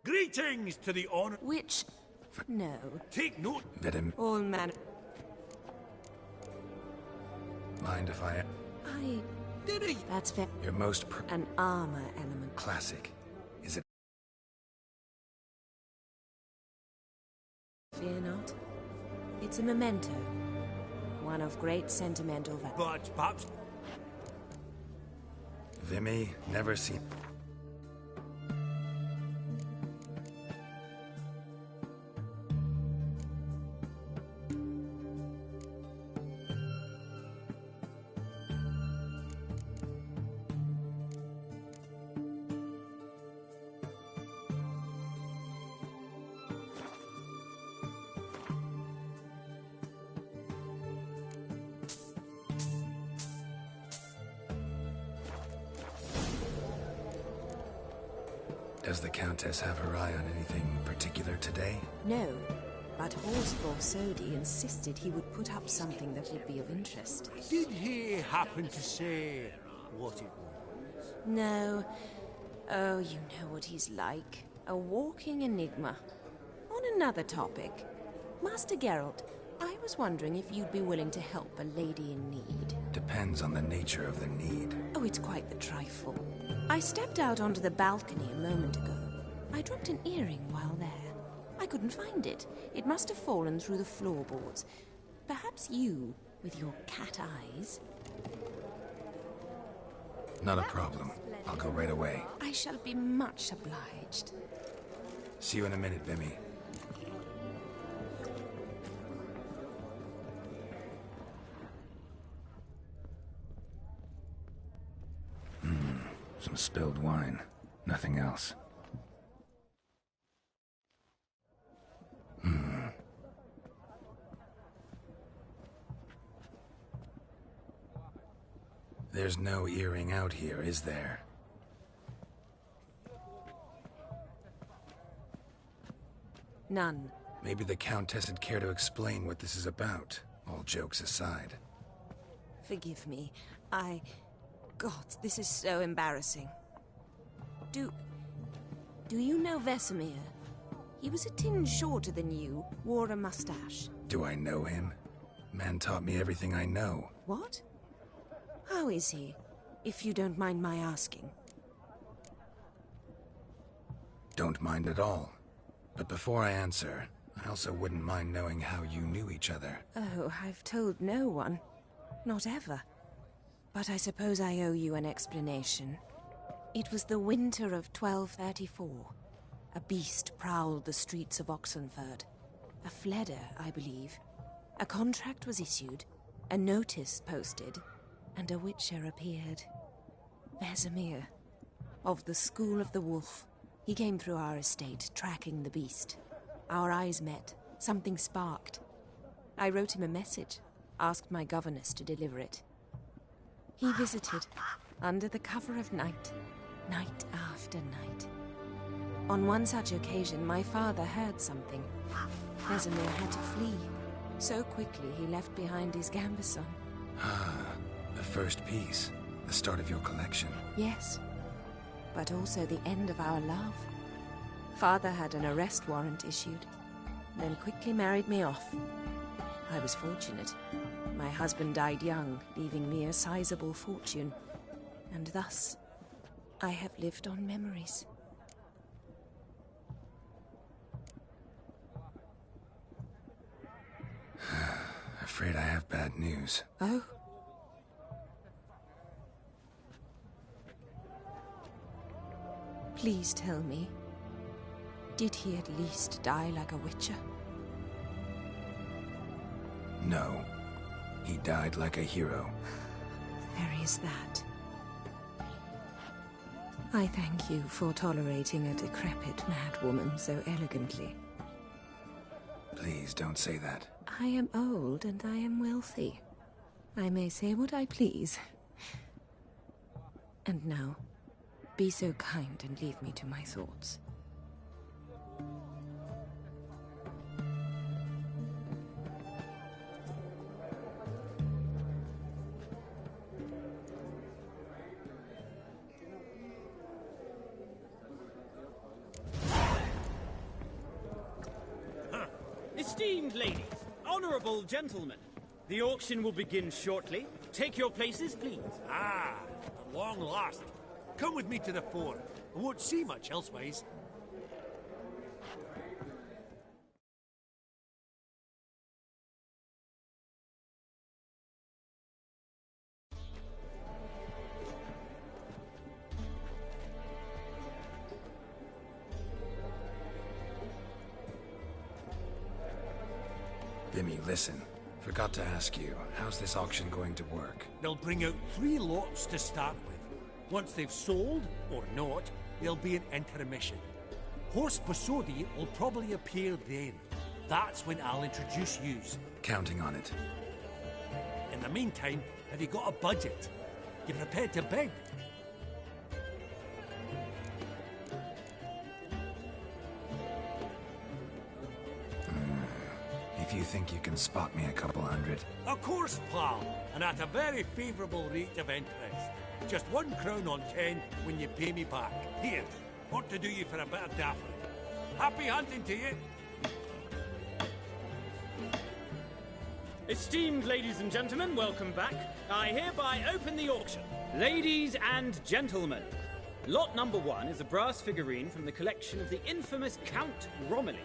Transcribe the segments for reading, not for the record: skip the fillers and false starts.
Greetings to the honor. Which? No. Take note. All man. Mind if I... Did he? That's fair. Your most An armor element. classic. Is it... Fear not. It's a memento. One of great sentimental value. But perhaps... Vimy, never seen... Does the Countess have her eye on anything particular today? No, but Horse Borsodi insisted he would put up something that would be of interest. Did he happen to say what it was? No. Oh, you know what he's like. A walking enigma. On another topic, Master Geralt, I was wondering if you'd be willing to help a lady in need. Depends on the nature of the need. Oh, it's quite the trifle. I stepped out onto the balcony a moment ago. I dropped an earring while there. I couldn't find it. It must have fallen through the floorboards. Perhaps you, with your cat eyes... Not a problem. I'll go right away. I shall be much obliged. See you in a minute, Vimy. Some spilled wine. Nothing else. There's no earring out here, is there? None. Maybe the Countess would care to explain what this is about, all jokes aside. Forgive me. God, this is so embarrassing. Do you know Vesemir? He was a tinge shorter than you, wore a mustache. Do I know him? Man taught me everything I know. What? How is he, if you don't mind my asking? Don't mind at all. But before I answer, I also wouldn't mind knowing how you knew each other. Oh, I've told no one. Not ever. But I suppose I owe you an explanation. It was the winter of 1234. A beast prowled the streets of Oxenford. A fledder, I believe. A contract was issued, a notice posted, and a witcher appeared. Vesemir, of the School of the Wolf. He came through our estate, tracking the beast. Our eyes met. Something sparked. I wrote him a message, asked my governess to deliver it. He visited, under the cover of night, night after night. On one such occasion, my father heard something. Vesemir had to flee. So quickly he left behind his gambeson. Ah, the first piece. The start of your collection. Yes, but also the end of our love. Father had an arrest warrant issued, then quickly married me off. I was fortunate. My husband died young, leaving me a sizable fortune. And thus, I have lived on memories. Afraid I have bad news. Oh? Please tell me, did he at least die like a witcher? No. He died like a hero. There is that. I thank you for tolerating a decrepit madwoman so elegantly. Please don't say that. I am old and I am wealthy. I may say what I please. And now, be so kind and leave me to my thoughts. Esteemed ladies, honorable gentlemen, the auction will begin shortly. Take your places, please. Ah, at long last. Come with me to the fore. I won't see much elsewise. Vimy, listen. Forgot to ask you, how's this auction going to work? They'll bring out 3 lots to start with. Once they've sold, or not, there'll be an intermission. Horse Posodi will probably appear then. That's when I'll introduce yous. Counting on it. In the meantime, have you got a budget? You prepared to bid? If you think you can spot me a couple hundred. Of course, pal, and at a very favourable rate of interest. Just 1 crown on 10 when you pay me back. Here, want to do you for a bit of daffodil. Happy hunting to you. Esteemed ladies and gentlemen, welcome back. I hereby open the auction. Ladies and gentlemen, lot number 1 is a brass figurine from the collection of the infamous Count Romilly.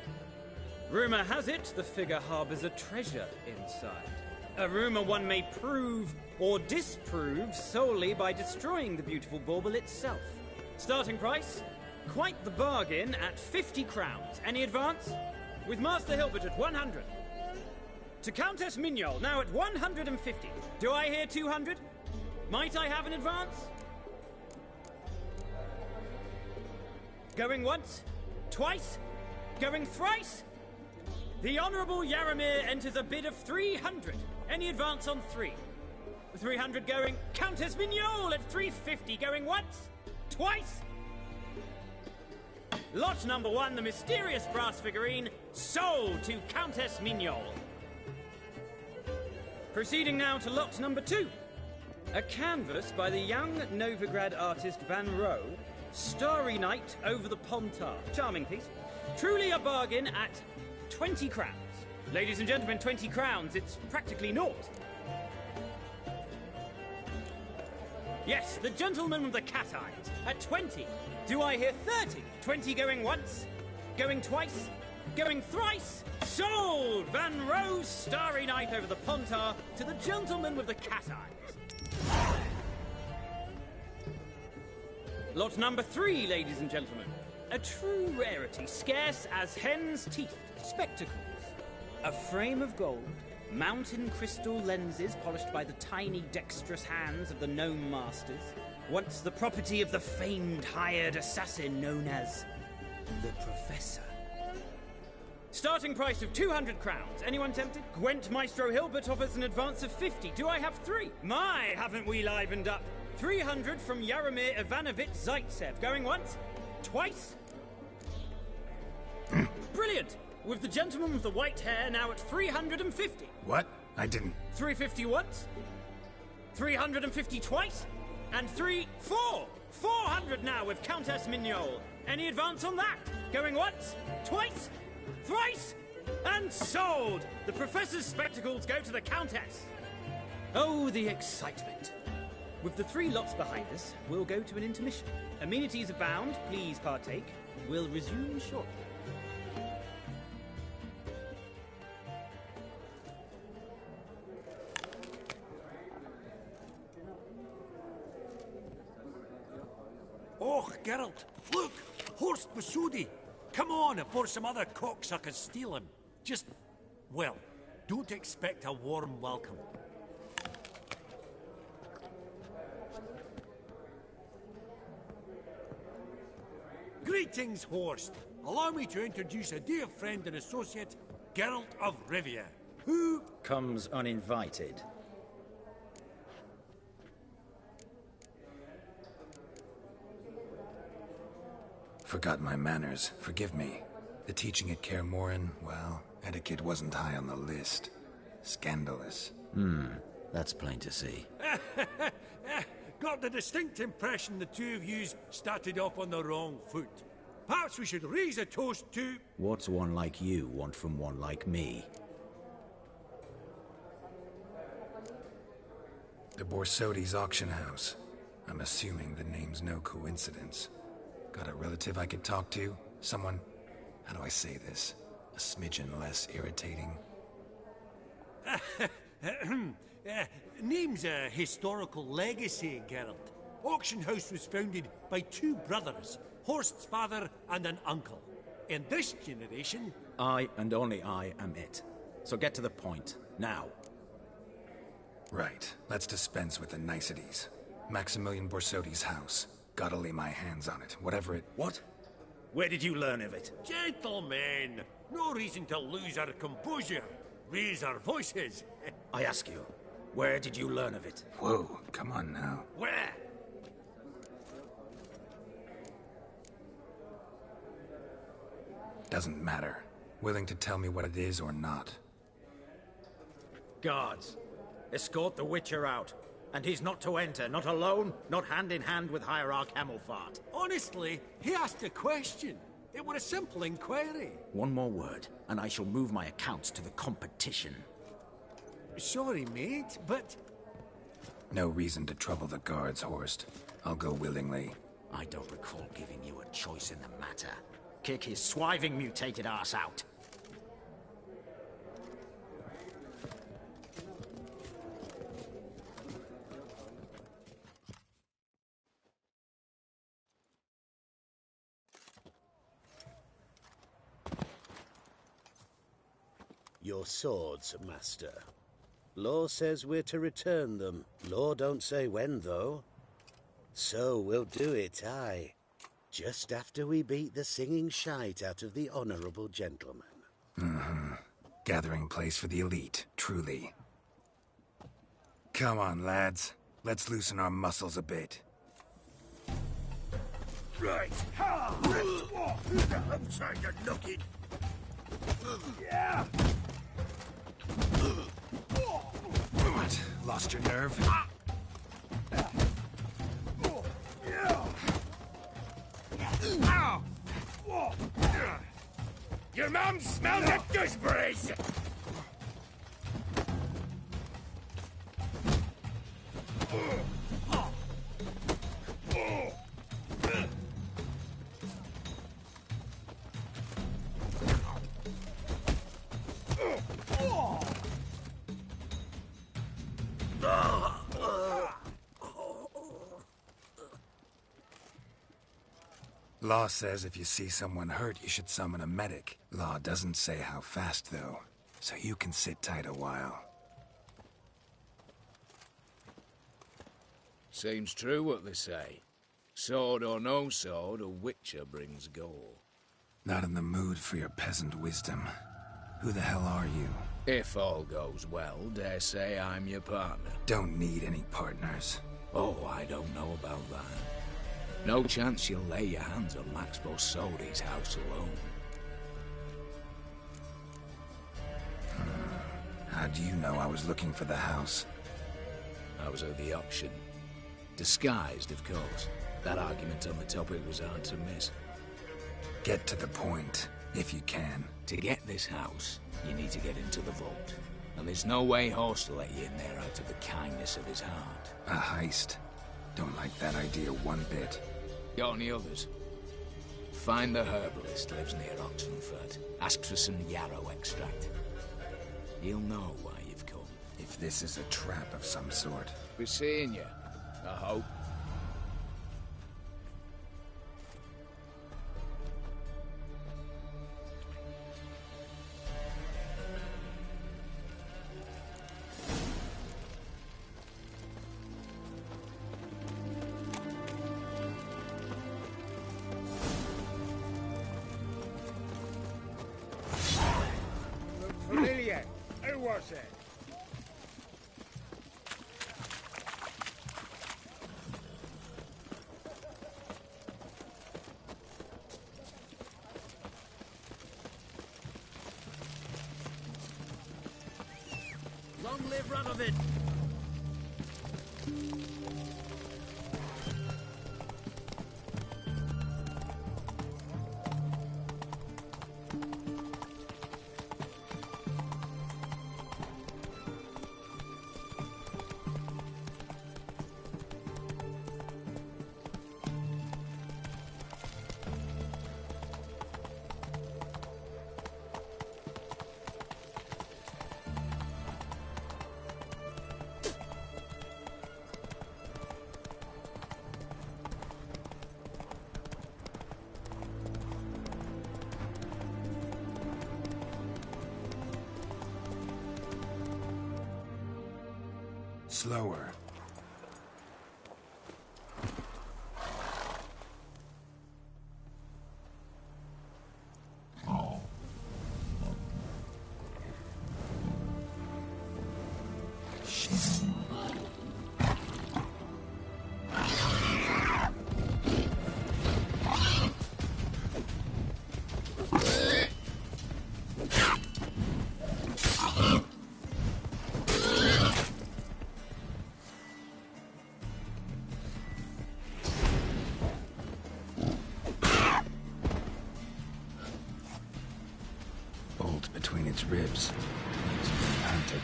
Rumour has it the figure harbours a treasure inside. A rumour one may prove or disprove solely by destroying the beautiful bauble itself. Starting price? Quite the bargain at 50 crowns. Any advance? With Master Hilbert at 100. To Countess Mignol, now at 150. Do I hear 200? Might I have an advance? Going once? Twice? Going thrice? The Honourable Yaramir enters a bid of 300. Any advance on 3? 300 going. Countess Mignol at 350. Going once? Twice? Lot number 1, the mysterious brass figurine, sold to Countess Mignol. Proceeding now to lot number 2. A canvas by the young Novigrad artist Van Rohe, Starry Night over the Pontar. Charming piece. Truly a bargain at 20 crowns. Ladies and gentlemen, 20 crowns, it's practically naught. Yes, the gentleman with the cat eyes, at 20. Do I hear 30? 20 going once, going twice, going thrice. Sold! Van Rohe's Starry Night over the Pontar to the gentleman with the cat eyes. Lot number 3, ladies and gentlemen. A true rarity, scarce as hen's teeth. Spectacles. A frame of gold, mountain crystal lenses polished by the tiny dexterous hands of the gnome masters, once the property of the famed hired assassin known as the Professor. Starting price of 200 crowns. Anyone tempted? Gwent Maestro Hilbert offers an advance of 50. Do I have 3? My, haven't we livened up? 300 from Yaramir Ivanovich Zaitsev. Going once? Twice? Brilliant! With the gentleman with the white hair now at 350. What? I didn't... 350 once, 350 twice, and 400 now with Countess Mignol. Any advance on that? Going once, twice, thrice, and sold! The Professor's spectacles go to the Countess. Oh, the excitement. With the 3 lots behind us, we'll go to an intermission. Amenities abound, please partake. We'll resume shortly. Oh, Geralt, look! Horst Basudi! Come on before some other cocksuckers steal him. Just, well, don't expect a warm welcome. Greetings, Horst. Allow me to introduce a dear friend and associate, Geralt of Rivia, who... comes uninvited. Forgot my manners. Forgive me. The teaching at Kaer Morhen, well, etiquette wasn't high on the list. Scandalous. That's plain to see. Got the distinct impression the two of yous started off on the wrong foot. Perhaps we should raise a toast to... What's one like you want from one like me? The Borsodi's auction house. I'm assuming the name's no coincidence. Got a relative I could talk to? Someone, how do I say this? A smidgen less irritating? Name's a historical legacy, Geralt. Auction house was founded by two brothers, Horst's father and an uncle. In this generation... I and only I am it. So get to the point, now. Right, let's dispense with the niceties. Maximilian Borsodi's house. Gotta lay my hands on it, whatever it... What? Where did you learn of it? Gentlemen, no reason to lose our composure. Raise our voices. I ask you, where did you learn of it? Whoa, come on now. Where? Doesn't matter. Willing to tell me what it is or not. Guards, escort the Witcher out. And he's not to enter, not alone, not hand in hand with Hierarch Hamilfart. Honestly, he asked a question. It were a simple inquiry. One more word, and I shall move my accounts to the competition. Sorry, mate, but... No reason to trouble the guards, Horst. I'll go willingly. I don't recall giving you a choice in the matter. Kick his swiving mutated ass out. Your swords, master. Law says we're to return them. Law don't say when, though. So we'll do it, aye. Just after we beat the singing shite out of the honourable gentleman. Mm-hmm. Gathering place for the elite, truly. Come on, lads. Let's loosen our muscles a bit. Right. I'm trying to knock it. Yeah. What? Lost your nerve? Your mum smells of gooseberries! Law says if you see someone hurt, you should summon a medic. Law doesn't say how fast, though, so you can sit tight a while. Seems true what they say. Sword or no sword, a witcher brings goal. Not in the mood for your peasant wisdom. Who the hell are you? If all goes well, dare say I'm your partner. Don't need any partners. Oh, I don't know about that. No chance you'll lay your hands on Max Borsodi's house alone. How do you know I was looking for the house? I was at the auction. Disguised, of course. That argument on the topic was hard to miss. Get to the point, if you can. To get this house, you need to get into the vault. And there's no way Horst will let you in there out of the kindness of his heart. A heist? Don't like that idea one bit. Got any others? Find the herbalist lives near Oxenfurt. Ask for some yarrow extract. He'll know why you've come. If this is a trap of some sort. Be seeing you, I hope. Familiar. Who was it? Long live Radovid! slower. Between its ribs. It's being hunted.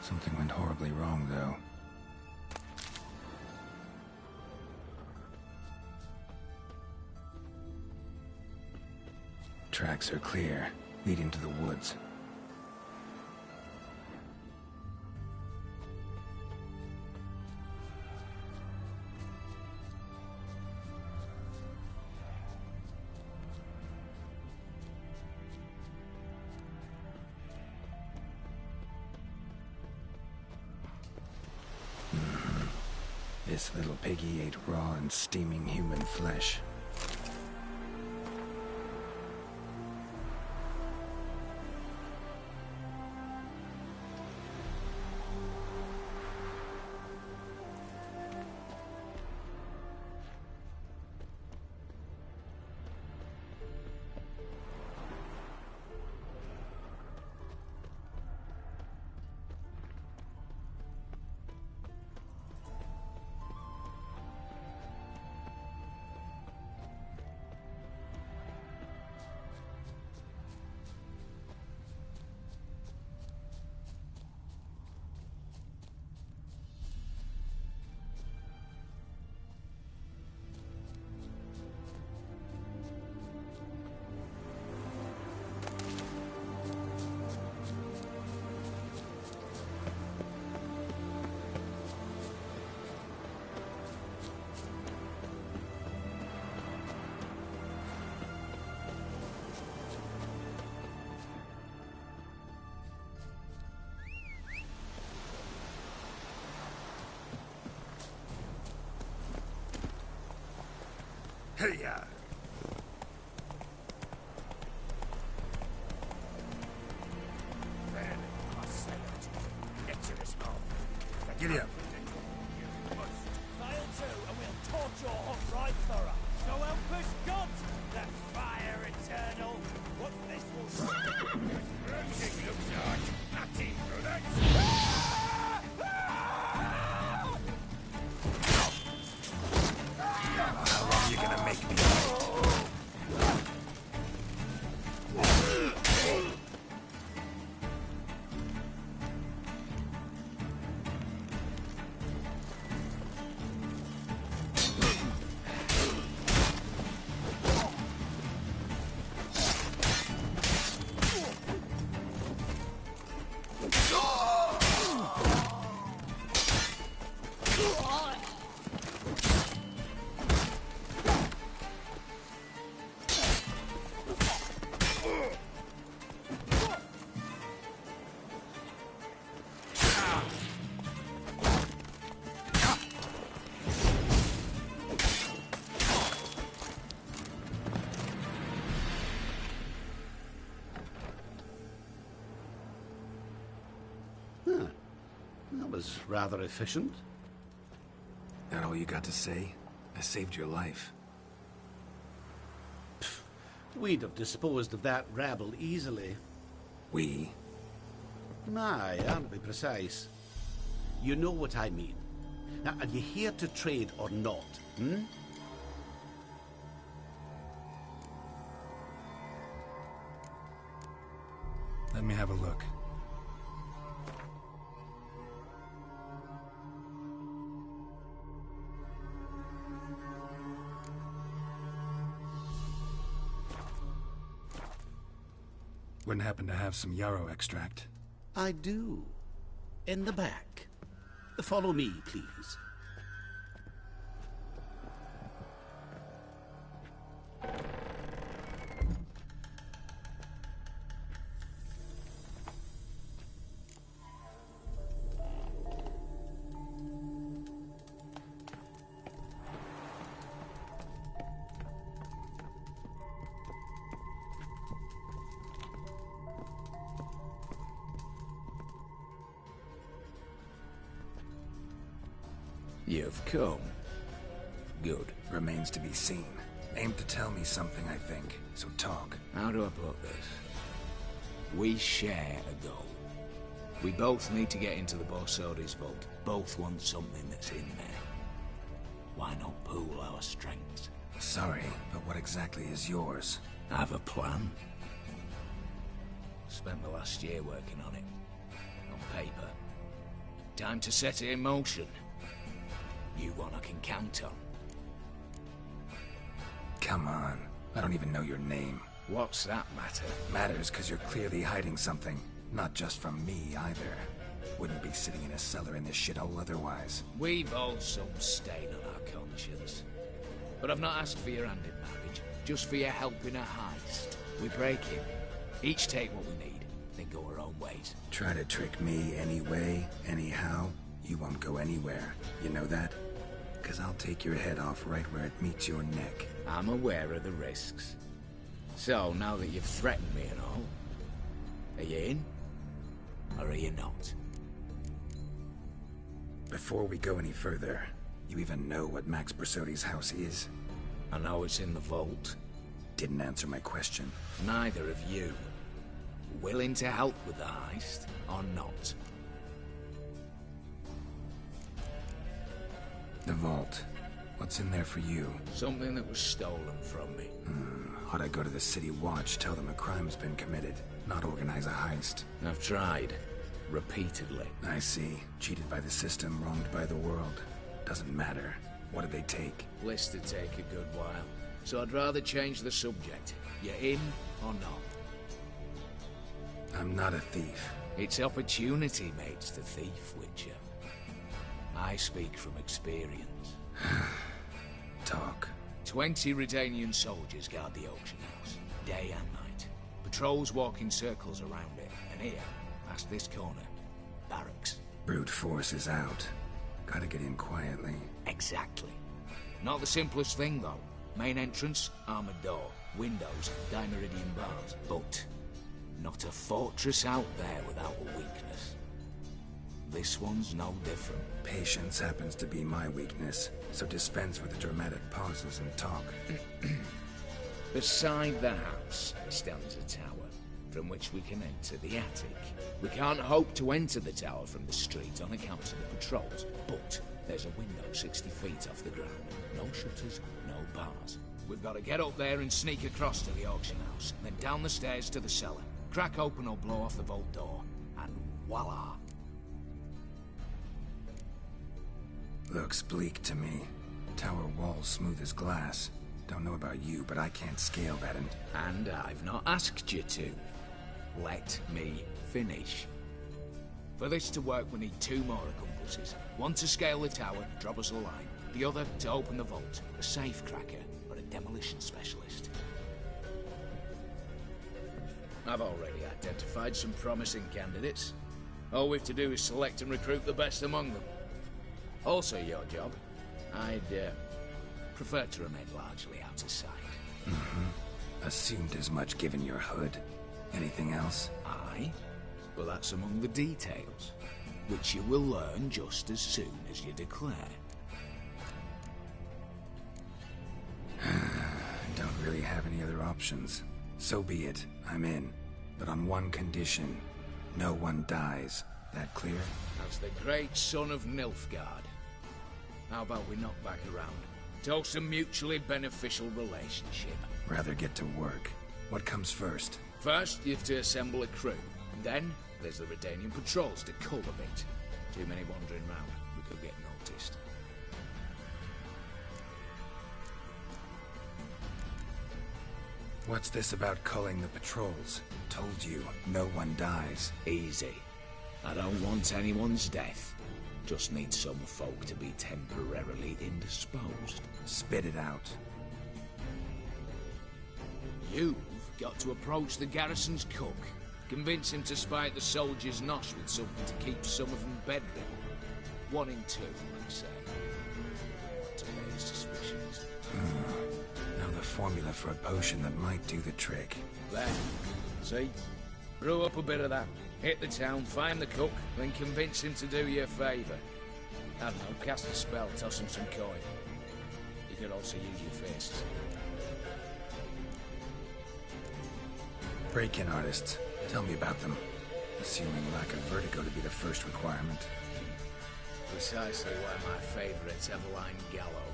Something went horribly wrong, though. Tracks are clear, leading to the woods. This little piggy ate raw and steaming human flesh. Hey-ya! Giddy up. Fail to, and we'll torch your hot right thorough. So help us God, the fire eternal. What's this one? Bruising looks like nutty products. How long you gonna make me wait? That was rather efficient. That all you got to say? I saved your life. We'd have disposed of that rabble easily. We? My, aren't we precise? You know what I mean. Now, are you here to trade or not, hmm? Let me have a look. Wouldn't happen to have some yarrow extract. I do. In the back. Follow me, please. You've come. Good. Remains to be seen. Aim to tell me something, I think. So talk. How do I put this? We share a goal. We both need to get into the Borsodi's vault. Both want something that's in there. Why not pool our strengths? Sorry, but what exactly is yours? I have a plan. Spent the last year working on it. On paper. Time to set it in motion. You one I can count on. Come on. I don't even know your name. What's that matter? Matters because you're clearly hiding something. Not just from me, either. Wouldn't be sitting in a cellar in this shithole otherwise. We've all some stain on our conscience. But I've not asked for your hand in marriage, just for your help in a heist. We break it. Each take what we need, then go our own ways. Try to trick me anyway, anyhow, you won't go anywhere. You know that? Because I'll take your head off right where it meets your neck. I'm aware of the risks. So, now that you've threatened me and all, are you in? Or are you not? Before we go any further, you even know what Max Borsodi's house is? I know it's in the vault. Didn't answer my question. Neither of you. Willing to help with the heist, or not? The vault. What's in there for you? Something that was stolen from me. Ought I go to the City Watch, tell them a crime's been committed, not organize a heist? I've tried. Repeatedly. I see. Cheated by the system, wronged by the world. Doesn't matter. What did they take? List to take a good while. So I'd rather change the subject. You in or not? I'm not a thief. It's opportunity makes the thief, Witcher. I speak from experience. Talk. 20 Redanian soldiers guard the auction house, day and night. Patrols walk in circles around it, and here, past this corner, barracks. Brute force is out. Gotta get in quietly. Exactly. Not the simplest thing, though. Main entrance, armored door. Windows, dimeridian bars. But not a fortress out there without a weakness. This one's no different. Patience happens to be my weakness, so dispense with the dramatic pauses and talk. Beside the house stands a tower, from which we can enter the attic. We can't hope to enter the tower from the street on account of the patrols, but there's a window 60 feet off the ground. No shutters, no bars. We've got to get up there and sneak across to the auction house, then down the stairs to the cellar, crack open or blow off the vault door, and voila! Looks bleak to me. Tower walls smooth as glass. Don't know about you, but I can't scale that And I've not asked you to. Let me finish. For this to work, we need 2 more accomplices. One to scale the tower, drop us a line. The other to open the vault, a safe cracker or a demolition specialist. I've already identified some promising candidates. All we've to do is select and recruit the best among them. Also your job. I'd prefer to remain largely out of sight. Assumed as much given your hood. Anything else? Aye, but that's among the details, which you will learn just as soon as you declare. Don't really have any other options. So be it. I'm in. But on one condition. No one dies. That clear? As the great son of Nilfgaard. How about we knock back around? Toast a mutually beneficial relationship. Rather get to work. What comes first? First, you have to assemble a crew. And then, there's the Redanian patrols to cull a bit. Too many wandering round. We could get noticed. What's this about culling the patrols? Told you, no one dies. Easy. I don't want anyone's death. Just need some folk to be temporarily indisposed. Spit it out. You've got to approach the garrison's cook. Convince him to spy at the soldiers' nosh with something to keep some of them bedridden. 1 in 2, let's say. To raise suspicions. Now the formula for a potion that might do the trick. There. See? Brew up a bit of that. Hit the town, find the cook, then convince him to do you a favour. I don't know, cast a spell, toss him some coin. You could also use your fists. Break-in artists. Tell me about them. Assuming lack of vertigo to be the first requirement. Precisely why my favourite's Eveline Gallo,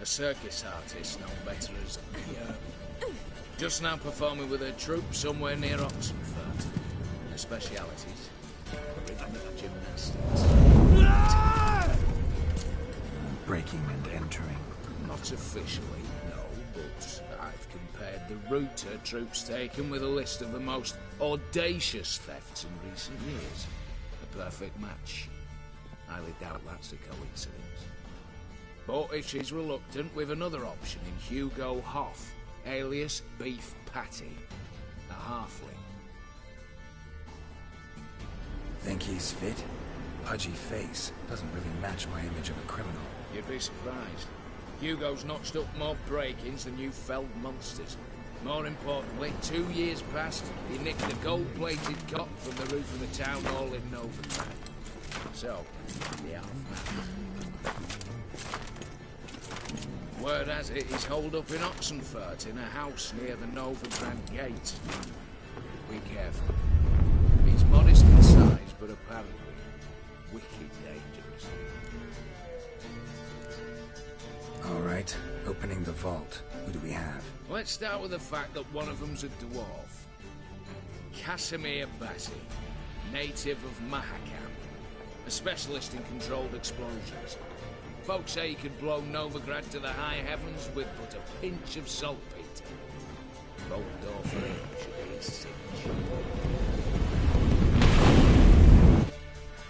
a circus artist known better as just now performing with her troupe somewhere near Oxenford. Her specialities: rhythmic gymnastics. Breaking and entering. Not officially, no, but I've compared the route her troupe's taken with a list of the most audacious thefts in recent years. A perfect match. Highly doubt that's a coincidence. But if she's reluctant, we've another option in Hugo Hoff, alias Beef Patty, a halfling. Think he's fit? Pudgy face doesn't really match my image of a criminal. You'd be surprised. Hugo's notched up more break-ins than you felled monsters. More importantly, 2 years past, he nicked a gold-plated cot from the roof of the town hall in Novigrad. So, the half-man. Word has it he's holed up in Oxenfurt in a house near the Novigrad gate. Be careful. He's modest in size, but apparently wicked dangerous. All right, opening the vault. Who do we have? Let's start with the fact that one of them's a dwarf. Casimir Bassi, native of Mahakam, a specialist in controlled explosions. Folks say he could blow Novigrad to the high heavens with but a pinch of saltpeter. Bolt door for him should be his cinch.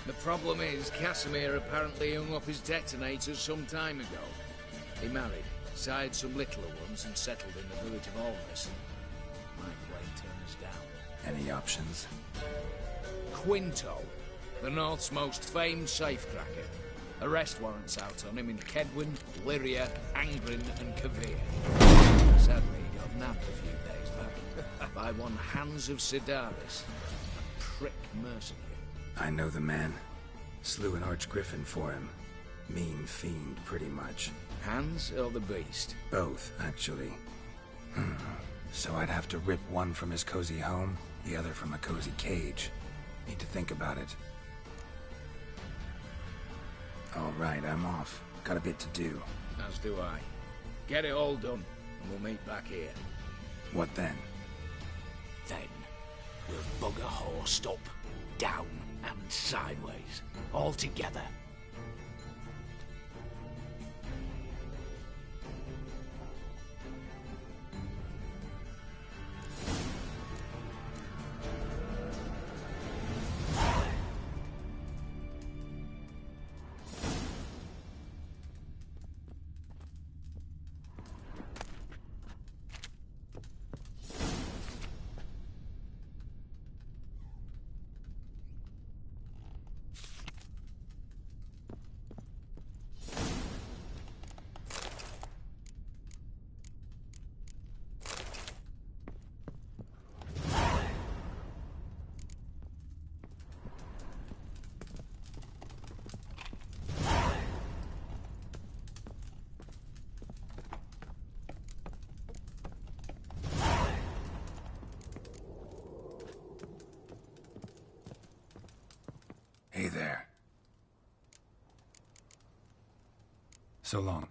The problem is, Casimir apparently hung up his detonators some time ago. He married, sired some littler ones, and settled in the village of Almas. Might play turn us down. Any options? Quinto, the North's most famed safecracker. Arrest warrants out on him in Kedwin, Lyria, Angrin, and Kavir. Sadly, he got nabbed a few days back by one Hans of Sidaris, a prick mercenary. I know the man. Slew an archgriffin for him. Mean fiend, pretty much. Hans or the beast? Both, actually. So I'd have to rip one from his cozy home, the other from a cozy cage. Need to think about it. All right, I'm off. Got a bit to do. As do I. Get it all done, and we'll meet back here. What then? Then, we'll bugger horsed up, down, and sideways. All together. Hey there. So long.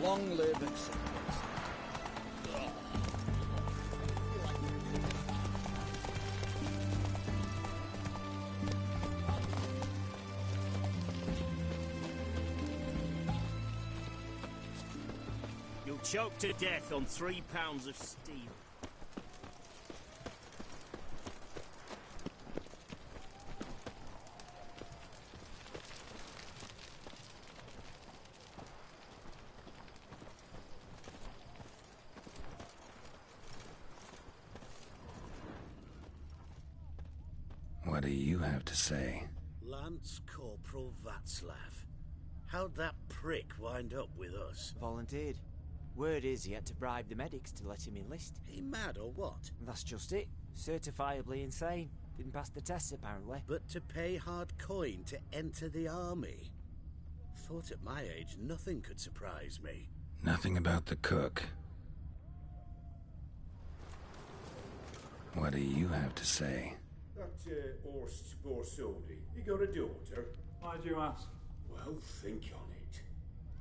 Long live acceptance. You'll choke to death on 3 pounds of steel. What do you have to say? Lance Corporal Václav. How'd that prick wind up with us? Volunteered. Word is he had to bribe the medics to let him enlist. He mad or what? That's just it. Certifiably insane. Didn't pass the tests, apparently. But to pay hard coin to enter the army? Thought at my age nothing could surprise me. Nothing about the cook. What do you have to say? That Horst Borsodi, he got a daughter. Why do you ask? Well, think on it.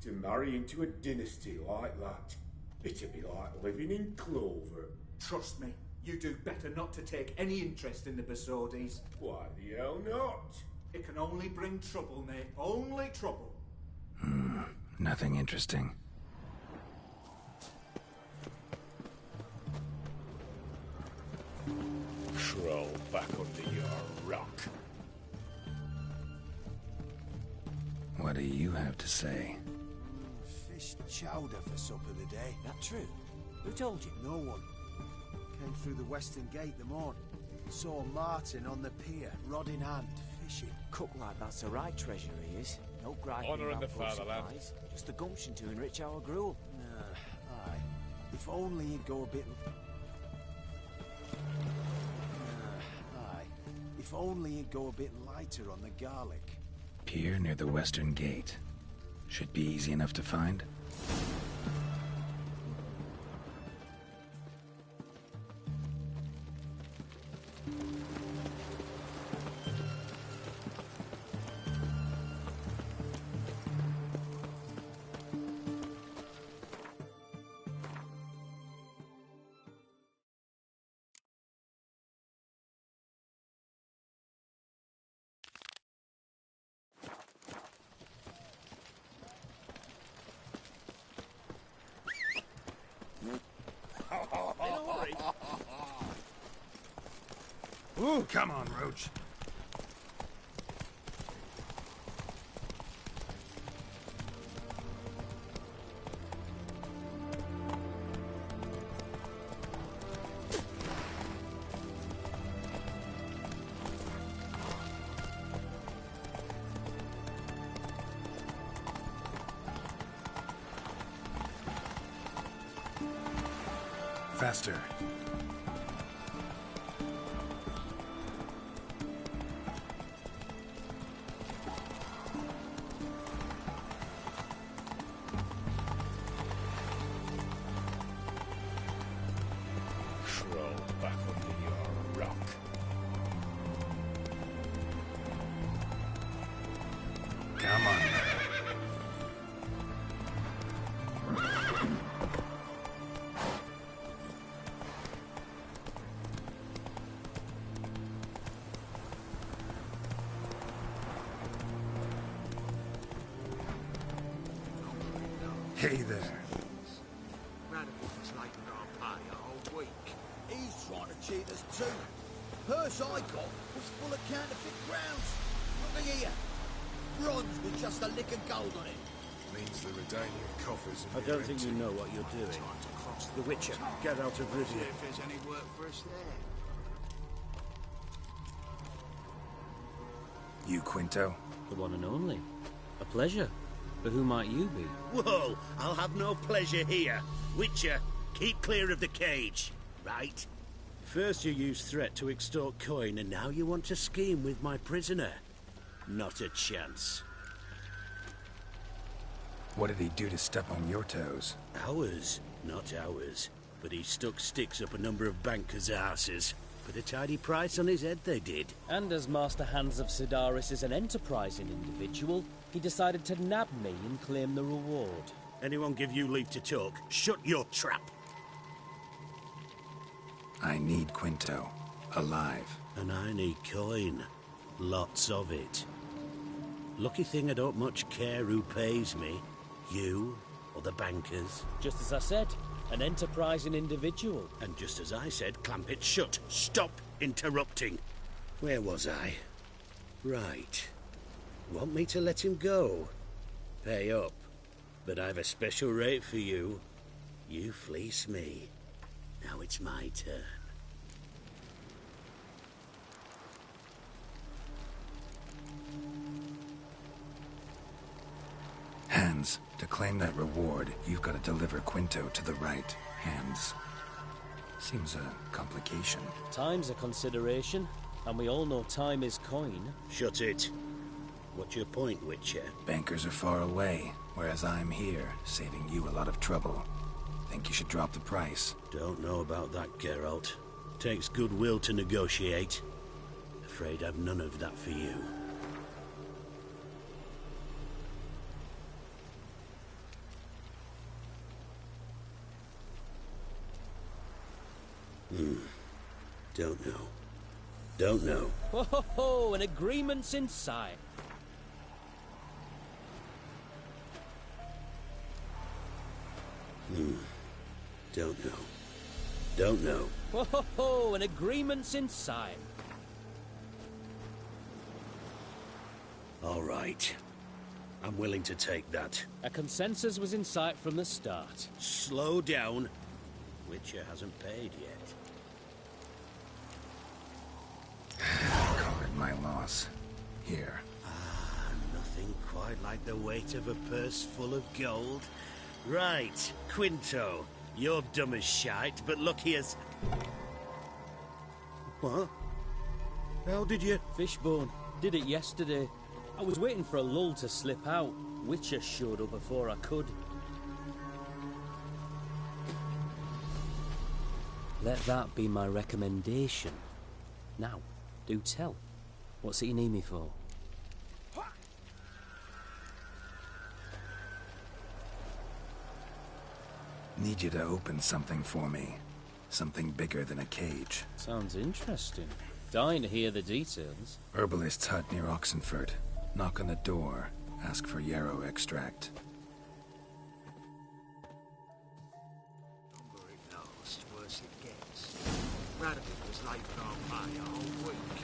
To marry into a dynasty like that, it'd be like living in clover. Trust me, you do better not to take any interest in the Borsodis. Why the hell not? It can only bring trouble, mate. Only trouble. Nothing interesting. Crawl back under your rock. What do you have to say? Fish chowder for supper today. That true? Who told you? No one. Came through the western gate the morning. Saw Martin on the pier, rod in hand, fishing. Cook like that's the right treasure he is. No griping Honouring about the full fatherland. supplies. Just the gumption to enrich our gruel. Aye. If only he'd go a bit... Aye. If only he'd go a bit lighter on the garlic. Pier near the western gate. Should be easy enough to find. Ooh, come on, Roach. Faster. Crawl back under your rock. Come on. Hey there. Radical's making our pay a whole week. He's trying to cheat us too. Purse I got was full of counterfeit grounds. Look here. Bronze with just a lick of gold on it. Means the Redanian coffers. I don't think you know what you're doing. The Witcher, get out of Rivia. If there's any work for us there. You, Quinto? The one and only. A pleasure. But who might you be? Whoa, I'll have no pleasure here. Witcher, keep clear of the cage, right? First you used threat to extort coin, and now you want to scheme with my prisoner. Not a chance. What did he do to step on your toes? Ours, not ours. But he stuck sticks up a number of bankers' asses. Put a tidy price on his head, they did. And as Master Hans of Sidaris is an enterprising individual, he decided to nab me and claim the reward. Anyone give you leave to talk? Shut your trap. I need Quinto. Alive. And I need coin. Lots of it. Lucky thing I don't much care who pays me. You or the bankers. Just as I said, an enterprising individual. And just as I said, clamp it shut. Stop interrupting. Where was I? Right. Want me to let him go? Pay up. But I've a special rate for you. You fleece me. Now it's my turn. Hands. To claim that reward, you've got to deliver Quinto to the right hands. Seems a complication. Time's a consideration, and we all know time is coin. Shut it. What's your point, Witcher? Bankers are far away, whereas I'm here, saving you a lot of trouble. Think you should drop the price? Don't know about that, Geralt. Takes goodwill to negotiate. Afraid I've none of that for you. Don't know. Don't know. Ho ho ho! An agreement's in sight. Don't know. Don't know. Ho ho ho! An agreement's in sight. All right. I'm willing to take that. A consensus was in sight from the start. Slow down. Witcher hasn't paid yet. Call it my loss. Here. Nothing quite like the weight of a purse full of gold. Right, Quinto. You're dumb as shite, but lucky as... What? How did you... Fishbone. Did it yesterday. I was waiting for a lull to slip out. Witcher showed up before I could. Let that be my recommendation. Now, do tell. What's it you need me for? Need you to open something for me. Something bigger than a cage. Sounds interesting. Dying to hear the details. Herbalist's hut near Oxenford. Knock on the door. Ask for yarrow extract. The longer it lasts, worse it gets. Radical was late for our pay a whole week.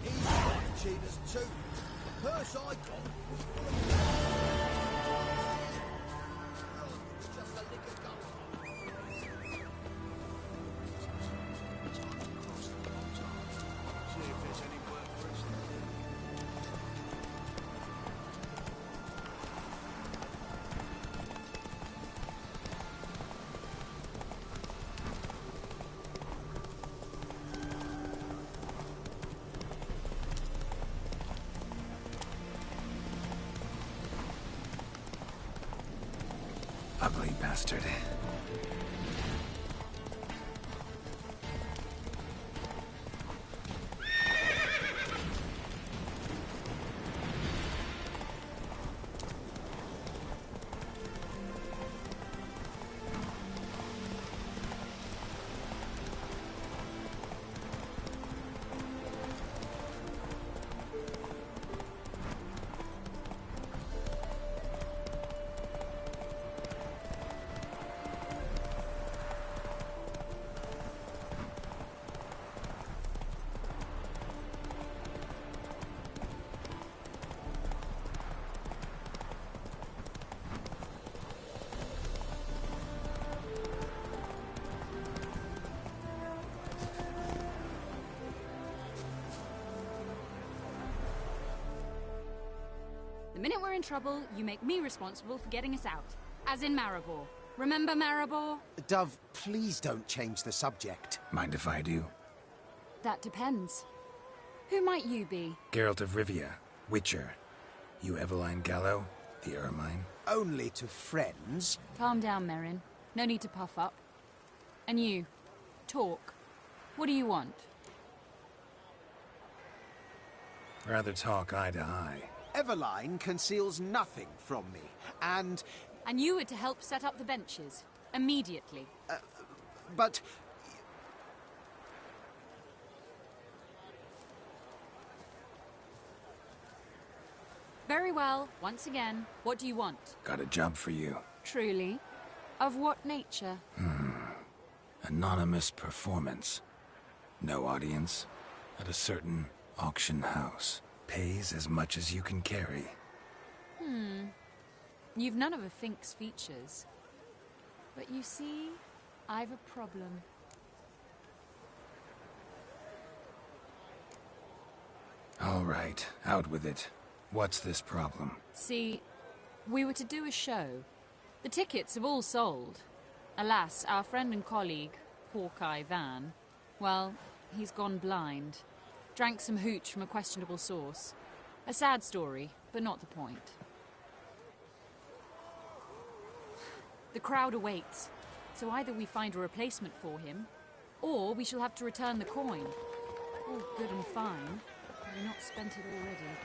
He's trying to cheat us too. The purse I got was full of just a lick of gold. Time to cross the bottom. See if there's any work for us there. Ugly bastard. The minute we're in trouble, you make me responsible for getting us out. As in Maribor. Remember Maribor? Dove, please don't change the subject. Mind if I do? That depends. Who might you be? Geralt of Rivia, Witcher. You Eveline Gallo, the Ermine? Only to friends. Calm down, Merrin. No need to puff up. And you, talk. What do you want? Rather talk eye to eye. Eveline conceals nothing from me, and And you were to help set up the benches. Immediately. But... Very well. Once again, what do you want? Got a job for you. Truly? Of what nature? Anonymous performance. No audience. At a certain auction house. Pays as much as you can carry. You've none of a Fink's features. But you see, I've a problem. All right, out with it. What's this problem? See, we were to do a show. The tickets have all sold. Alas, our friend and colleague, Hawkeye Van, well, he's gone blind. Drank some hooch from a questionable source. A sad story, but not the point. The crowd awaits, so either we find a replacement for him, or we shall have to return the coin. All good and fine, but we've not spent it already.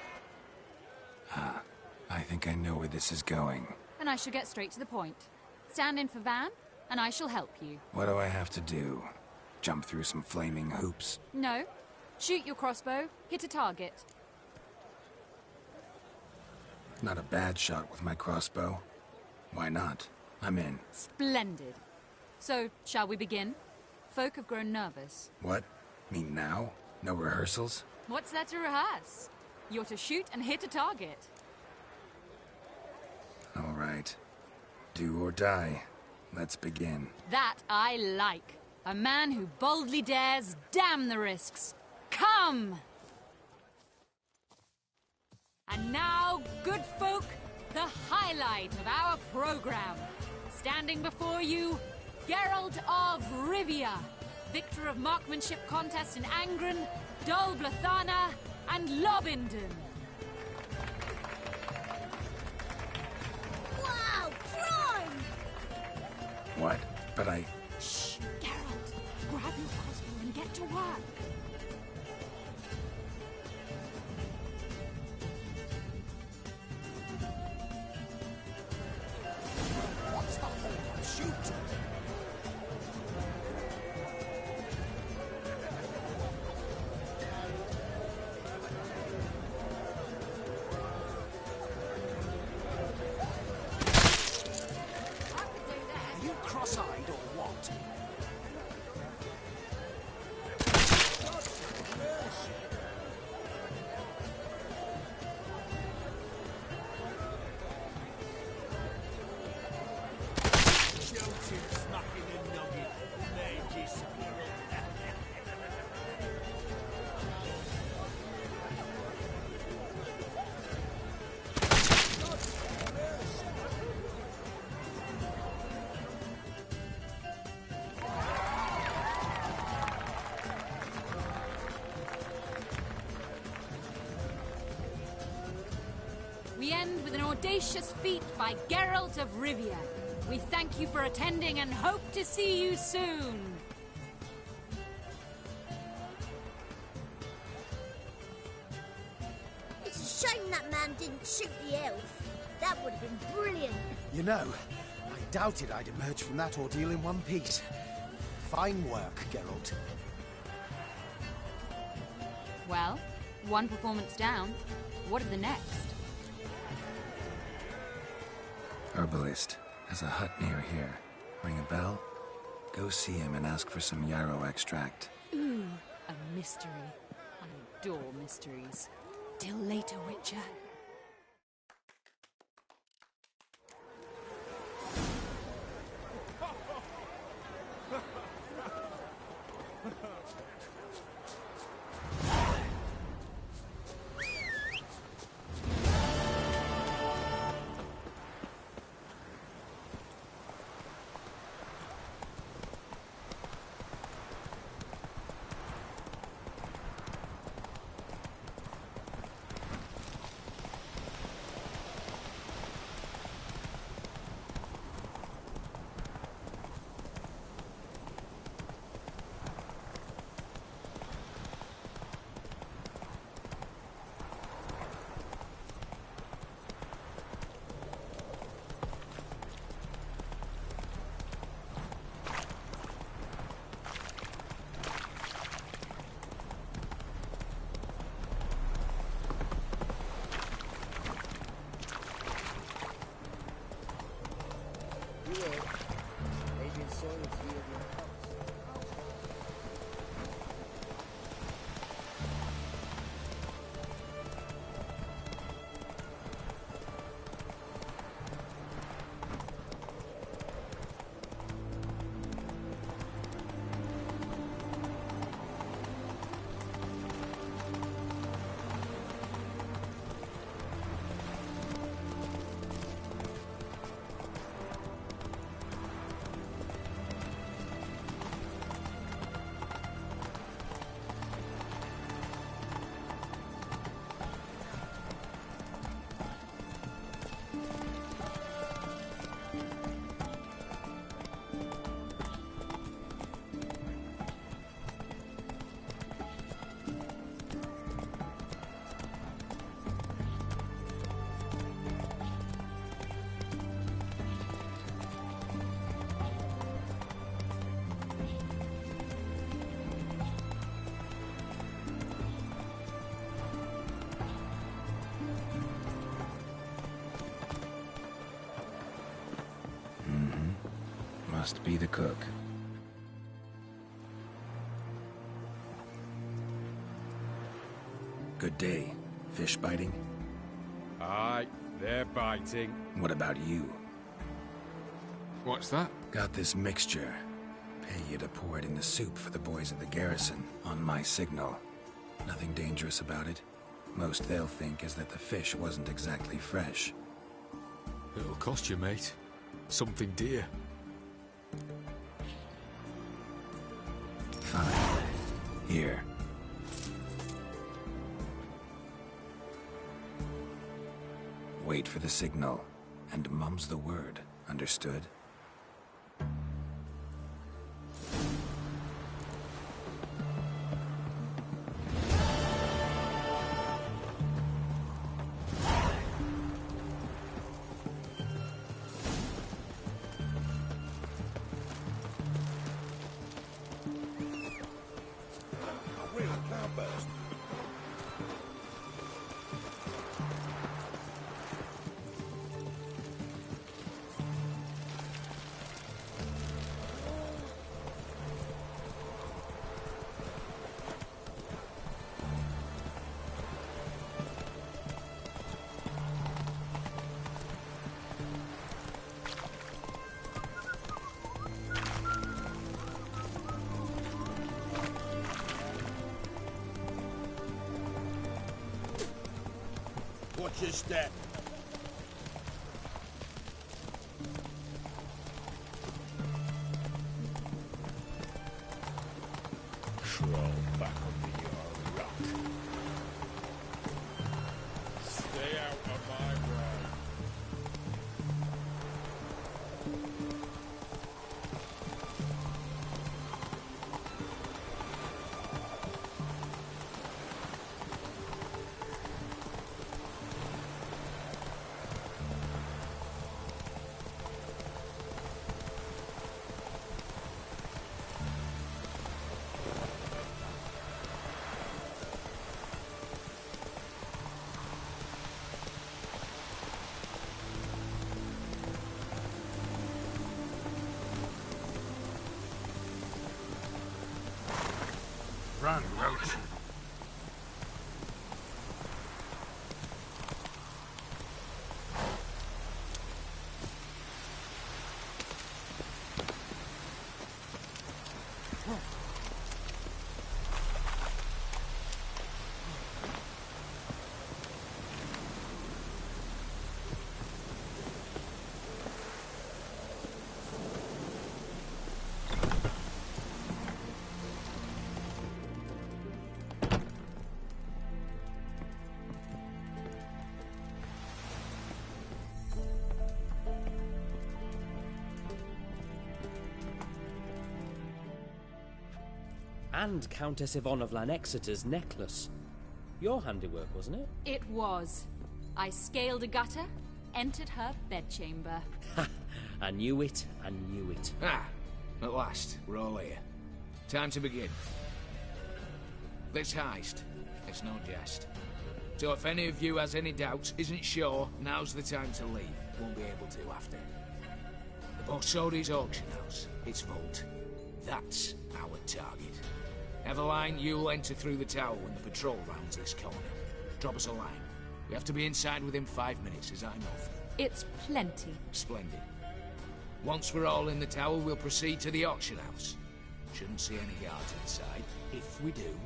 I think I know where this is going. And I shall get straight to the point. Stand in for Van, and I shall help you. What do I have to do? Jump through some flaming hoops? No. Shoot your crossbow, hit a target. Not a bad shot with my crossbow. Why not? I'm in. Splendid. So, shall we begin? Folk have grown nervous. What? Mean now? No rehearsals? What's there to rehearse? You're to shoot and hit a target. All right. Do or die. Let's begin. That I like. A man who boldly dares, damn the risks. Come! And now, good folk, the highlight of our program. Standing before you, Geralt of Rivia, victor of marksmanship contests in Angren, Dol Blathana, and Lobindon. Wow, prime! What? But I... Shh, Geralt. Grab your crossbow and get to work. What's the hold-up? Shoot! Are you cross-eyed or what? We end with an audacious feat by Geralt of Rivia. We thank you for attending and hope to see you soon. It's a shame that man didn't shoot the elf. That would have been brilliant. You know, I doubted I'd emerge from that ordeal in one piece. Fine work, Geralt. Well, one performance down. What of the next? Herbalist has a hut near here. Ring a bell? Go see him and ask for some yarrow extract. Ooh, a mystery. I adore mysteries. Till later, Witcher. Must be the cook. Good day. Fish biting? Aye, they're biting. What about you? What's that? Got this mixture. Pay you to pour it in the soup for the boys at the garrison, on my signal. Nothing dangerous about it. Most they'll think is that the fish wasn't exactly fresh. It'll cost you, mate. Something dear. Fine. Here. Wait for the signal, and mum's the word. Understood? Watch your step. Crawl back under your rock. Stay out of my way. Run, Roach. And Countess Yvonne of Lanexeter's necklace. Your handiwork, wasn't it? It was. I scaled a gutter, entered her bedchamber. Ha! I knew it, I knew it. Ah, at last, we're all here. Time to begin. This heist, it's no jest. So if any of you has any doubts, isn't sure, now's the time to leave. Won't be able to after. The Borsodi's auction house, its vault. That's our target. Eveline, you'll enter through the tower when the patrol rounds this corner. Drop us a line. We have to be inside within 5 minutes, as I'm off. It's plenty. Splendid. Once we're all in the tower, we'll proceed to the auction house. Shouldn't see any guards inside. If we do,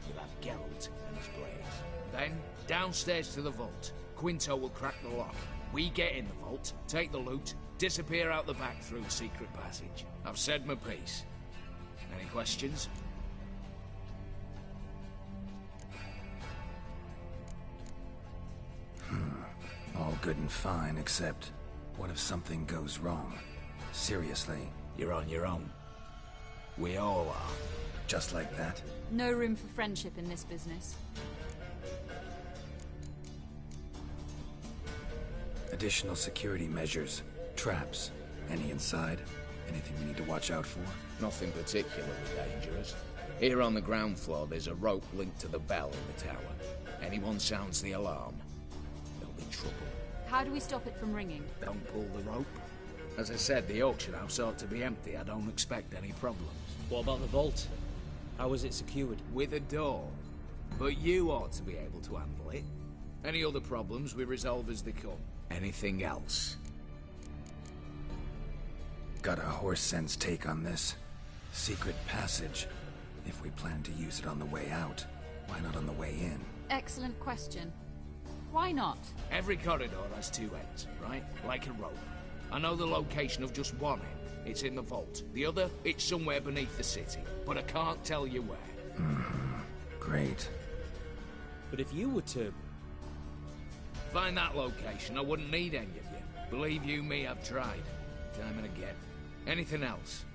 we'll have Geralt and his blade. Then, downstairs to the vault. Quinto will crack the lock. We get in the vault, take the loot, disappear out the back through the secret passage. I've said my piece. Any questions? All good and fine, except what if something goes wrong? Seriously. You're on your own. We all are. Just like that? No room for friendship in this business. Additional security measures. Traps. Any inside? Anything we need to watch out for? Nothing particularly dangerous. Here on the ground floor, there's a rope linked to the bell in the tower. Anyone sounds the alarm, there'll be trouble. How do we stop it from ringing? Don't pull the rope. As I said, the auction house ought to be empty. I don't expect any problems. What about the vault? How is it secured? With a door. But you ought to be able to handle it. Any other problems we resolve as they come. Anything else? Got a horse sense take on this. Secret passage. If we plan to use it on the way out, why not on the way in? Excellent question. Why not? Every corridor has two ends, right? Like a rope. I know the location of just one end. It's in the vault. The other, it's somewhere beneath the city. But I can't tell you where. Great. But if you were to... find that location, I wouldn't need any of you. Believe you me, I've tried. Time and again. Anything else?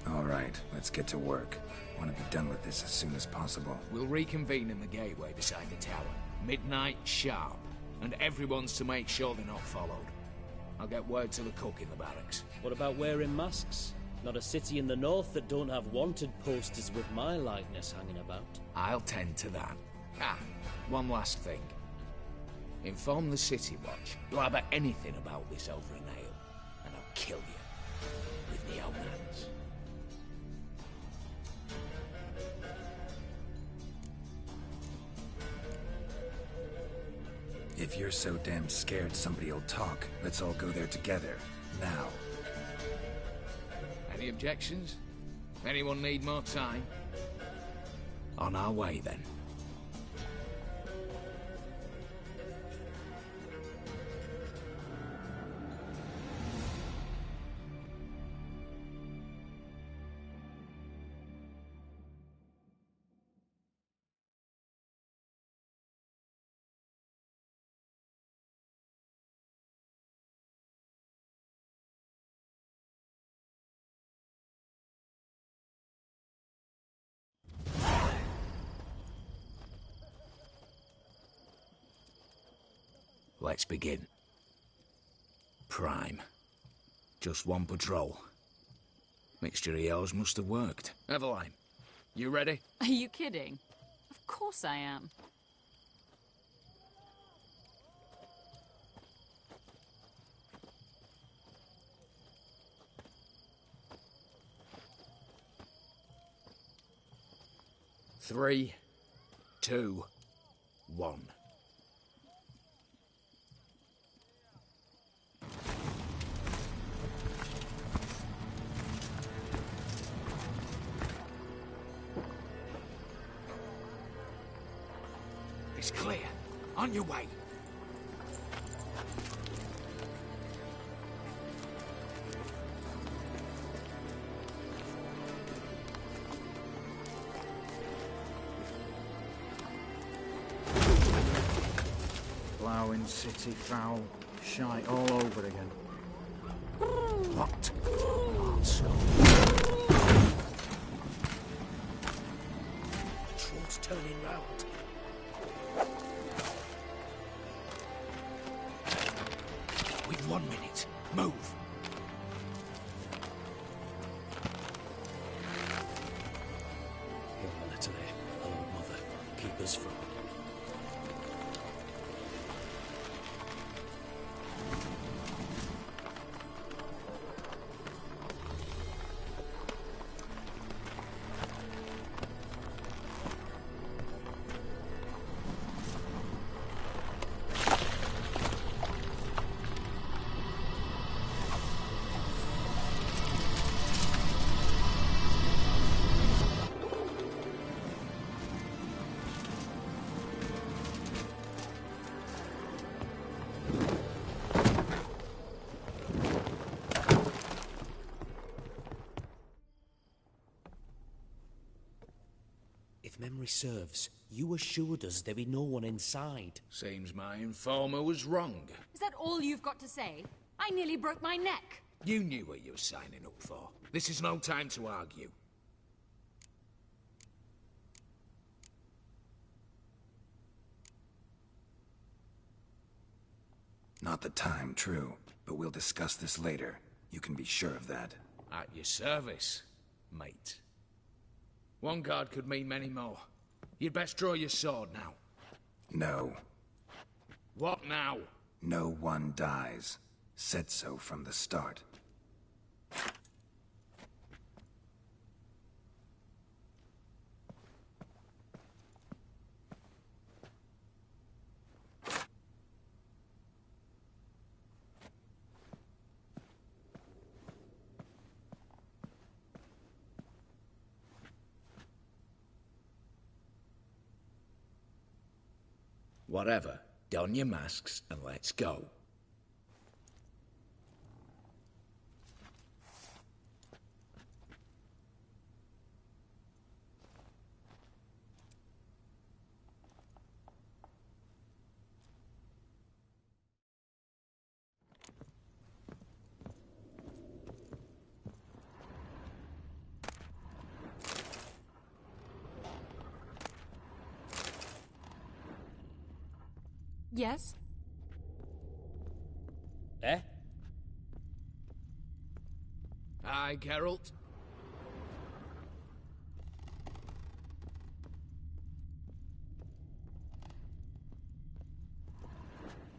All right, let's get to work. Want to be done with this as soon as possible. We'll reconvene in the gateway beside the tower. Midnight sharp. And everyone's to make sure they're not followed. I'll get word to the cook in the barracks. What about wearing masks? Not a city in the north that don't have wanted posters with my likeness hanging about. I'll tend to that. Ah, one last thing. Inform the City Watch. Blabber anything about this over an ale, and I'll kill you. With my own hands. If you're so damn scared somebody'll talk, let's all go there together. Now. Any objections? Anyone need more time? On our way, then. Let's begin. Prime. Just one patrol. Mixture of yours must have worked. Eveline, you ready? Are you kidding? Of course I am. Three, two, one. It's clear. On your way. Ploughing city foul. Shite all over again. What? Also. Troll's turning round. We've 1 minute. Move. Here's my letter there. Hello, Mother. Keep us from... If memory serves, you assured us there be no one inside. Seems my informer was wrong. Is that all you've got to say? I nearly broke my neck. You knew what you were signing up for. This is no time to argue. Not the time, true. But we'll discuss this later. You can be sure of that. At your service, mate. One guard could mean many more. You'd best draw your sword now. No. What now? No one dies. Said so from the start. Whatever, don your masks and let's go. Yes? Eh? Aye, Geralt.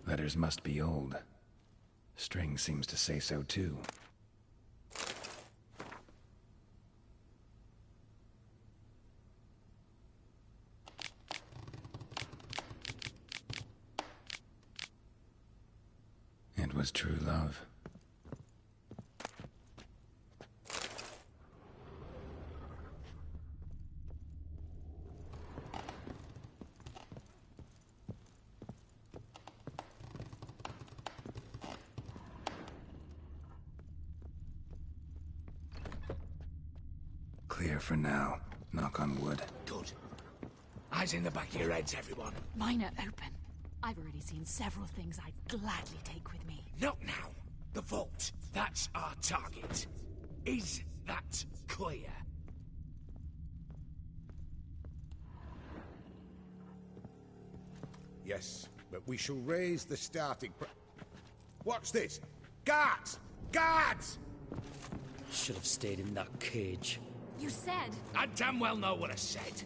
Letters must be old. String seems to say so too. It was true love. Clear for now. Knock on wood. Good. Eyes in the back of your heads, everyone. Mine are open. I've already seen several things I'd gladly take with me. Not now. The vault. That's our target. Is that clear? Yes, but we shall raise the starting What's this? Guards! Guards! Should have stayed in that cage. You said... I damn well know what I said.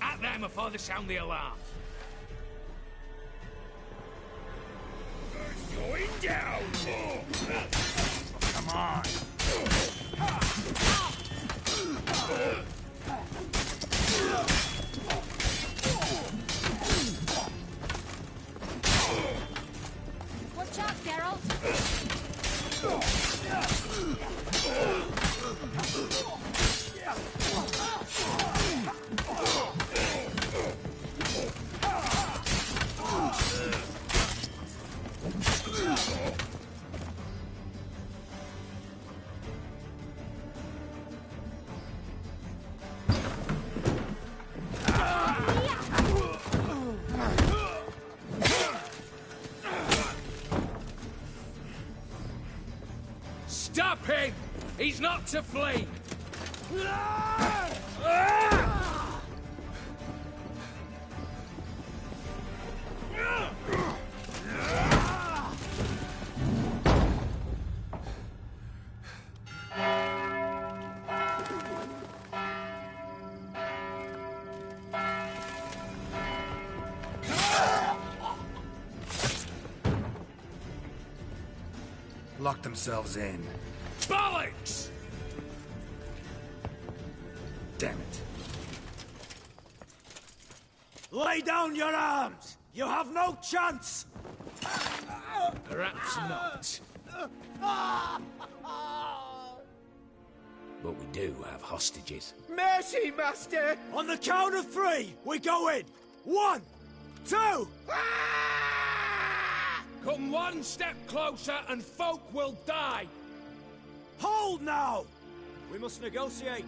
At them before they sound the alarm. Going down! Come on! Watch out, Geralt! Stop him! He's not to flee! Lock themselves in. Bollocks! Damn it. Lay down your arms! You have no chance! Perhaps not. But we do have hostages. Mercy, Master! On the count of three, we go in! 1, 2... Come one step closer and folk will die! Hold now! We must negotiate.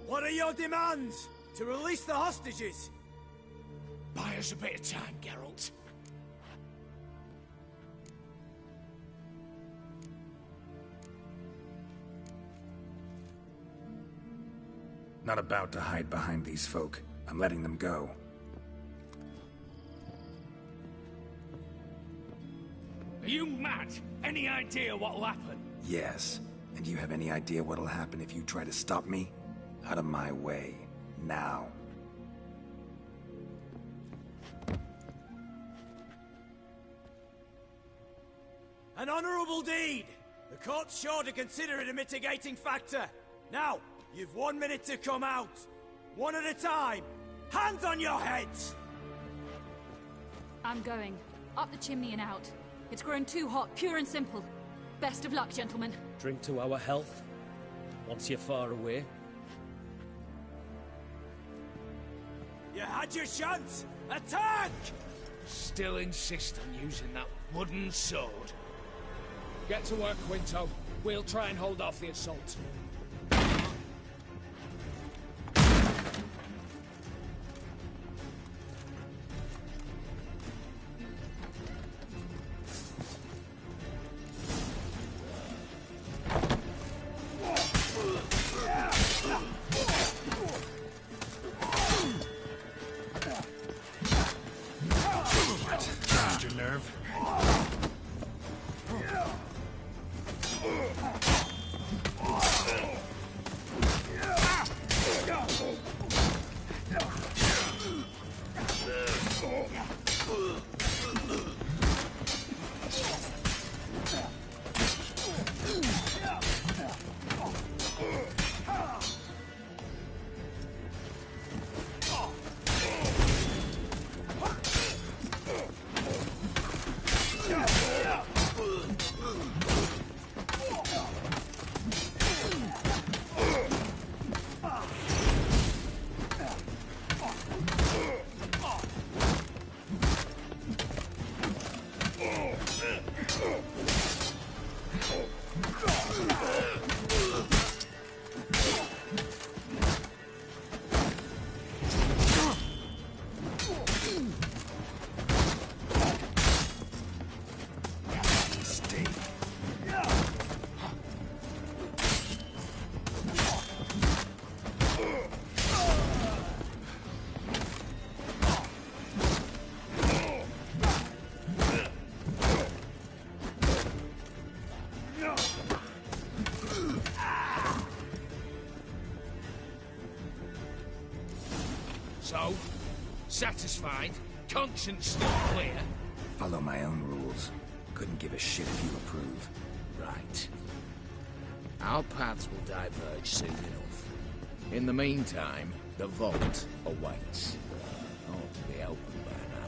What are your demands? To release the hostages? Buy us a bit of time, Geralt. Not about to hide behind these folk. I'm letting them go. Are you mad? Any idea what'll happen? Yes. And do you have any idea what'll happen if you try to stop me? Out of my way. Now. An honourable deed! The court's sure to consider it a mitigating factor. Now, you've 1 minute to come out. One at a time. Hands on your heads! I'm going. Up the chimney and out. It's grown too hot, pure and simple. Best of luck, gentlemen. Drink to our health. Once you're far away. You had your chance! Attack! Still insist on using that wooden sword. Get to work, Quinto. We'll try and hold off the assault. Your nerve. So, satisfied? Conscience still clear? Follow my own rules. Couldn't give a shit if you approve. Right. Our paths will diverge soon enough. In the meantime, the vault awaits. Ought to be open by now.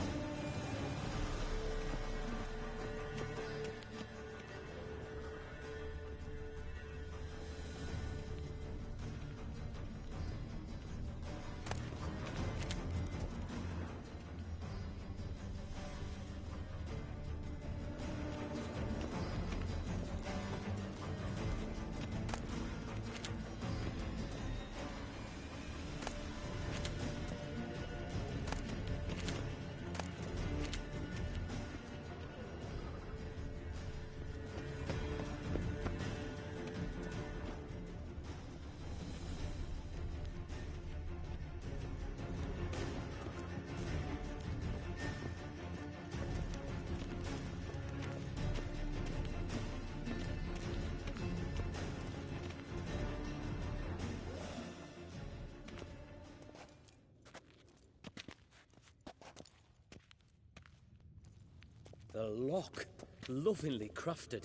The lock. Lovingly crafted.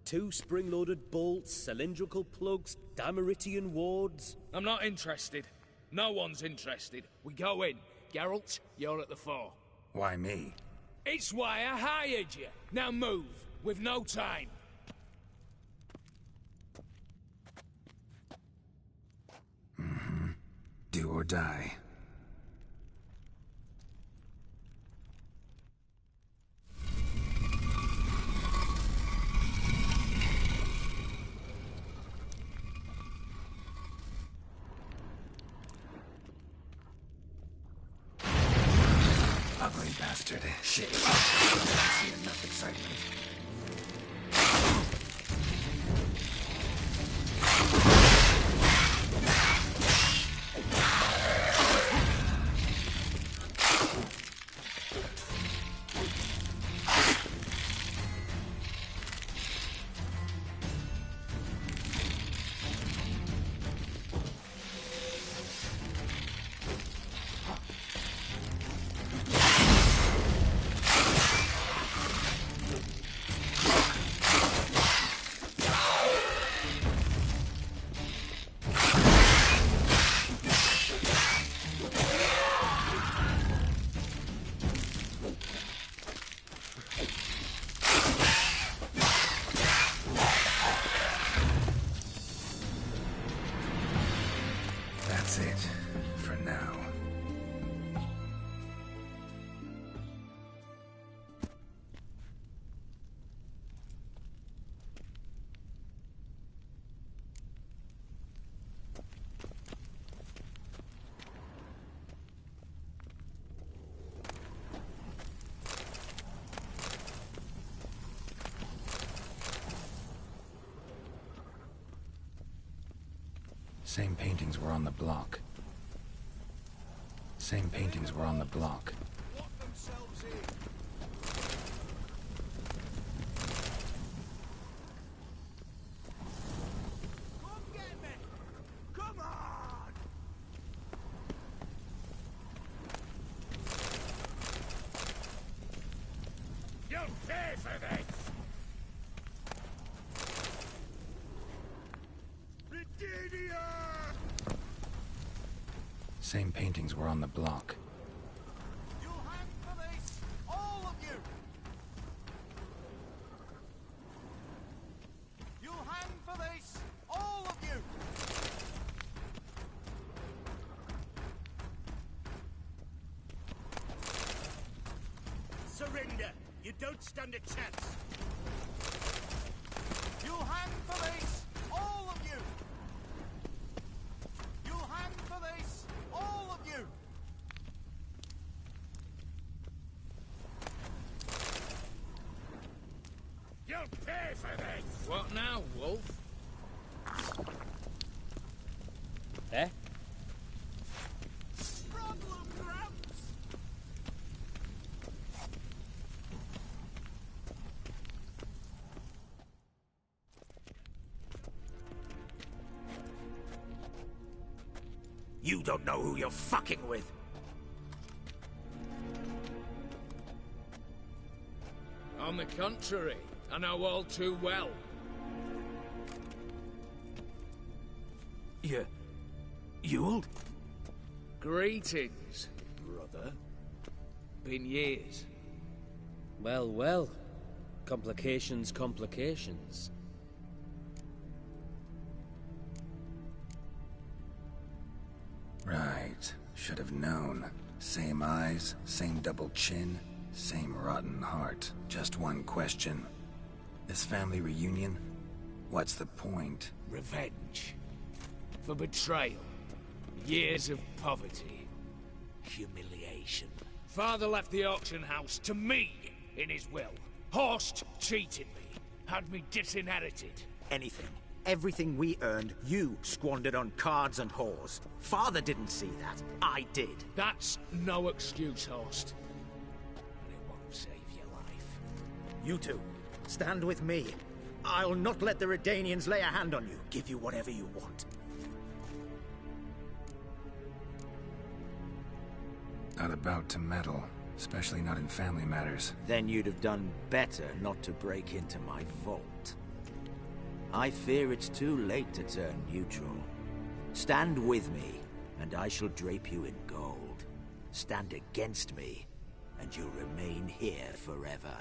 2 spring-loaded bolts, cylindrical plugs, Dameritian wards. I'm not interested. No one's interested. We go in. Geralt, you're at the fore. Why me? It's why I hired you. Now move. We've no time. Do or die. Ugly bastard. Shit. I don't see enough excitement. Same paintings were on the block. Same paintings were on the block. You'll pay for this! Same paintings were on the block. You'll hang for this, all of you! You'll hang for this, all of you! Surrender! You don't stand a chance! You'll hang for this, all of you! You'll hang for this, all of you! You'll pay for this! What now, Wolf? Eh? You don't know who you're fucking with. On the contrary, I know all too well. Ewald? Greetings, brother. Been years. Well, well. Complications, complications. Right. Should have known. Same eyes, same double chin, same rotten heart. Just one question. This family reunion? What's the point? Revenge. For betrayal. Years of poverty. Humiliation. Father left the auction house to me in his will. Horst cheated me. Had me disinherited. Anything. Everything we earned, you squandered on cards and whores. Father didn't see that. I did. That's no excuse, Horst. And it won't save your life. You two, stand with me. I'll not let the Redanians lay a hand on you. Give you whatever you want. Not about to meddle, especially not in family matters. Then you'd have done better not to break into my vault. I fear it's too late to turn neutral. Stand with me, and I shall drape you in gold. Stand against me, and you'll remain here forever.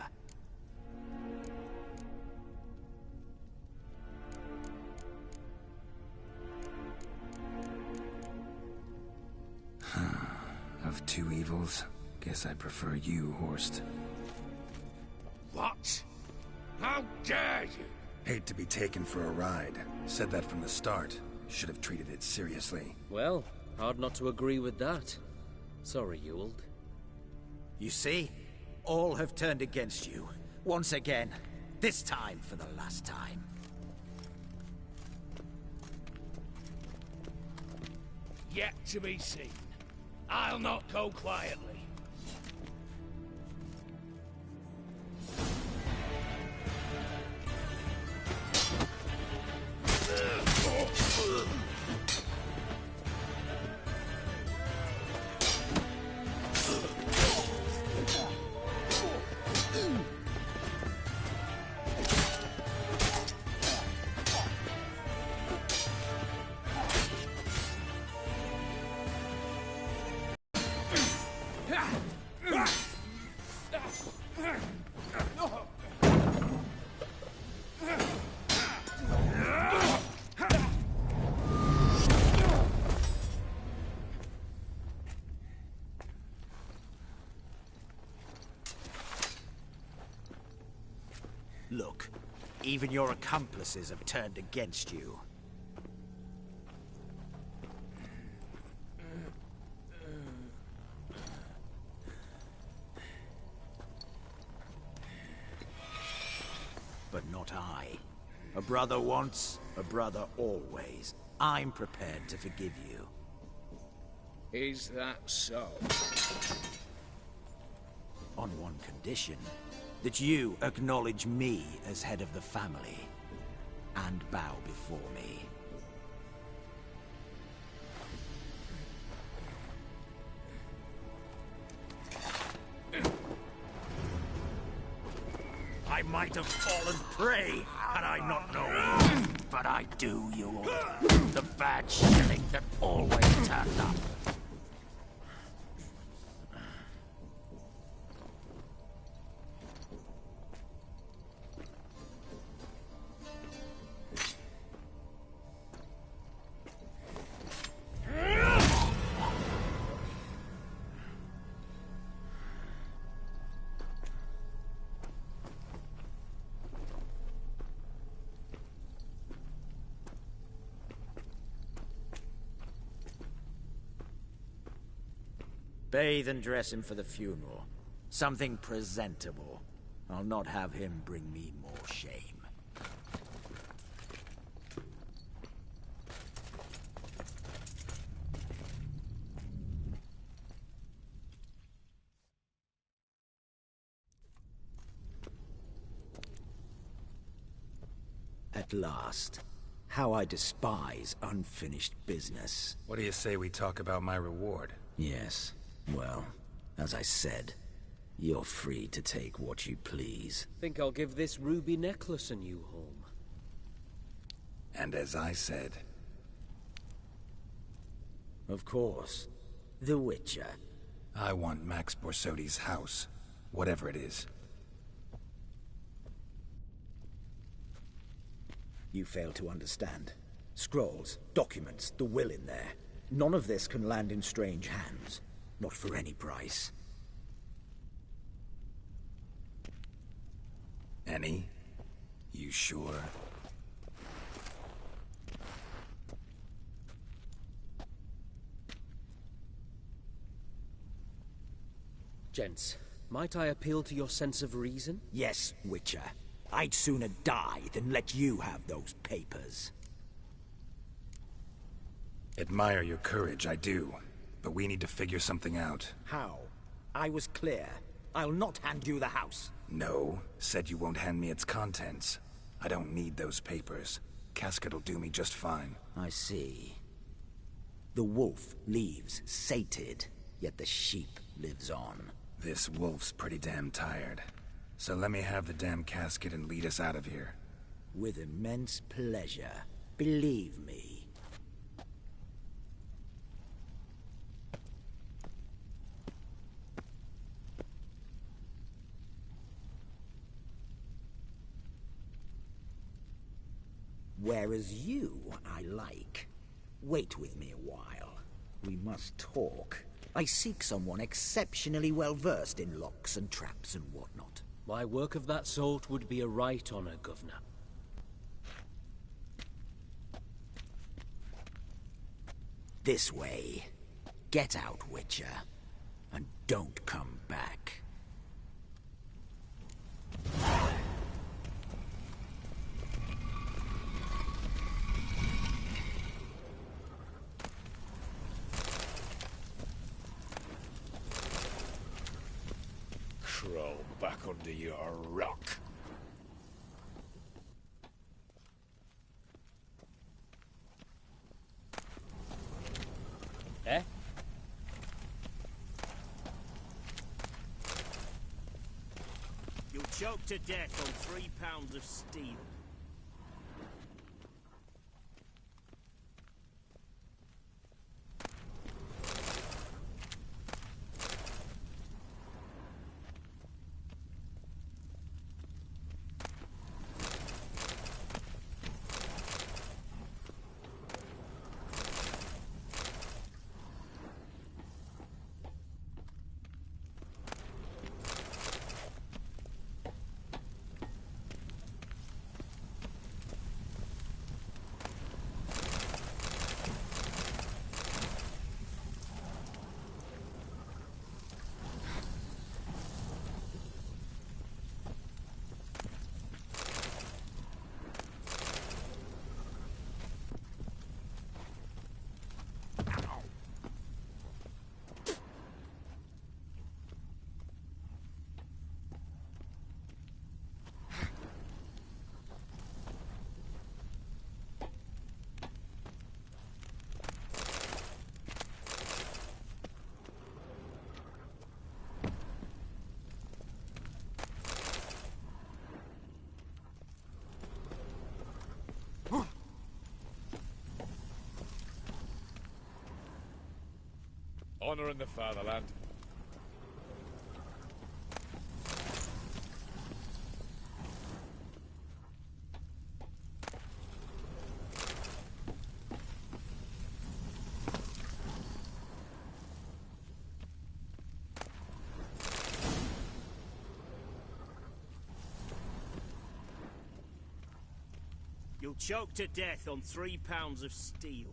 Of two evils, guess I prefer you, Horst. What? How dare you? Hate to be taken for a ride. Said that from the start. Should have treated it seriously. Well, hard not to agree with that. Sorry, Ewald. You see? All have turned against you. Once again. This time for the last time. Yet to be seen. I'll not go quietly. Look, even your accomplices have turned against you. But not I. A brother once, a brother always. I'm prepared to forgive you. Is that so? On one condition, that you acknowledge me as head of the family, and bow before me. I might have fallen prey had I not known. But I do, you old... the bad shilling that always turned up. Bathe and dress him for the funeral. Something presentable. I'll not have him bring me more shame. At last. How I despise unfinished business. What do you say we talk about my reward? Yes. Well, as I said, you're free to take what you please. Think I'll give this ruby necklace a new home. And as I said... Of course. The Witcher. I want Max Borsodi's house. Whatever it is. You fail to understand. Scrolls, documents, the will in there. None of this can land in strange hands. Not for any price. Any? You sure? Gents, might I appeal to your sense of reason? Yes, Witcher. I'd sooner die than let you have those papers. Admire your courage, I do. But we need to figure something out. How? I was clear. I'll not hand you the house. No. Said you won't hand me its contents. I don't need those papers. Casket'll do me just fine. I see. The wolf leaves sated, yet the sheep lives on. This wolf's pretty damn tired. So let me have the damn casket and lead us out of here. With immense pleasure. Believe me. Whereas you, I like. Wait with me a while. We must talk. I seek someone exceptionally well-versed in locks and traps and whatnot. My work of that sort would be a right honor, Governor. This way. Get out, Witcher. And don't come back. Crawl back under your rock. Eh? You'll choke to death on 3 pounds of steel. Honour in the fatherland. You'll choke to death on 3 pounds of steel.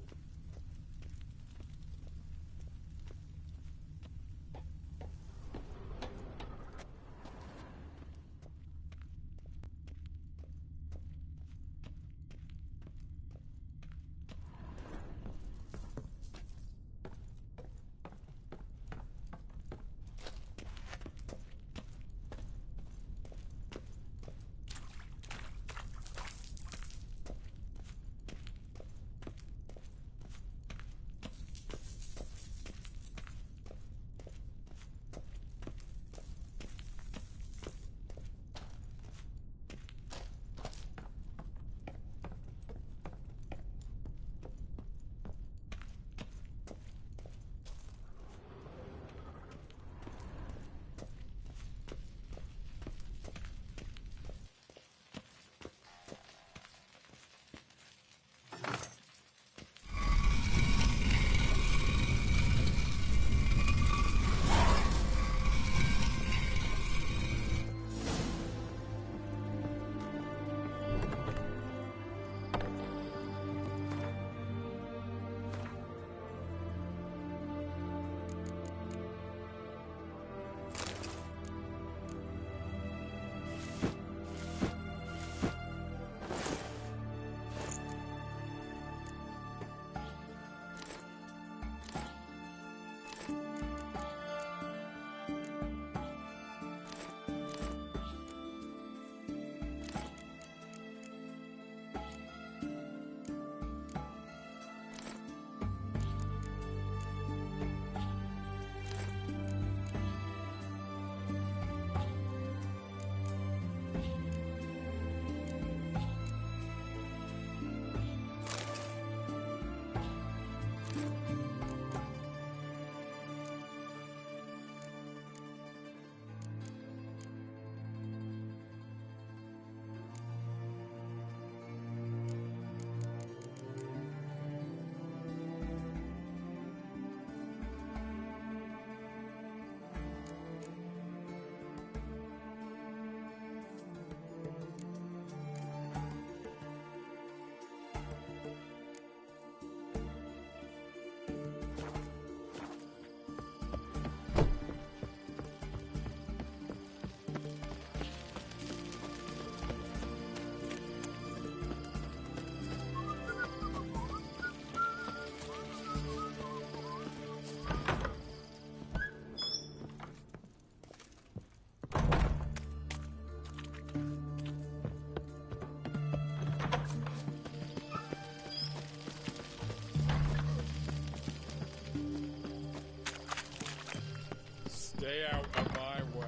Stay out of my way.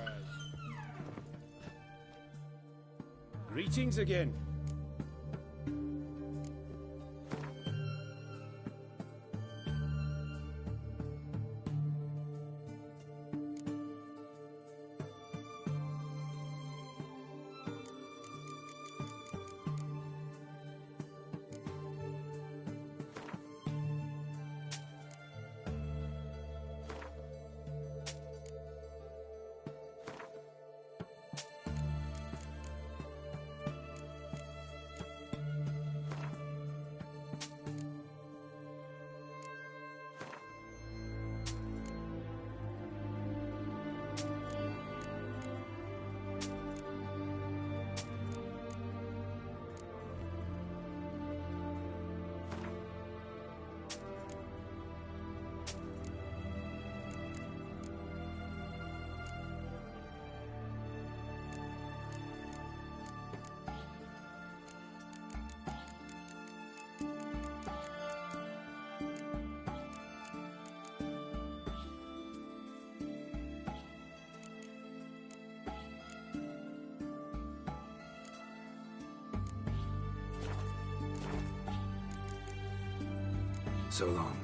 Greetings again. So long.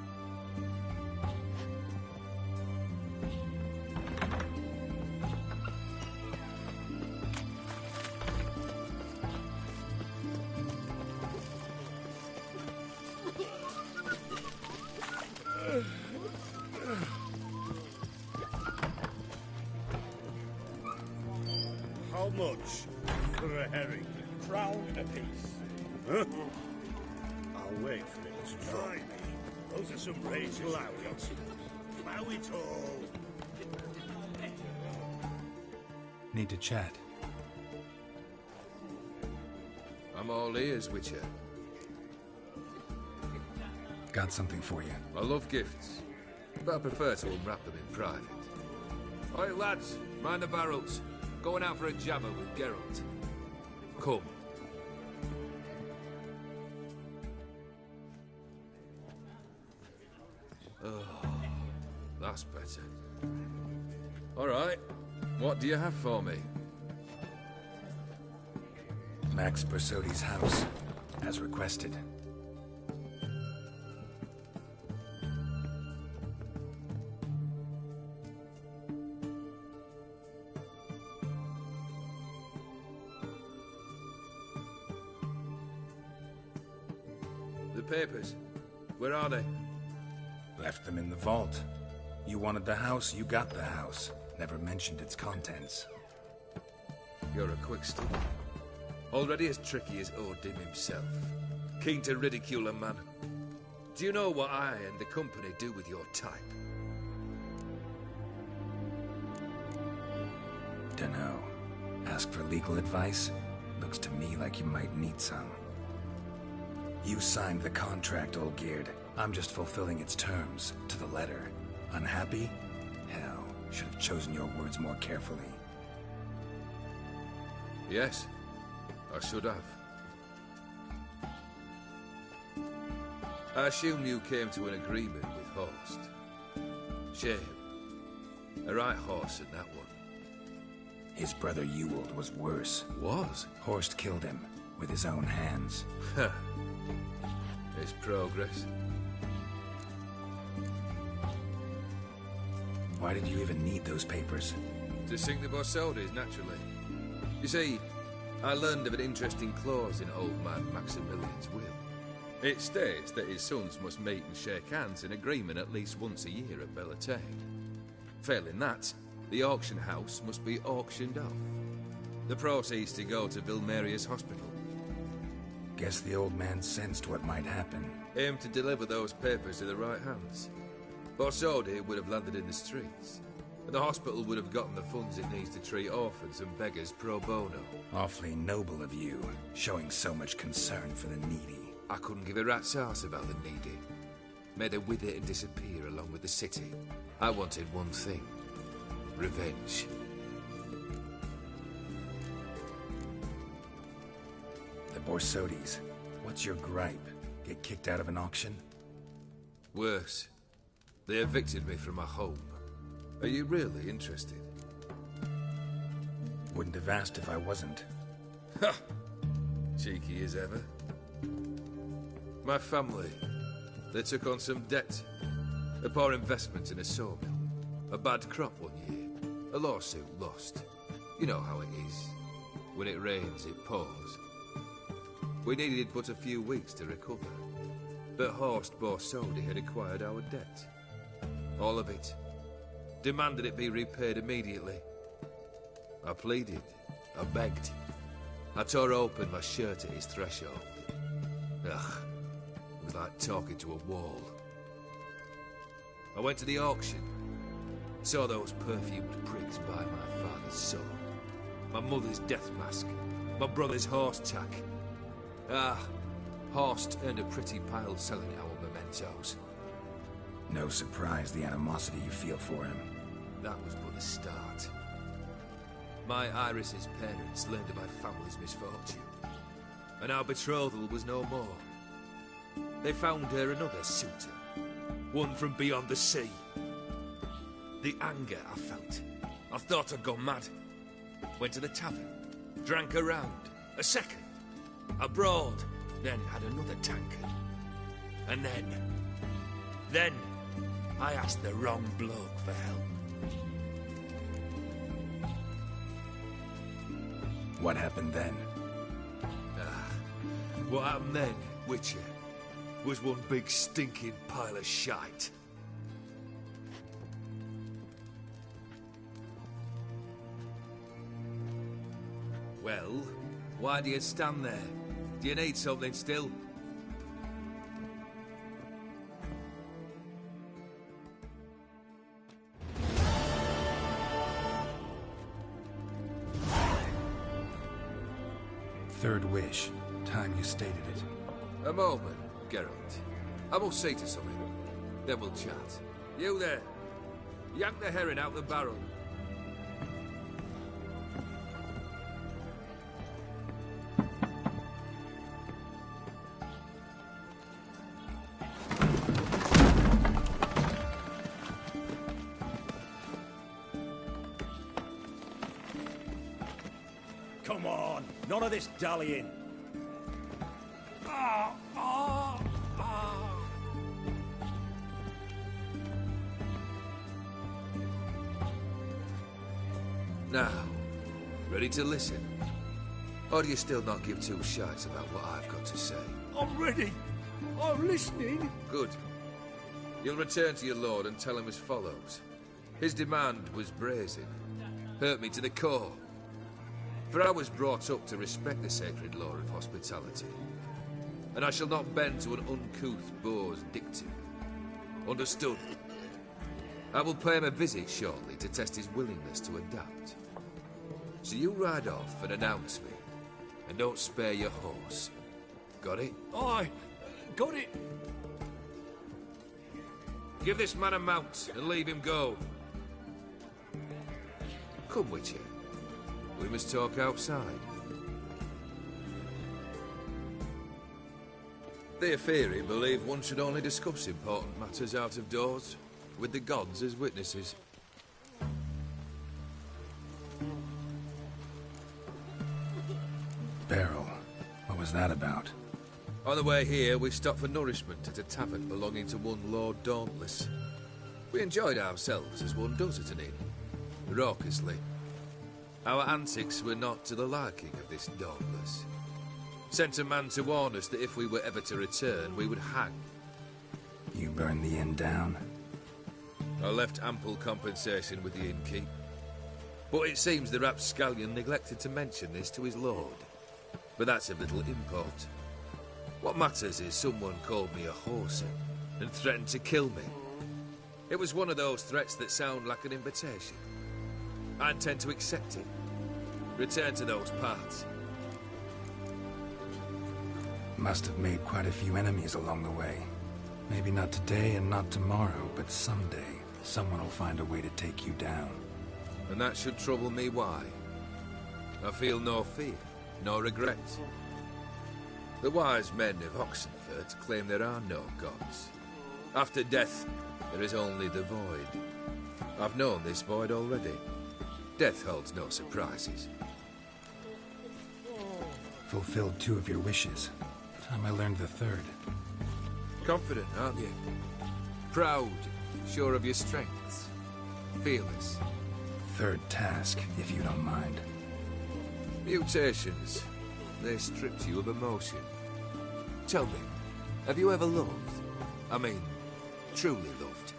much for a herring? Crown apiece. Huh? I'll wait for it to dry me. Those are some razors. Blow it all. Need to chat. I'm all ears, Witcher. Got something for you. I love gifts, but I prefer to unwrap them in private. Oi, lads, mind the barrels. Going out for a jabber with Geralt. Come. Oh, that's better. All right, what do you have for me? Max Bersodi's house, as requested. The papers, where are they? Left them in the vault. You wanted the house, you got the house. Never mentioned its contents. You're a quick study. Already as tricky as Odin himself. Keen to ridicule a man. Do you know what I and the company do with your type? Dunno. Ask for legal advice? Looks to me like you might need some. You signed the contract, old Geared. I'm just fulfilling its terms, to the letter. Unhappy? Hell, should have chosen your words more carefully. Yes, I should have. I assume you came to an agreement with Horst. Shame. A right horse in that one. His brother Ewald was worse. Was? Horst killed him, with his own hands. Huh. It's progress. Why did you even need those papers? To sink the Borsodis, naturally. You see, I learned of an interesting clause in old man Maximilian's will. It states that his sons must meet and shake hands in agreement at least once a year at Bellatane. Failing that, the auction house must be auctioned off. The proceeds to go to Vilmeria's hospital. Guess the old man sensed what might happen. Aimed to deliver those papers in the right hands. Borsodi would have landed in the streets, and the hospital would have gotten the funds it needs to treat orphans and beggars pro bono. Awfully noble of you, showing so much concern for the needy. I couldn't give a rat's ass about the needy. Made her wither and disappear along with the city. I wanted one thing. Revenge. The Borsodis. What's your gripe? Get kicked out of an auction? Worse. They evicted me from my home. Are you really interested? Wouldn't have asked if I wasn't. Ha! Cheeky as ever. My family, they took on some debt. A poor investment in a sawmill. A bad crop one year. A lawsuit lost. You know how it is. When it rains, it pours. We needed but a few weeks to recover. But Horst Borsodi had acquired our debt. All of it. Demanded it be repaid immediately. I pleaded. I begged. I tore open my shirt at his threshold. Ugh. It was like talking to a wall. I went to the auction. Saw those perfumed prigs buy my father's sword. My mother's death mask. My brother's horse tack. Ah, Horst earned a pretty pile selling our mementos. No surprise the animosity you feel for him. That was but the start. My Iris's parents learned of my family's misfortune, and our betrothal was no more. They found her another suitor, one from beyond the sea. The anger I felt. I thought I'd gone mad. Went to the tavern, drank a round, a second, a broad, then had another tankard. And then, I asked the wrong bloke for help. What happened then? What happened then, Witcher, was one big stinking pile of shite. Well, why do you stand there? Do you need something still? Third wish. Time you stated it. A moment, Geralt. I must see to something. Then we'll chat. You there. Yank the herring out the barrel. Come on, none of this dallying. Now, ready to listen? Or do you still not give two shites about what I've got to say? I'm ready. I'm listening. Good. You'll return to your lord and tell him as follows. His demand was brazen. Hurt me to the core. For I was brought up to respect the sacred law of hospitality. And I shall not bend to an uncouth boor's dictum. Understood? I will pay him a visit shortly to test his willingness to adapt. So you ride off and announce me. And don't spare your horse. Got it? Aye, got it. Give this man a mount and leave him go. Come, Witcher. We must talk outside. The Aetheri believe one should only discuss important matters out of doors, with the gods as witnesses. Barrel. What was that about? On the way here, we stopped for nourishment at a tavern belonging to one Lord Dauntless. We enjoyed ourselves as one does at an inn, raucously. Our antics were not to the liking of this Dauntless. Sent a man to warn us that if we were ever to return, we would hang. You burned the inn down? I left ample compensation with the innkeep. But it seems the rapscallion neglected to mention this to his lord. But that's of little import. What matters is someone called me a whoreson and threatened to kill me. It was one of those threats that sound like an invitation. I intend to accept it. Return to those parts. Must have made quite a few enemies along the way. Maybe not today and not tomorrow, but someday, someone will find a way to take you down. And that should trouble me why? I feel no fear, no regret. The wise men of Oxenfurt claim there are no gods. After death, there is only the void. I've known this void already. Death holds no surprises. Fulfilled 2 of your wishes. Time I learned the 3rd. Confident, aren't you? Proud, sure of your strengths. Fearless. 3rd task, if you don't mind. Mutations. They stripped you of emotion. Tell me, have you ever loved? I mean, truly loved?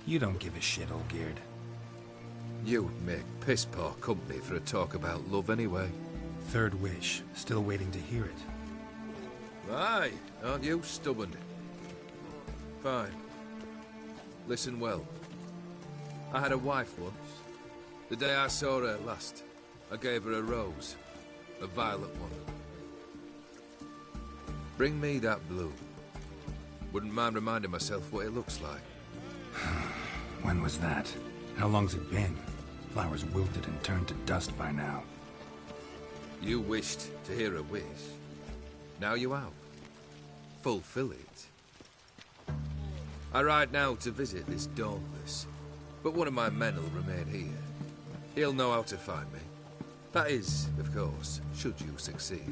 You don't give a shit, old Geared. You'd make piss-poor company for a talk about love anyway. 3rd wish. Still waiting to hear it. Aye, aren't you stubborn? Fine. Listen well. I had a wife once. The day I saw her last, I gave her a rose. A violet one. Bring me that blue. Wouldn't mind reminding myself what it looks like. When was that? How long's it been? Flowers wilted and turned to dust by now. You wished to hear a wish. Now you have. Fulfill it. I ride now to visit this Dauntless, but one of my men will remain here. He'll know how to find me. That is, of course, should you succeed.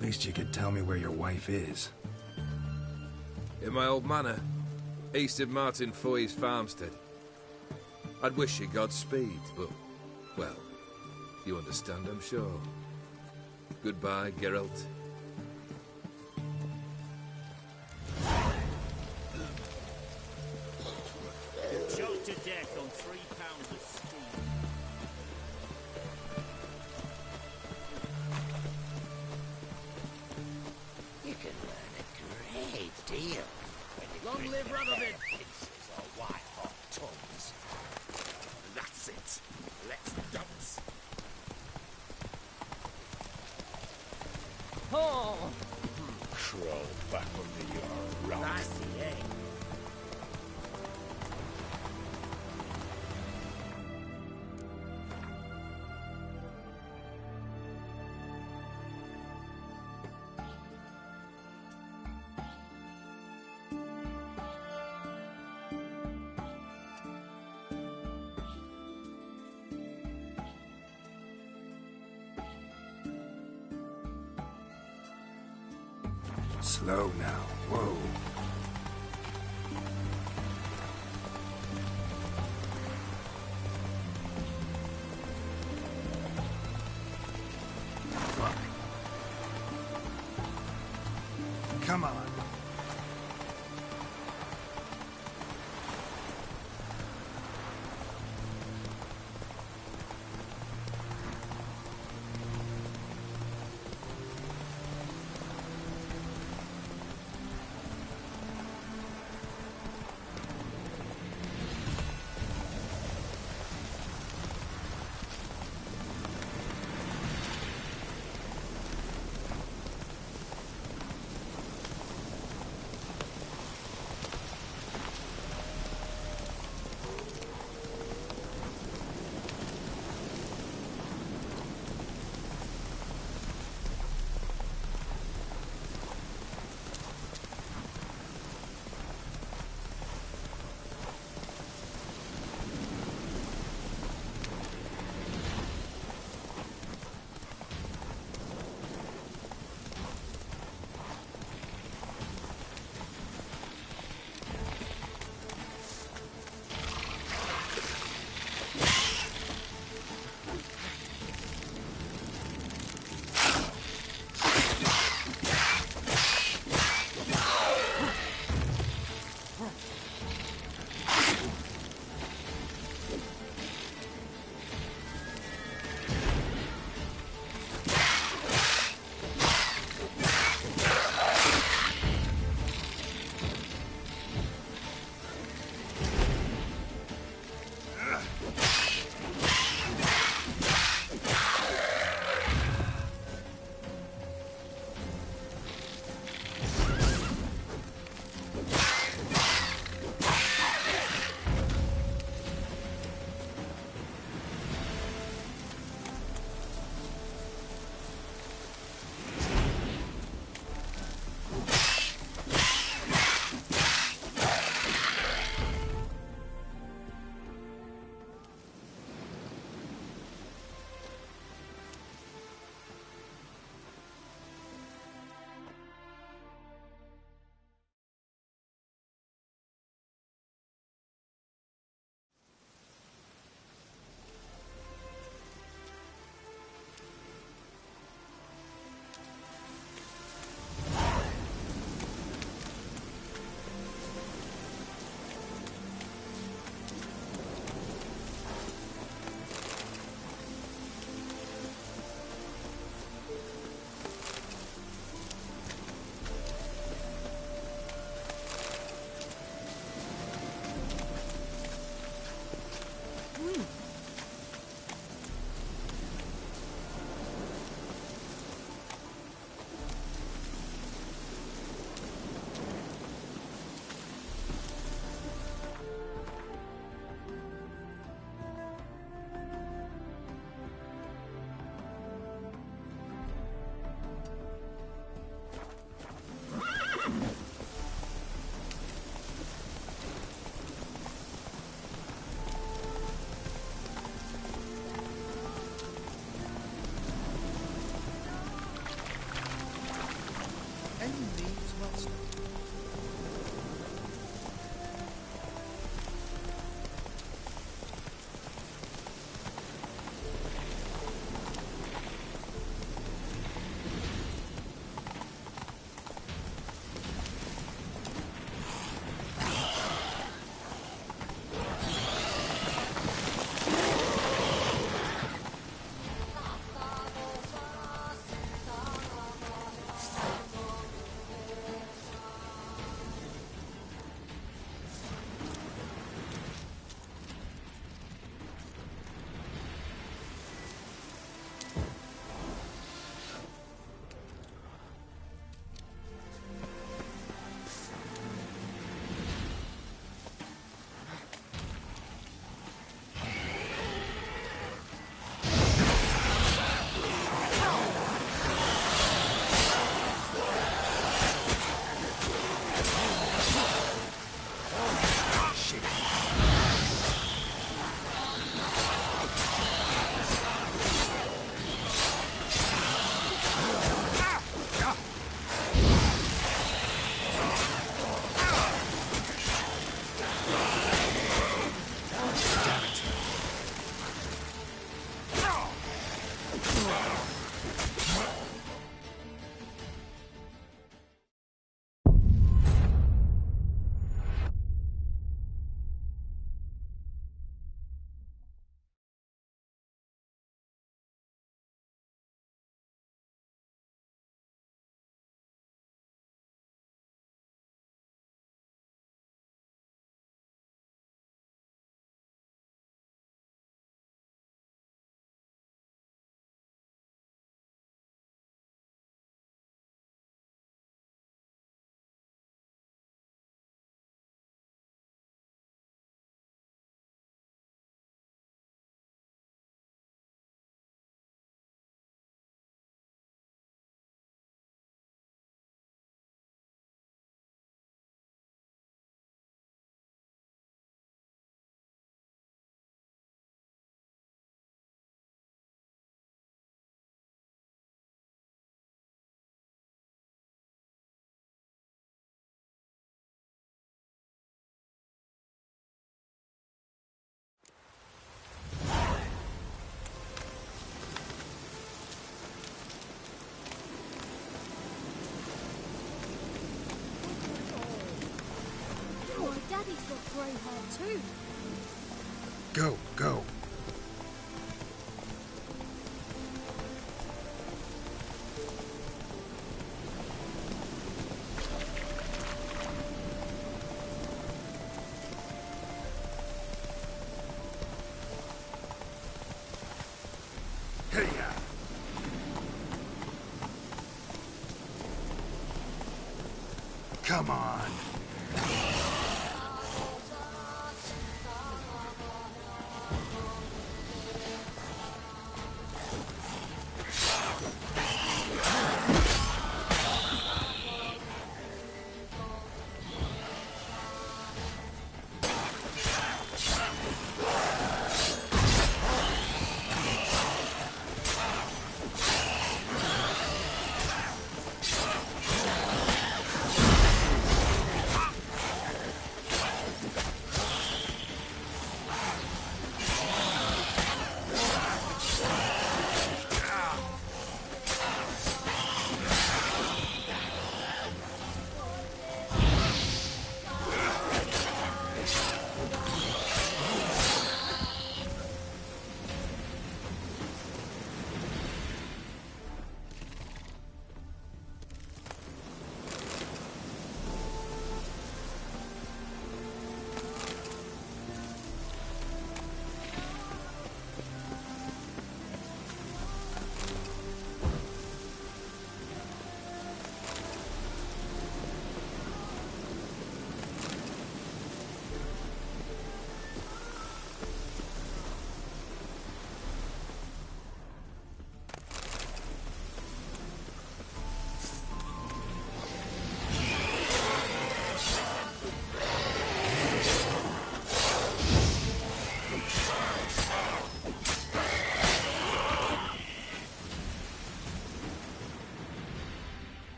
Least you could tell me where your wife is. In my old manor, east of Martin Foy's farmstead. I'd wish you Godspeed, but, well, you understand, I'm sure. Goodbye, Geralt. Choked to death live rather than... Pieces or white-hot tongues. That's it. Let's dance. Oh! Crawl back under your rock. That's the egg. Slow now. Whoa. Come on. Greyhound too. Go, go. Come on.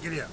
Giddy up.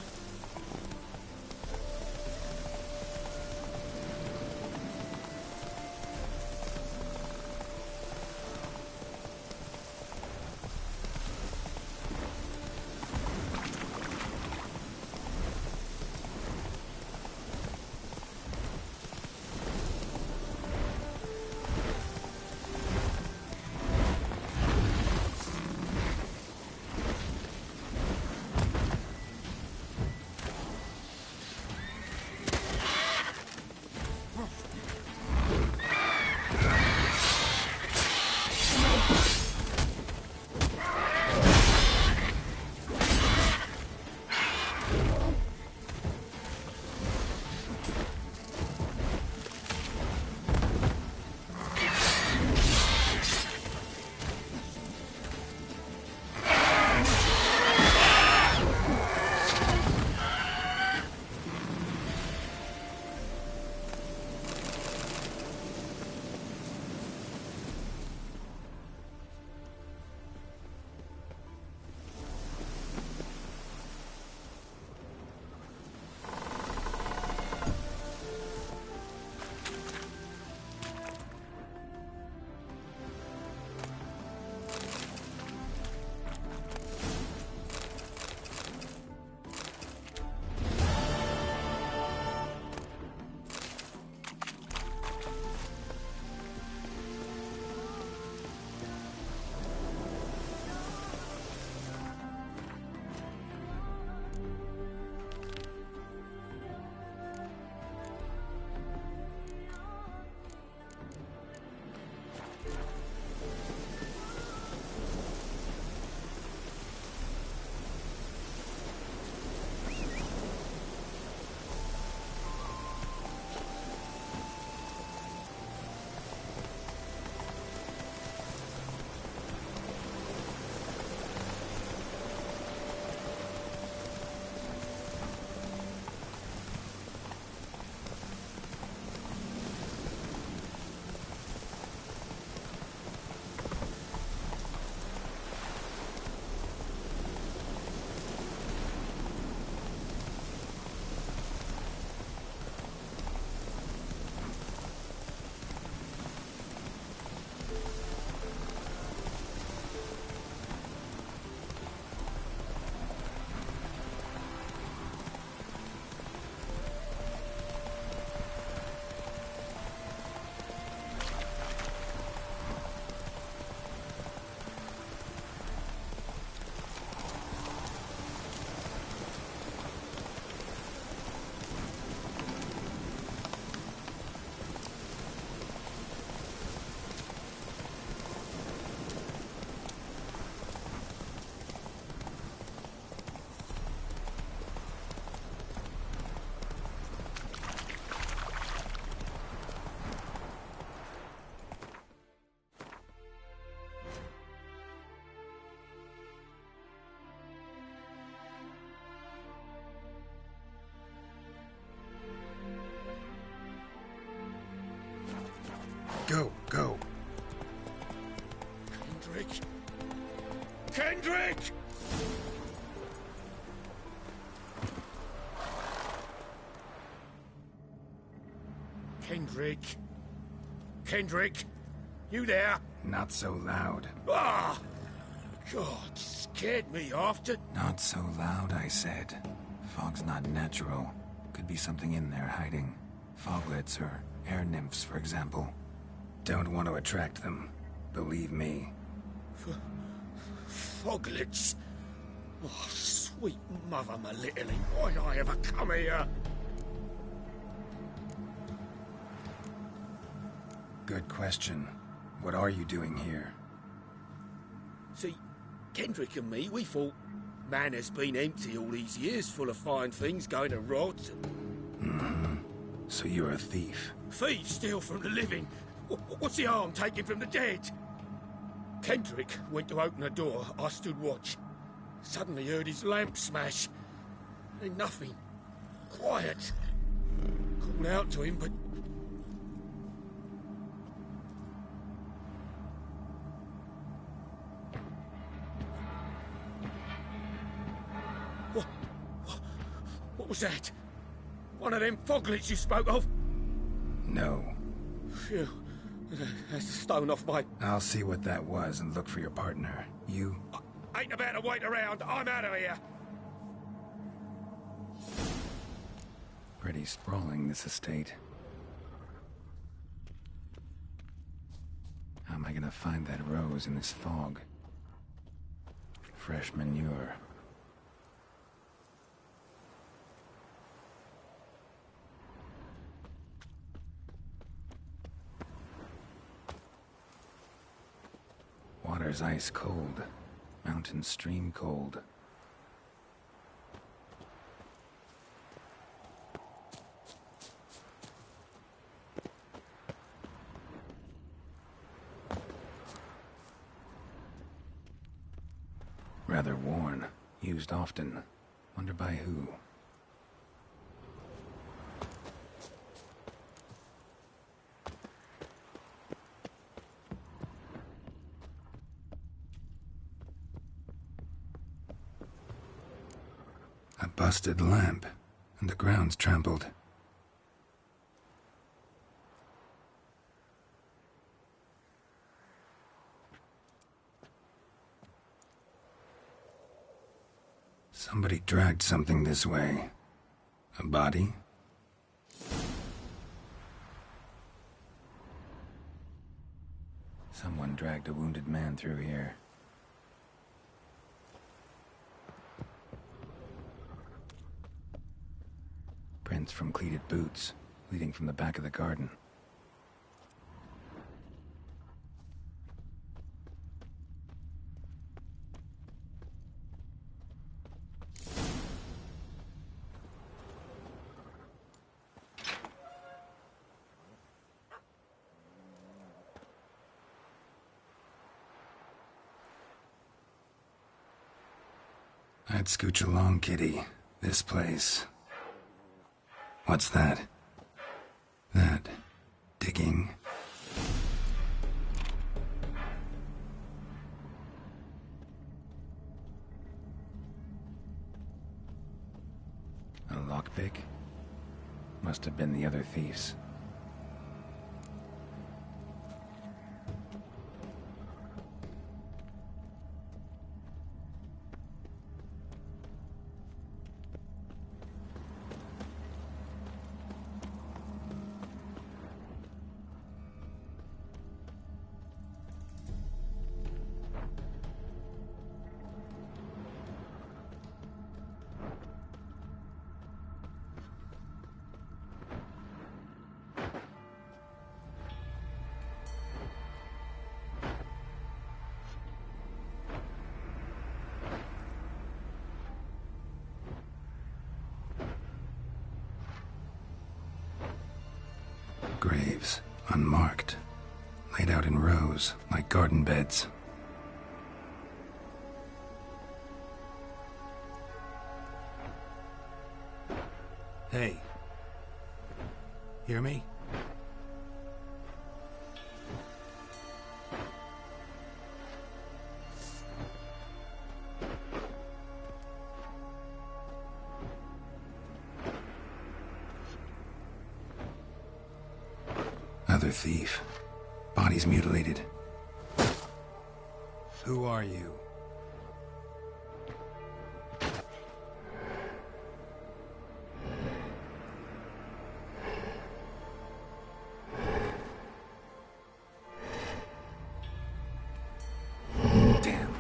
Go, go. Kendrick! Kendrick! Kendrick! Kendrick! You there? Not so loud. Ah! God, scared me after. Not so loud, I said. Fog's not natural. Could be something in there hiding. Foglets or air nymphs, for example. Don't want to attract them. Believe me. Foglets? Oh, sweet mother, my little, why'd I ever come here? Good question. What are you doing here? See, Kendrick and me, we thought man has been empty all these years, full of fine things going to rot. Mm-hmm. So you're a thief? Thieves steal from the living. What's the harm taken from the dead? Kendrick went to open the door. I stood watch. Suddenly heard his lamp smash. Then nothing. Quiet. Called out to him, but... What was that? One of them foglets you spoke of? No. Phew. That's a stone off my... I'll see what that was and look for your partner. You? I ain't about to wait around. I'm out of here. Pretty sprawling, this estate. How am I gonna find that rose in this fog? Fresh manure. Water's ice cold. Mountain stream cold. Rather worn. Used often. Wonder by who? A busted lamp, and the ground's trampled. Somebody dragged something this way. A body? Someone dragged a wounded man through here. Prints from cleated boots, leading from the back of the garden. I'd scooch along, kitty. This place. What's that? That... digging? A lockpick? Must have been the other thieves. Graves, unmarked, laid out in rows, like garden beds. Hey. Hear me? Other thief. Bodies mutilated. Who are you? Damn.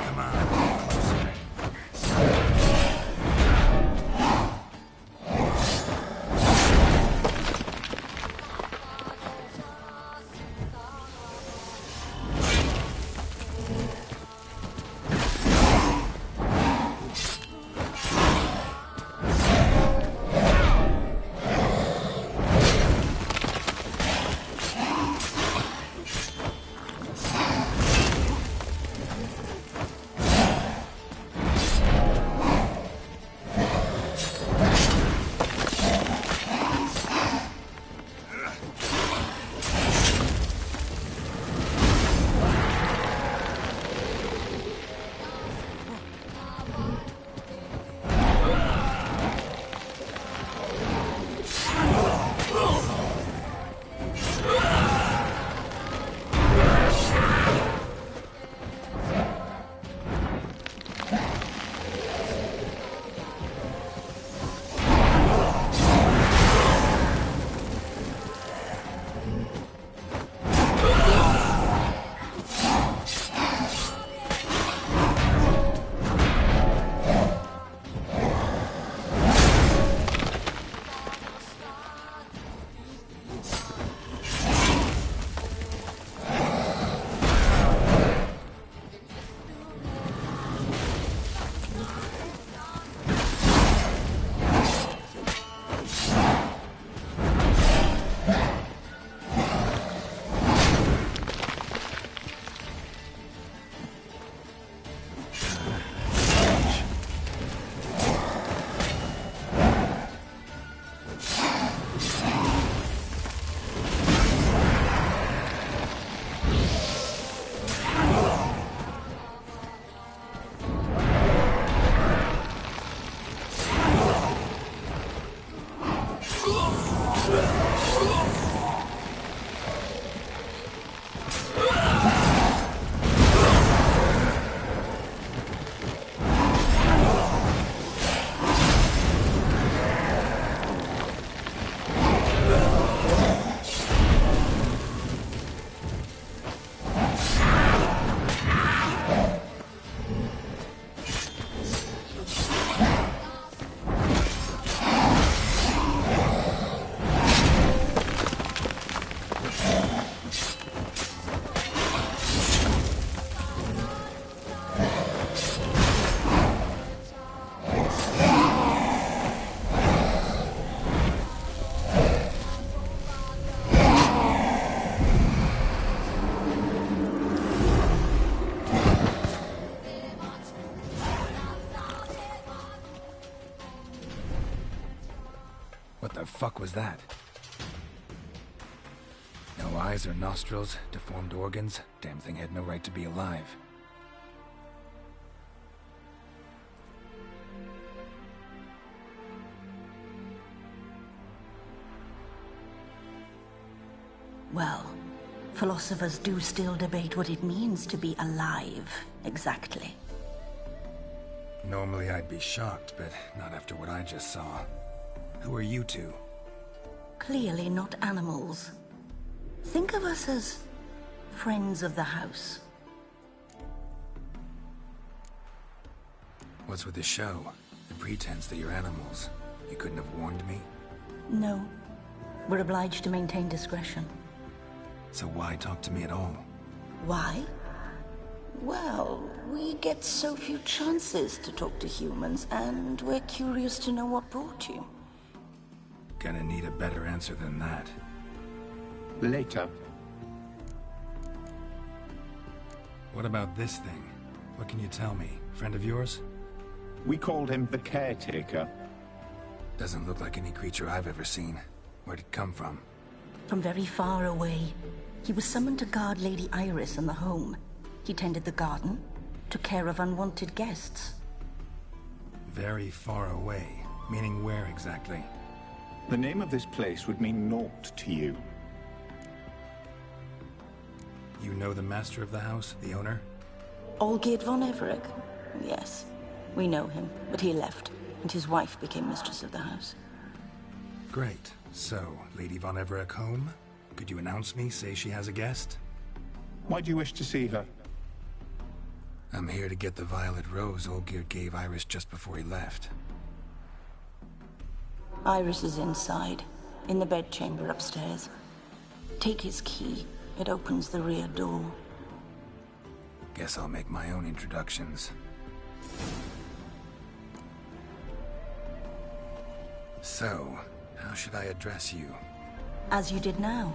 Come on, closer. What the fuck was that? No eyes or nostrils, deformed organs. Damn thing had no right to be alive. Well, philosophers do still debate what it means to be alive, exactly. Normally I'd be shocked, but not after what I just saw. Who are you two? Clearly not animals. Think of us as friends of the house. What's with the show? The pretense that you're animals. You couldn't have warned me? No. We're obliged to maintain discretion. So why talk to me at all? Why? Well, we get so few chances to talk to humans, and we're curious to know what brought you. Gonna need a better answer than that. Later. What about this thing? What can you tell me? Friend of yours? We called him the Caretaker. Doesn't look like any creature I've ever seen. Where'd it come from? From very far away. He was summoned to guard Lady Iris and the home. He tended the garden, took care of unwanted guests. Very far away? Meaning where exactly? The name of this place would mean naught to you. You know the master of the house, the owner? Olgierd von Everec? Yes. We know him, but he left, and his wife became mistress of the house. Great. So, Lady von Everec home? Could you announce me, say she has a guest? Why do you wish to see her? I'm here to get the violet rose Olgierd gave Iris just before he left. Iris is inside, in the bedchamber upstairs. Take his key. It opens the rear door. Guess I'll make my own introductions. So, how should I address you? As you did now.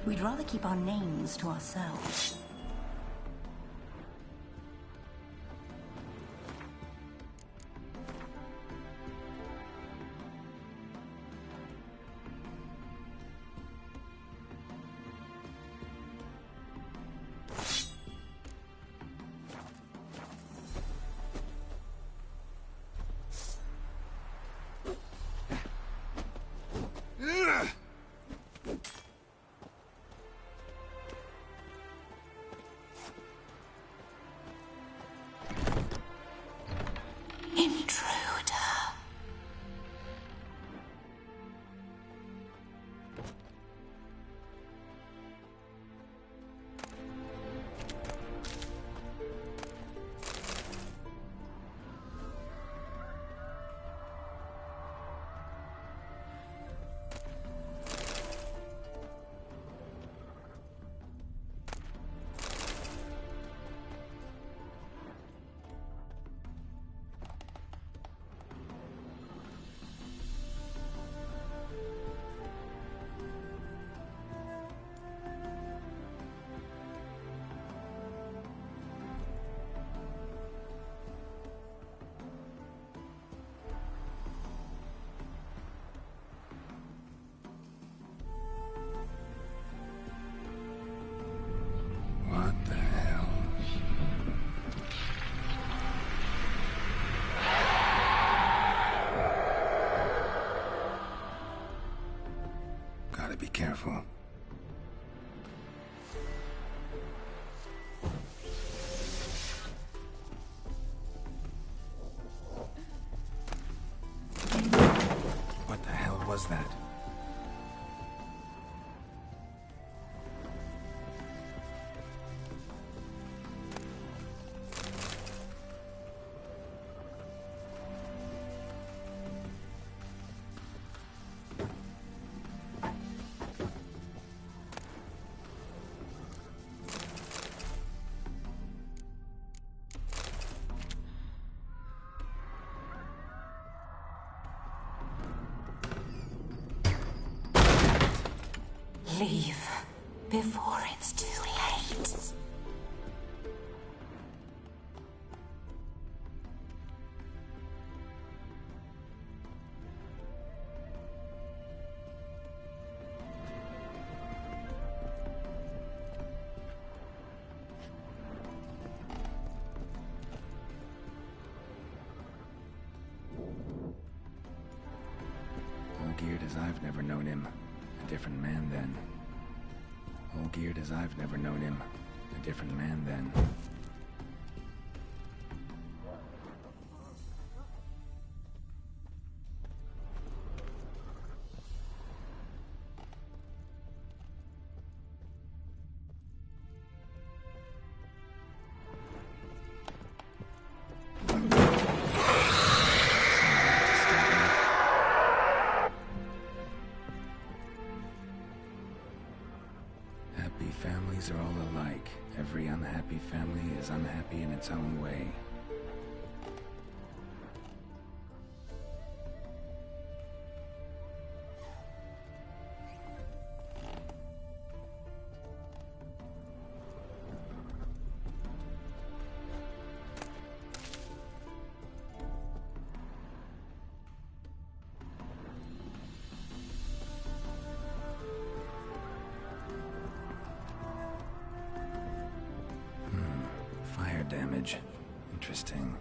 We'd rather keep our names to ourselves. Be careful. What the hell was that? Leave before it's too late. geared as I've never known him. A different man then. All geared as I've never known him. A different man then. Happy families are all alike. Every unhappy family is unhappy in its own way. Fire damage. Interesting.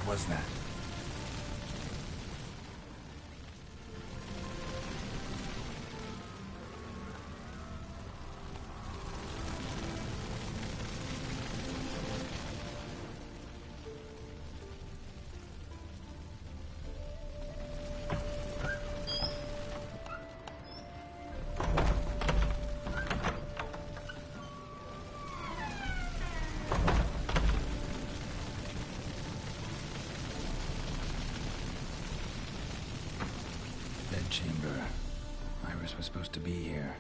Was that? chamber. Iris was supposed to be here.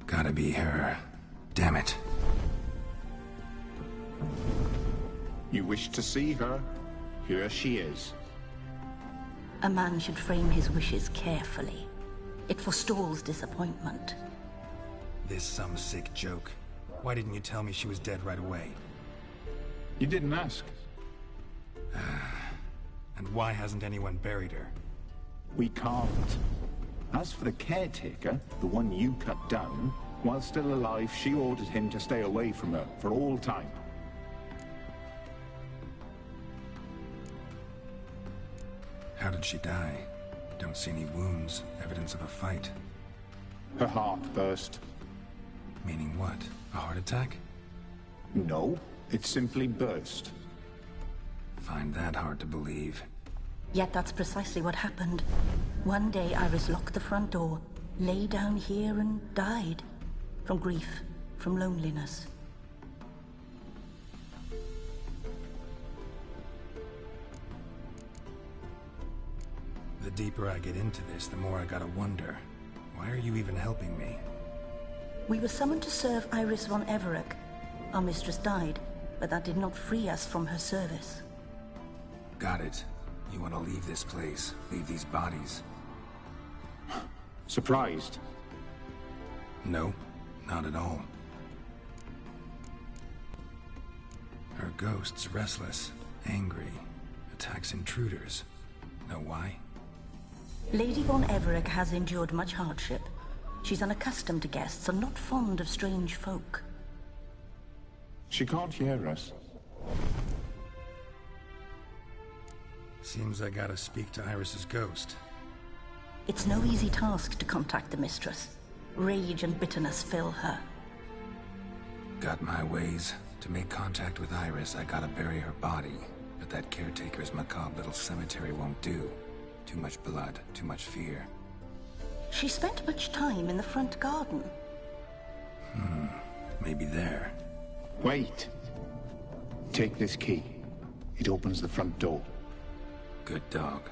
Gotta be her. Damn it. You wish to see her? Here she is. A man should frame his wishes carefully. It forestalls disappointment. This some sick joke. Why didn't you tell me she was dead right away? You didn't ask. And why hasn't anyone buried her? We can't. As for the caretaker, the one you cut down, while still alive, she ordered him to stay away from her for all time. How did she die? Don't see any wounds, evidence of a fight. Her heart burst. Meaning what? A heart attack? No, it simply burst. Find that hard to believe. Yet that's precisely what happened. One day Iris locked the front door, lay down here and died. From grief, from loneliness. The deeper I get into this, the more I gotta wonder. Why are you even helping me? We were summoned to serve Iris von Everec. Our mistress died, but that did not free us from her service. Got it. You want to leave this place, leave these bodies. Surprised? No, not at all. Her ghost's restless, angry, attacks intruders. Know why? Lady von Everec has endured much hardship. She's unaccustomed to guests and not fond of strange folk. She can't hear us. Seems I gotta speak to Iris's ghost. It's no easy task to contact the mistress. Rage and bitterness fill her. Got my ways. To make contact with Iris, I gotta bury her body. But that caretaker's macabre little cemetery won't do. Too much blood, too much fear. She spent much time in the front garden. Maybe there. Wait. Take this key. It opens the front door. Good dog.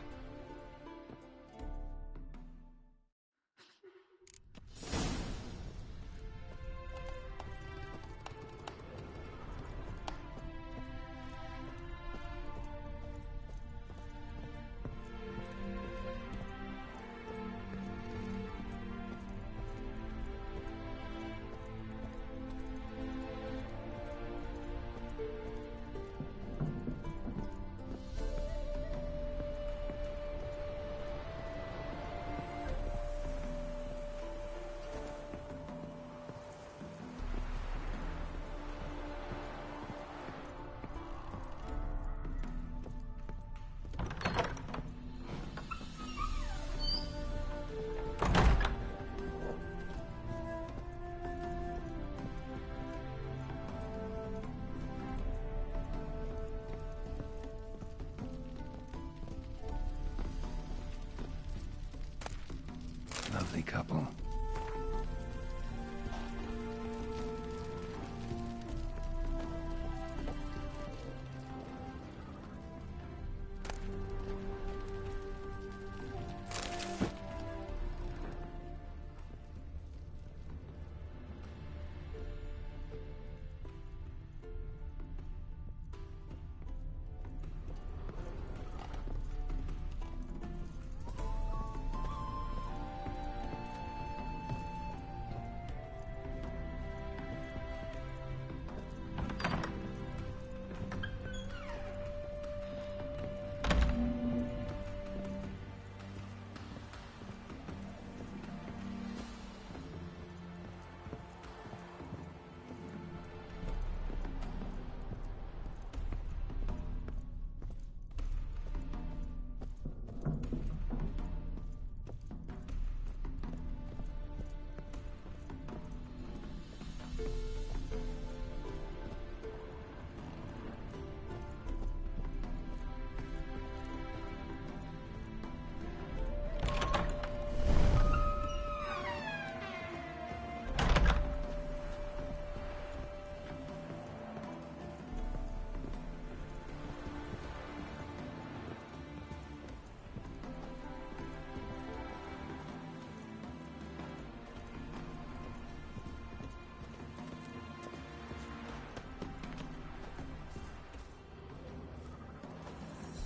Lovely couple.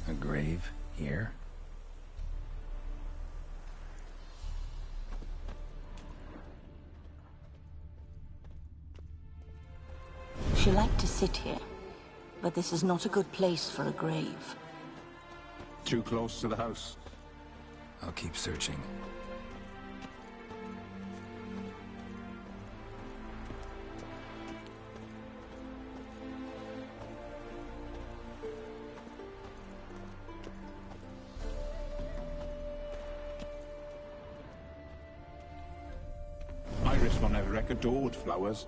A grave here? She liked to sit here, but this is not a good place for a grave. Too close to the house. I'll keep searching. Iris von Everec adored flowers.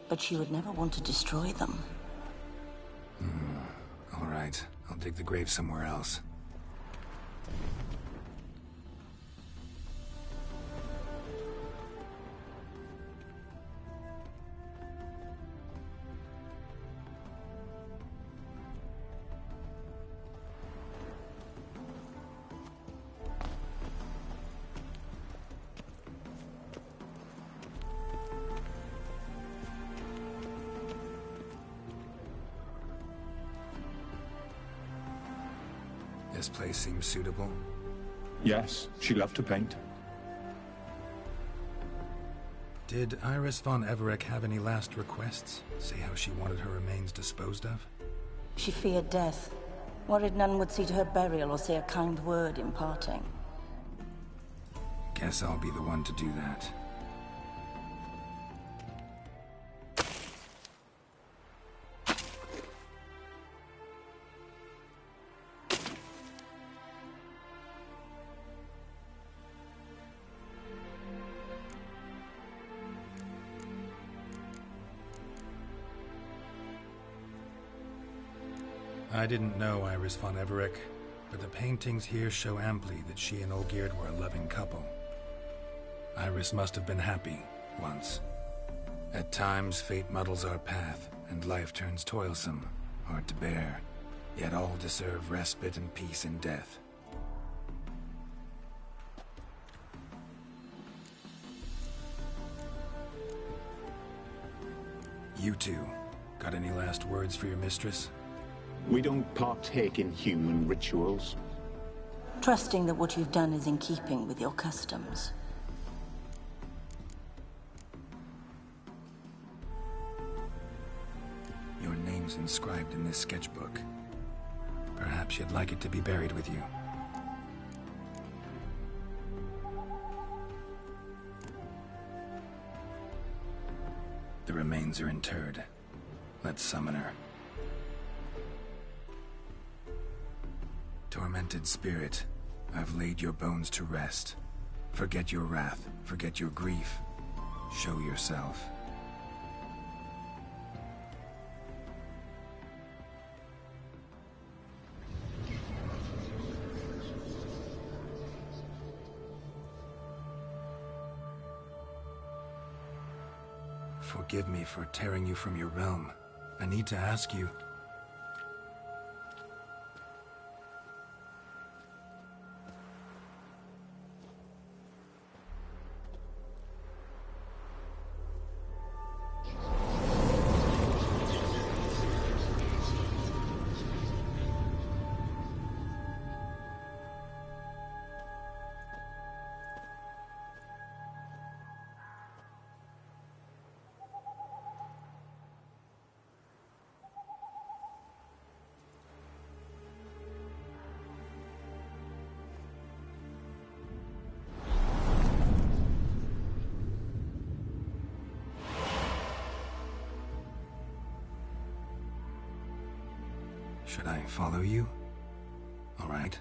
But she would never want to destroy them. All right, I'll dig the grave somewhere else. This place seems suitable. Yes, she loved to paint. Did Iris von Everec have any last requests? Say how she wanted her remains disposed of? She feared death, worried none would see to her burial or say a kind word in parting. Guess I'll be the one to do that. I didn't know Iris von Everec, but the paintings here show amply that she and Olgierd were a loving couple. Iris must have been happy, once. At times, fate muddles our path, and life turns toilsome, hard to bear. Yet all deserve respite and peace in death. You two, got any last words for your mistress? We don't partake in human rituals. Trusting that what you've done is in keeping with your customs. Your name's inscribed in this sketchbook. Perhaps you'd like it to be buried with you. The remains are interred. Let's summon her. Tormented spirit, I've laid your bones to rest. Forget your wrath, forget your grief. Show yourself. Forgive me for tearing you from your realm. I need to ask you... Should I follow you? All right.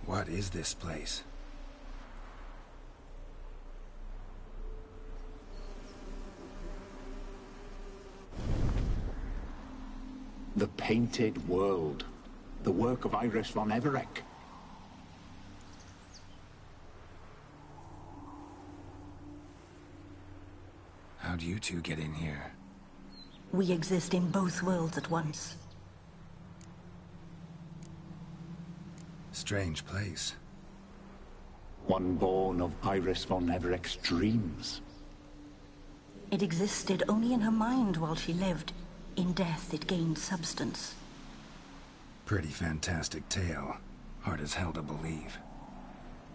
What is this place? The Painted World. The work of Iris von Everec. How'd you two get in here? We exist in both worlds at once. Strange place. One born of Iris von Everett's dreams. It existed only in her mind while she lived. In death, it gained substance. Pretty fantastic tale. Hard as hell to believe.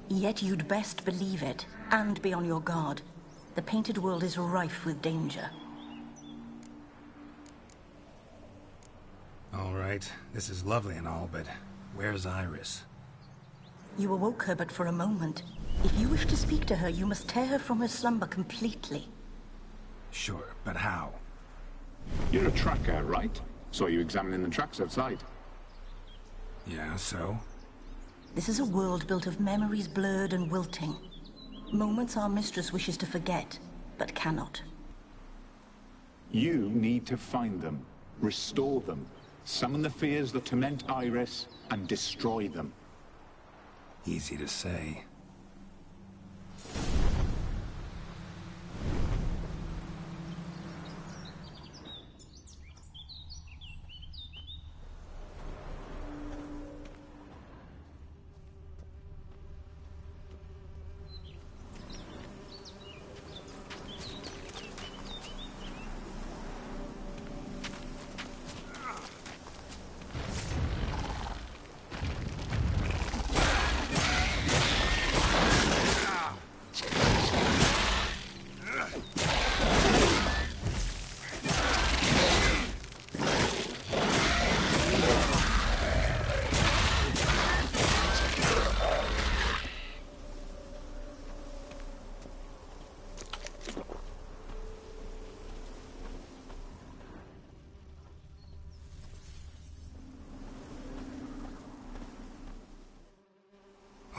Yet you'd best believe it, and be on your guard. The painted world is rife with danger. All right, this is lovely and all, but where's Iris? You awoke her but for a moment. If you wish to speak to her, you must tear her from her slumber completely. Sure, but how? You're a tracker, right? Saw you examining the tracks outside. Yeah, so? This is a world built of memories blurred and wilting. Moments our mistress wishes to forget, but cannot. You need to find them, restore them, summon the fears that torment Iris, and destroy them. Easy to say.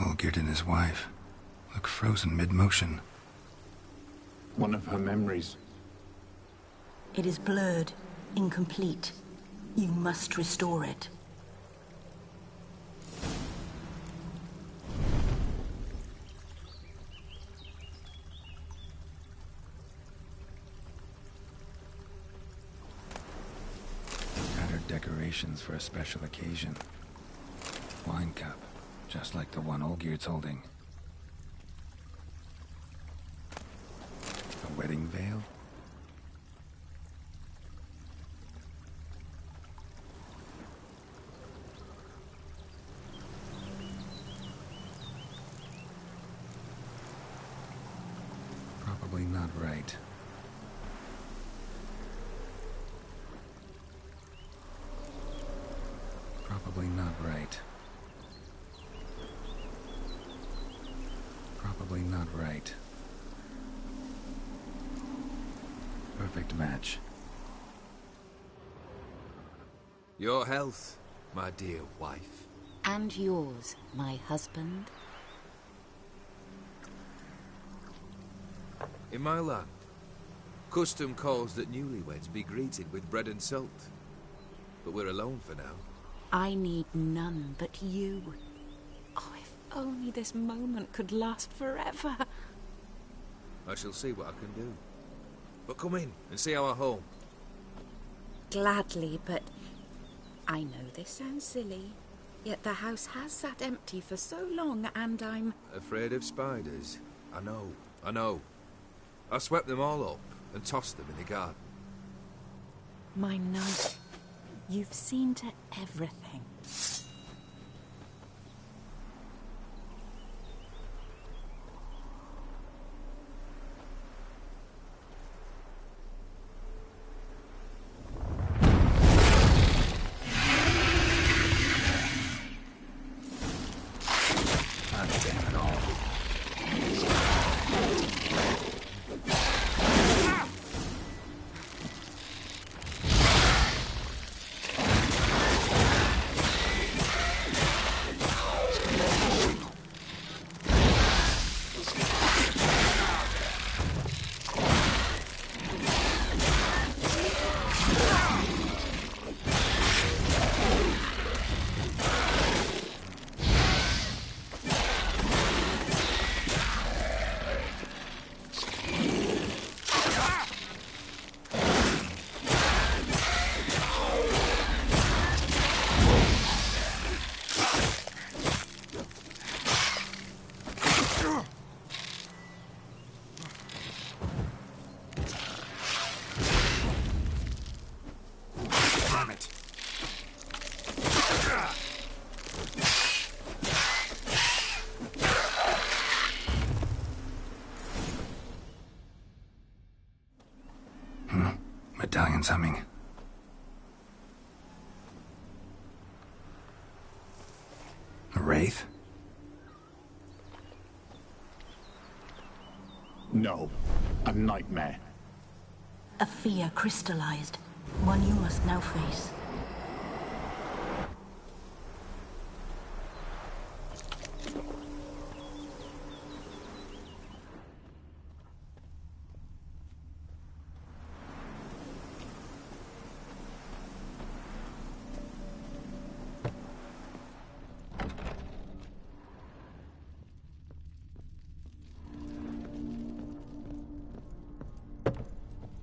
Olgierd and his wife look frozen mid-motion. One of her memories. It is blurred, incomplete. You must restore it. Tattered decorations for a special occasion. Wine cup. Just like the one Olgierd's holding. A wedding veil? Probably not right. Probably not right. Probably not right. Perfect match. Your health, my dear wife. And yours, my husband. In my land, custom calls that newlyweds be greeted with bread and salt. But we're alone for now. I need none but you. Oh, if only this moment could last forever. I shall see what I can do. But come in and see our home. Gladly, but I know this sounds silly, yet the house has sat empty for so long, and I'm... Afraid of spiders? I know. I swept them all up and tossed them in the garden. My knight, you've seen to everything. Someone's humming. A wraith? No. A nightmare. A fear crystallized. One you must now face.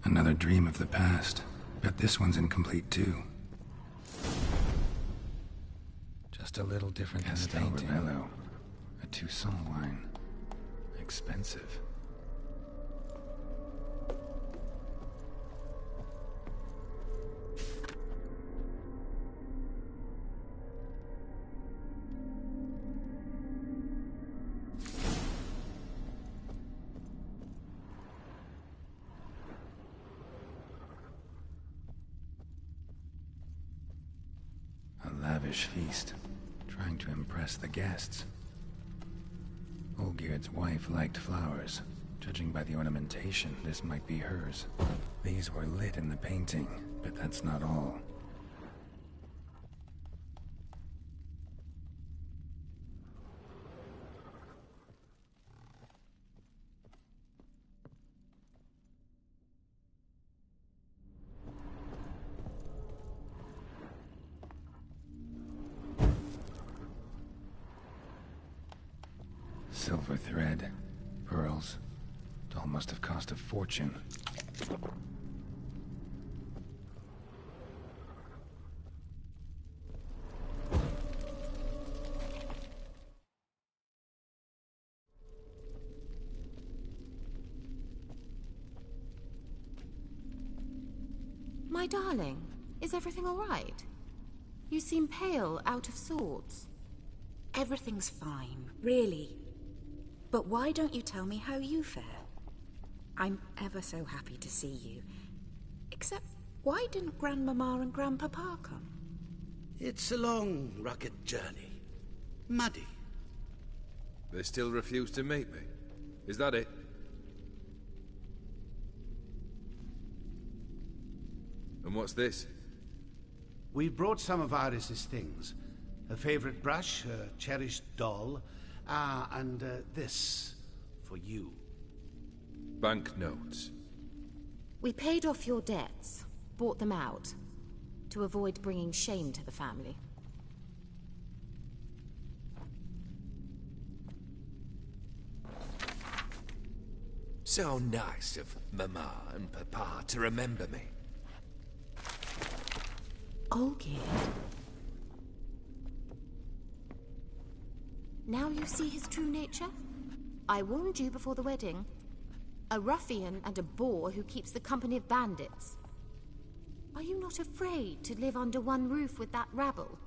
Another dream of the past. Bet this one's incomplete too. Just a little different than the painting. Rebello. A Toussaint wine. Expensive. Lavish feast, trying to impress the guests. Olgierd's wife liked flowers. Judging by the ornamentation, this might be hers. These were lit in the painting, but that's not all. Silver thread, pearls. Doll must have cost a fortune. My darling, is everything all right? You seem pale, out of sorts. Everything's fine, really. But why don't you tell me how you fare? I'm ever so happy to see you. Except, why didn't Grandmama and Grandpapa come? It's a long, rugged journey. Muddy. They still refuse to meet me. Is that it? And what's this? We've brought some of Iris's things. Her favorite brush, her cherished doll, and this for you. Banknotes. We paid off your debts, bought them out, to avoid bringing shame to the family. So nice of Mama and Papa to remember me. Olgierd. Now you see his true nature? I warned you before the wedding. A ruffian and a boor who keeps the company of bandits. Are you not afraid to live under one roof with that rabble?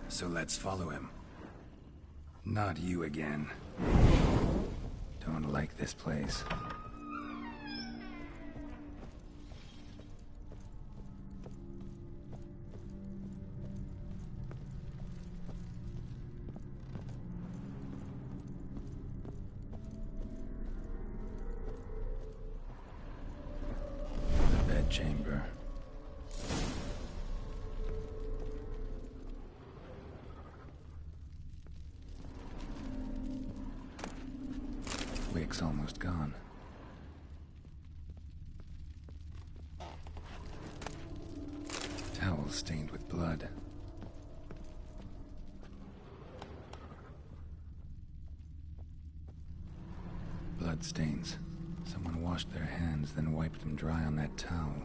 So let's follow him. Not you again. Don't like this place. The bedchamber. Wick's almost gone. Towel stained with blood. Blood stains. Someone washed their hands, then wiped them dry on that towel.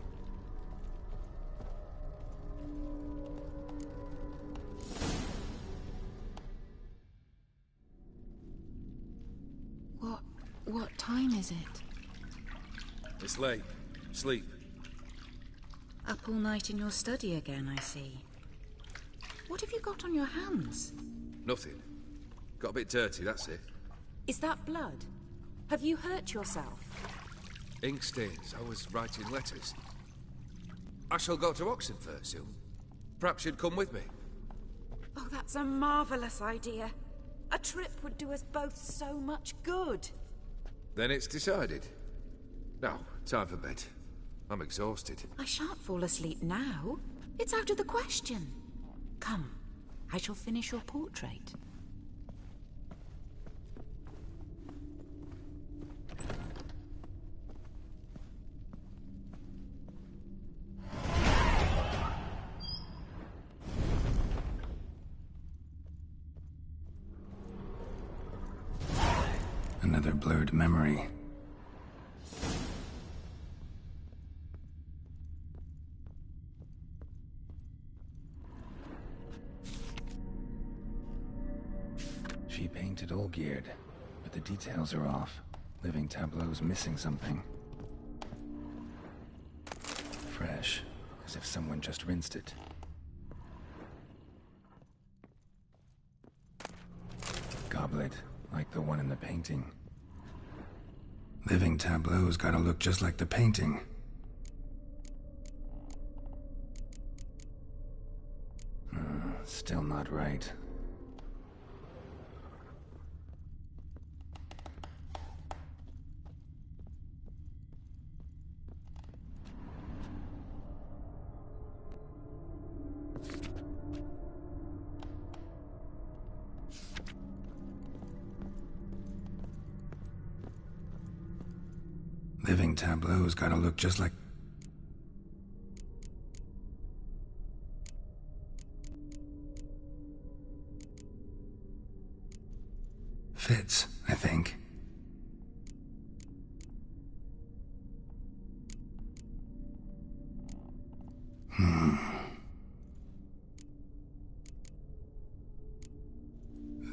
What time is it? It's late. Sleep. Up all night in your study again, I see. What have you got on your hands? Nothing. Got a bit dirty, that's it. Is that blood? Have you hurt yourself? Ink stains. I was writing letters. I shall go to Oxenfurt soon. Perhaps you'd come with me. Oh, that's a marvellous idea. A trip would do us both so much good. Then it's decided. Now, time for bed. I'm exhausted. I shan't fall asleep now. It's out of the question. Come, I shall finish your portrait. Another blurred memory. She painted Olgierd, but the details are off. Living tableau's missing something. Fresh, as if someone just rinsed it. Goblet, like the one in the painting. Living tableau's gotta look just like the painting. Still not right. Living tableau's gotta look just like... Fits, I think.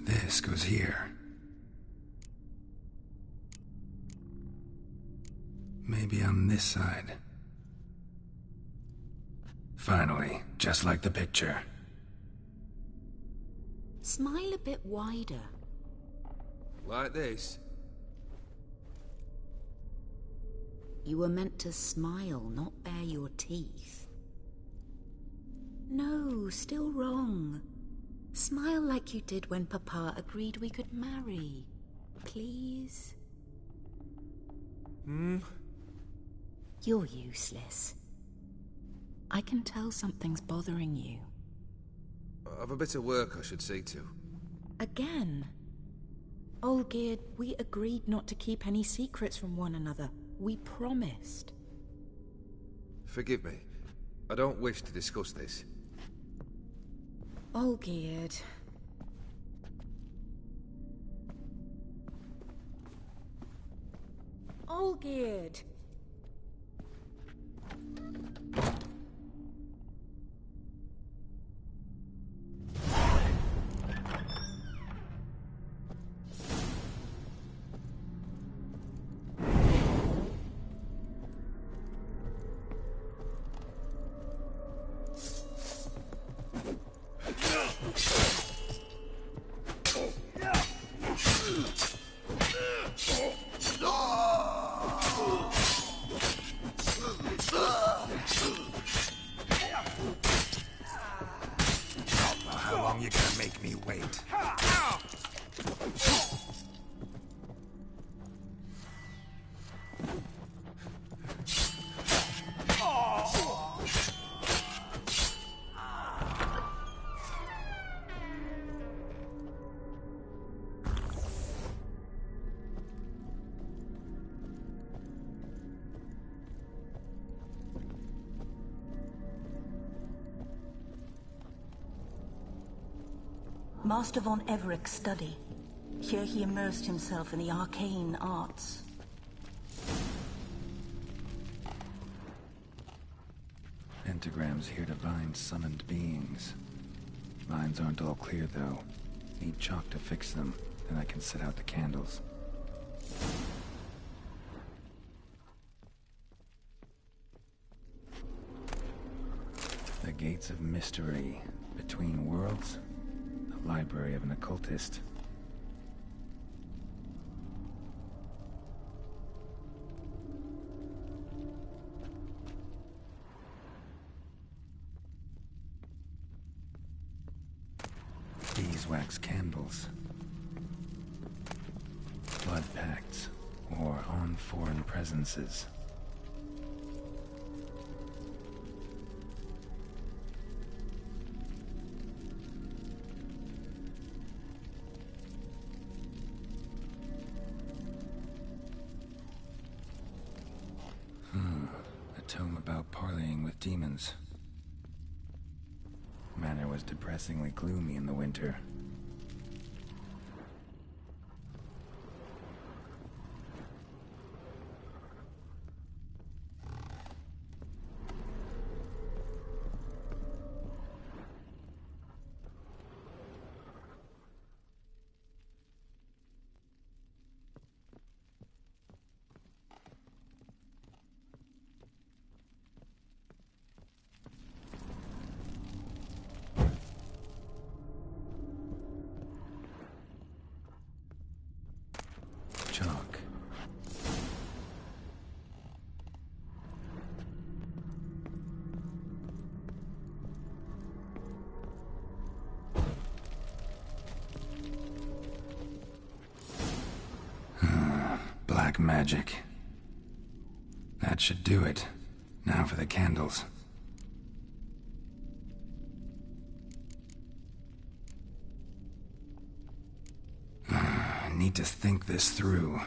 This goes here. Maybe on this side. Finally, just like the picture. Smile a bit wider. Like this? You were meant to smile, not bare your teeth. No, still wrong. Smile like you did when Papa agreed we could marry. Please? You're useless. I can tell something's bothering you. I've a bit of work I should see to. Again? Olgierd, we agreed not to keep any secrets from one another. We promised. Forgive me. I don't wish to discuss this. Olgierd. Olgierd. How long you gonna make me wait? Master von Everett's study. Here he immersed himself in the arcane arts. Pentagrams here to bind summoned beings. Lines aren't all clear, though. Need chalk to fix them, then I can set out the candles. Gates of Mystery. Between Worlds. The Library of an Occultist. Beeswax candles. Blood pacts, or on foreign presences. A tome about parleying with demons. Manor was depressingly gloomy in the winter. Chalk. Black magic. That should do it. Now for the candles. I need to think this through.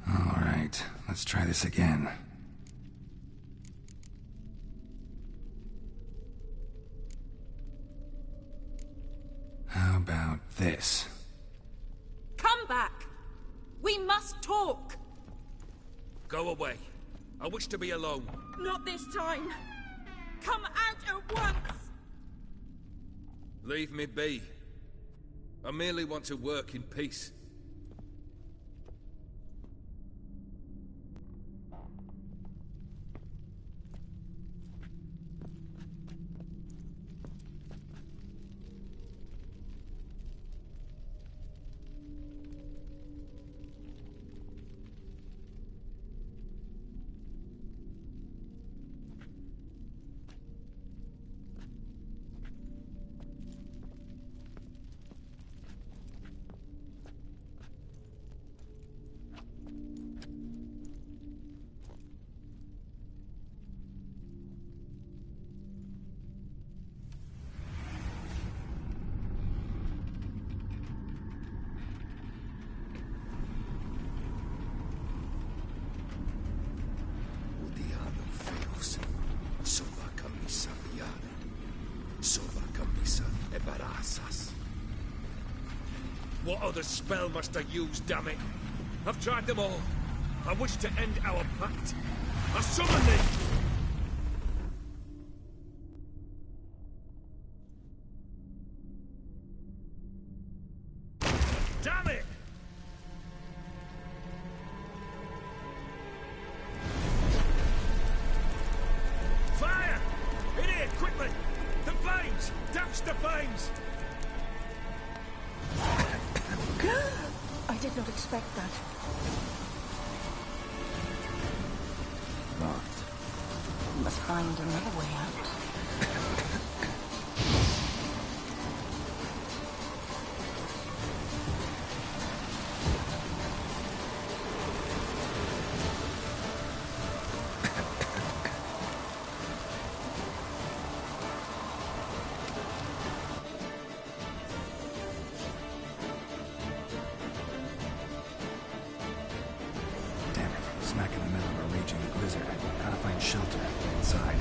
All right, let's try this again. How about this? Come back! We must talk! Go away. I wish to be alone. Not this time! Come out at once! Leave me be. I merely want to work in peace. What other spell must I use, damn it? I've tried them all. I wish to end our pact. I summon thee! Damn it! Fire! In here, quickly! The flames! Douse the flames! I did not expect that. Locked. We must find another way out. Smack in the middle of a raging blizzard. shelter inside.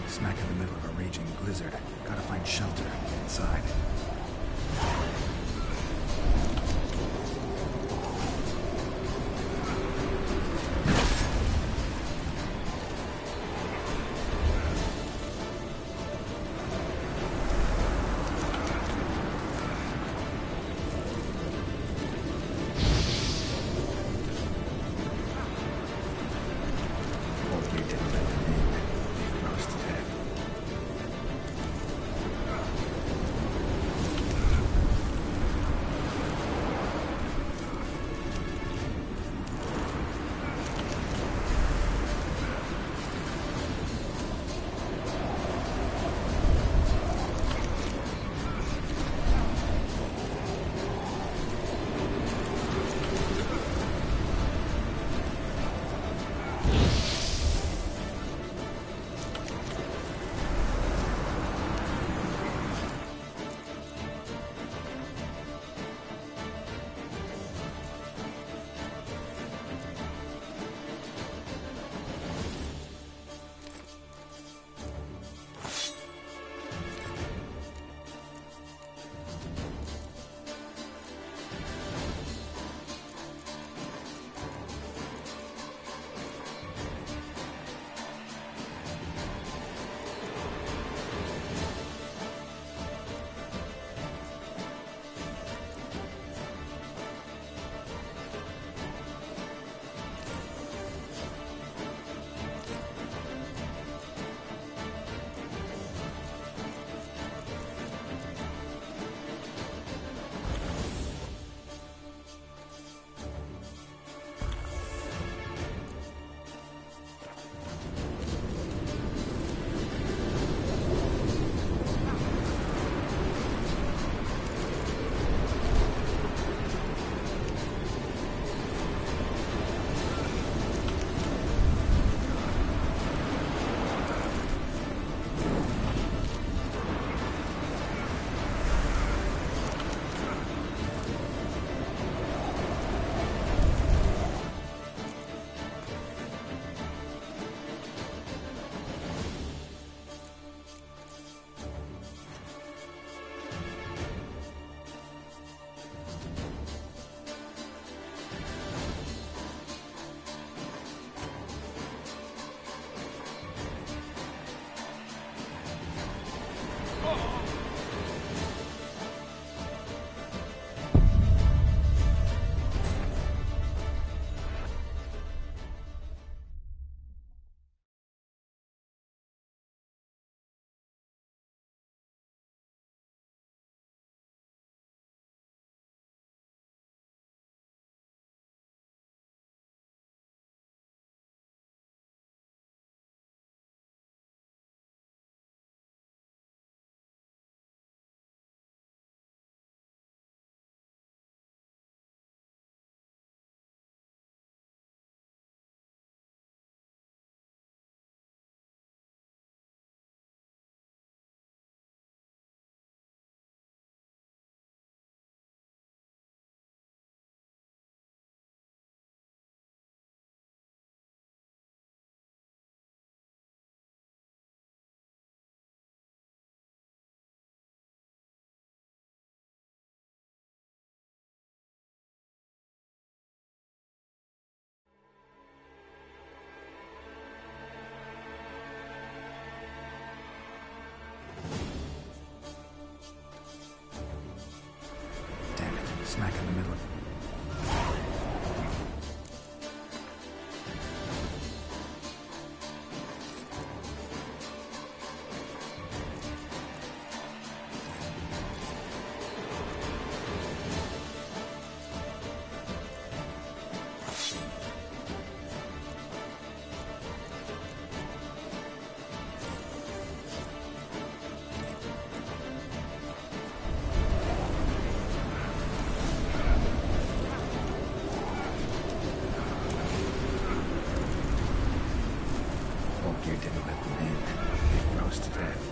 Smack in the middle of a raging blizzard. Gotta find shelter inside. Olgierd didn't let them in. They froze to death.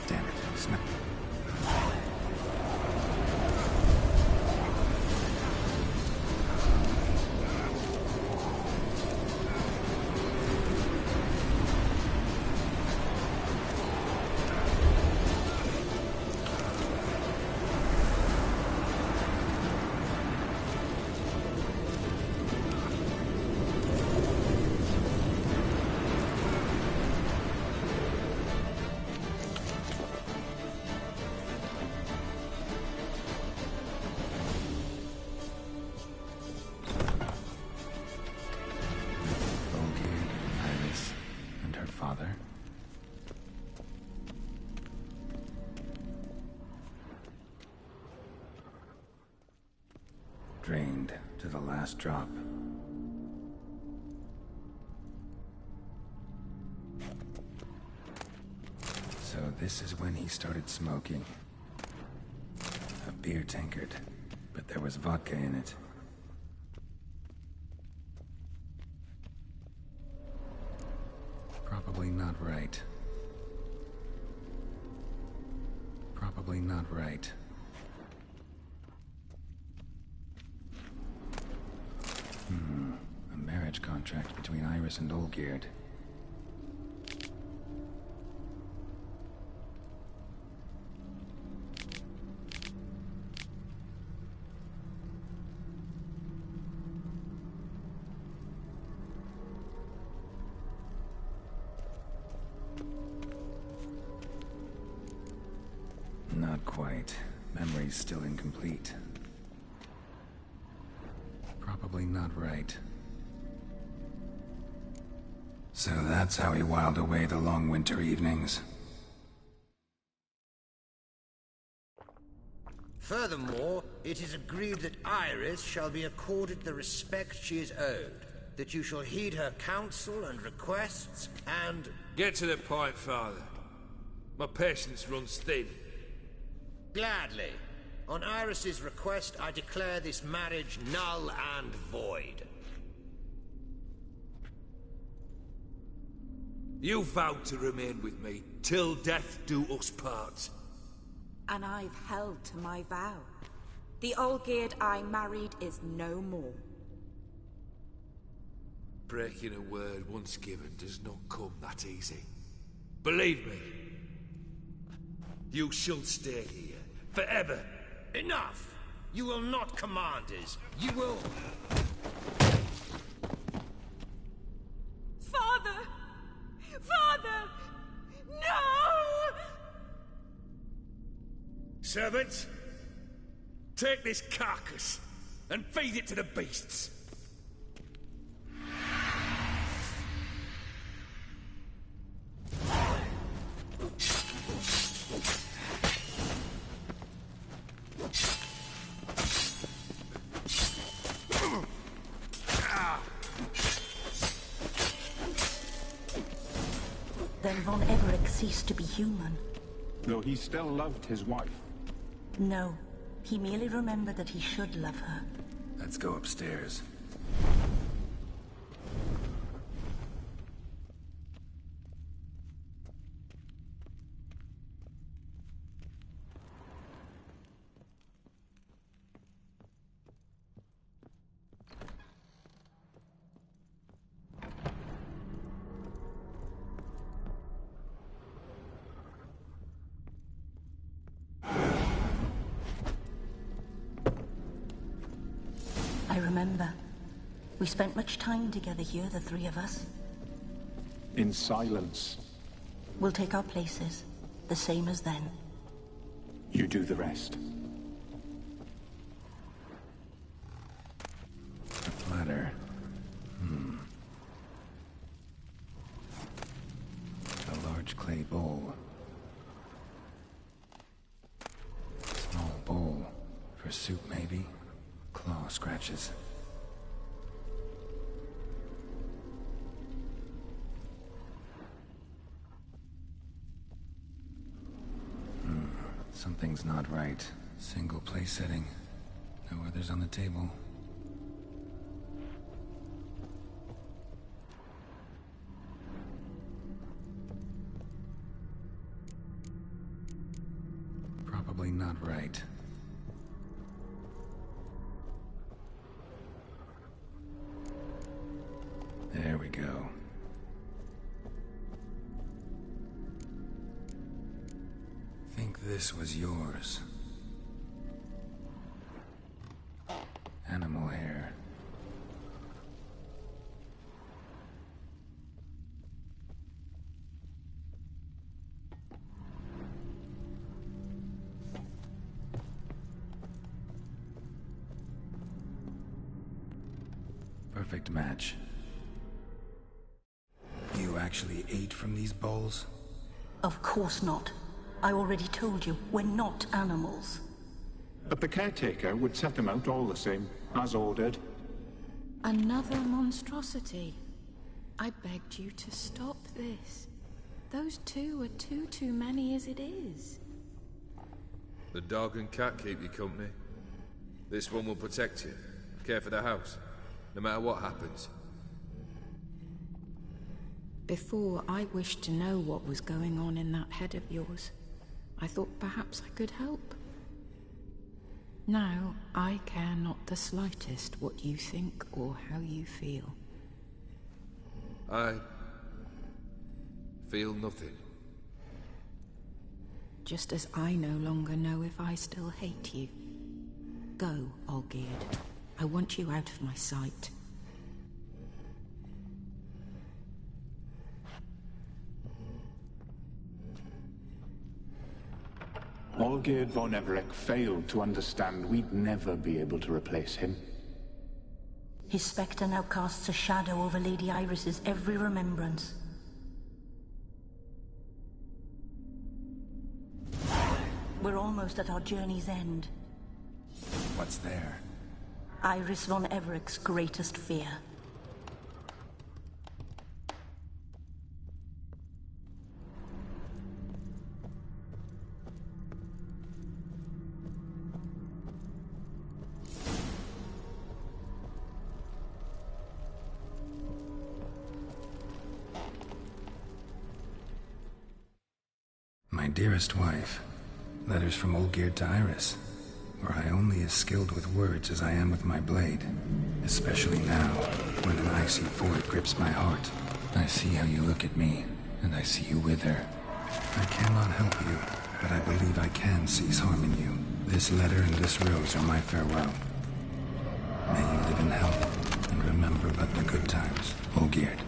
Damn it, it's not... Drained to the last drop. So this is when he started smoking. A beer tankard, but there was vodka in it. Probably not right. Probably not right. A marriage contract between Iris and Olgierd. Not quite. Memory's still incomplete. Probably not right. So that's how he whiled away the long winter evenings. Furthermore, it is agreed that Iris shall be accorded the respect she is owed. that you shall heed her counsel and requests, and... Get to the point, Father. My patience runs thin. Gladly. On Iris's request, I declare this marriage null and void. You vowed to remain with me till death do us part. And I've held to my vow. The Olgierd I married is no more. Breaking a word once given does not come that easy. Believe me. You shall stay here, forever. Enough! You will not command us. You will... Father! Father! No! Servants, take this carcass and feed it to the beasts. Then Von Everec ceased to be human. Though he still loved his wife. No, he merely remembered that he should love her. Let's go upstairs. I remember. We spent much time together here, the three of us. In silence. We'll take our places, the same as then. You do the rest. A platter. A large clay bowl. Small bowl. For soup, maybe? Claw scratches. Something's not right. Single place setting. No others on the table. Probably not right. There we go. Think this was yours. Animal hair. Perfect match. You actually ate from these bowls? Of course not. I already told you, we're not animals. But the caretaker would set them out all the same, as ordered. Another monstrosity. I begged you to stop this. Those two are too many as it is. The dog and cat keep you company. This one will protect you. Care for the house. No matter what happens. Before, I wished to know what was going on in that head of yours. I thought perhaps I could help. Now, I care not the slightest what you think or how you feel. I feel nothing. Just as I no longer know if I still hate you. Go, Olgierd. I want you out of my sight. Olgierd von Everec failed to understand we'd never be able to replace him. His spectre now casts a shadow over Lady Iris's every remembrance. We're almost at our journey's end. What's there? Iris von Everec's greatest fear. dearest wife. Letters from Olgierd to Iris, where I only as skilled with words as I am with my blade. Especially now, when an icy void grips my heart. I see how you look at me, and I see you wither. I cannot help you, but I believe I can cease harming you. This letter and this rose are my farewell. May you live in health, and remember but the good times, Olgierd.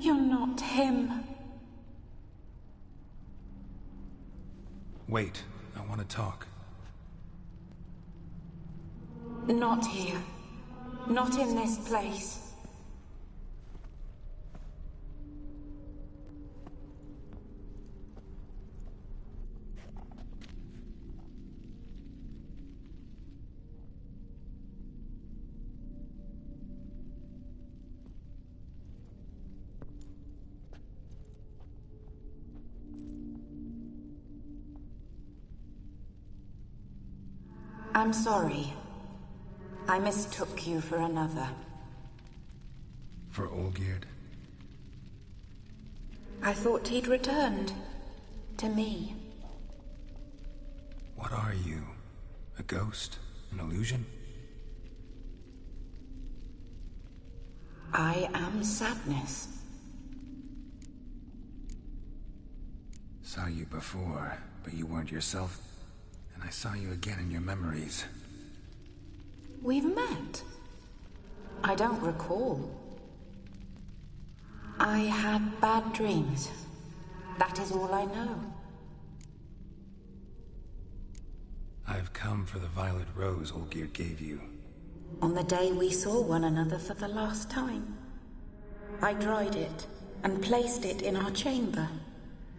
You're not him. Wait, I want to talk. Not here. Not in this place. I'm sorry. I mistook you for another. For Olgierd? I thought he'd returned. To me. What are you? A ghost? An illusion? I am sadness. Saw you before, but you weren't yourself. And I saw you again in your memories. We've met? I don't recall. I had bad dreams. That is all I know. I've come for the violet rose Olgierd gave you. On the day we saw one another for the last time, I dried it and placed it in our chamber,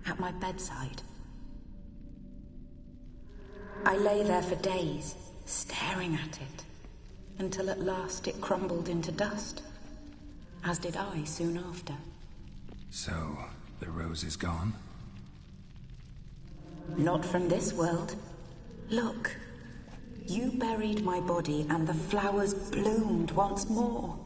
at my bedside. I lay there for days, staring at it, until at last it crumbled into dust, as did I soon after. So, the rose is gone? Not from this world. Look. You buried my body and the flowers bloomed once more.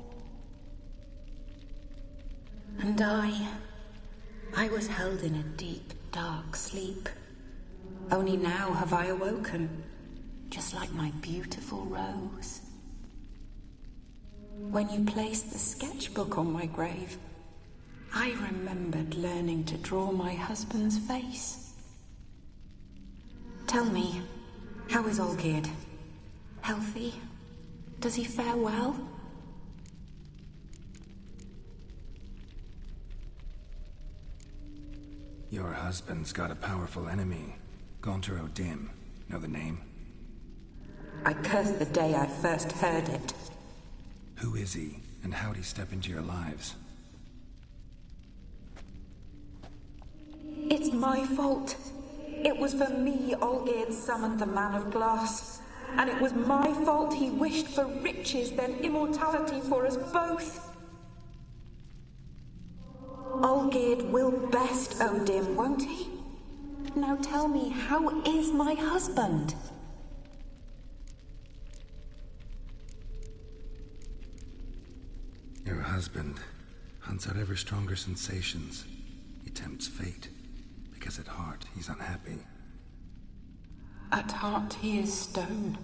And I was held in a deep, dark sleep. Only now have I awoken, just like my beautiful rose. When you placed the sketchbook on my grave, I remembered learning to draw my husband's face. Tell me, how is Olgierd? Healthy? Does he fare well? Your husband's got a powerful enemy. Gaunter O'Dim. Know the name? I curse the day I first heard it. Who is he, and how'd he step into your lives? It's my fault. It was for me Olgierd summoned the Man of Glass. And it was my fault he wished for riches, then immortality for us both. Olgierd will best O'Dim, won't he? Now tell me, how is my husband? Your husband hunts out ever stronger sensations. He tempts fate, because at heart he's unhappy. At heart he is stone,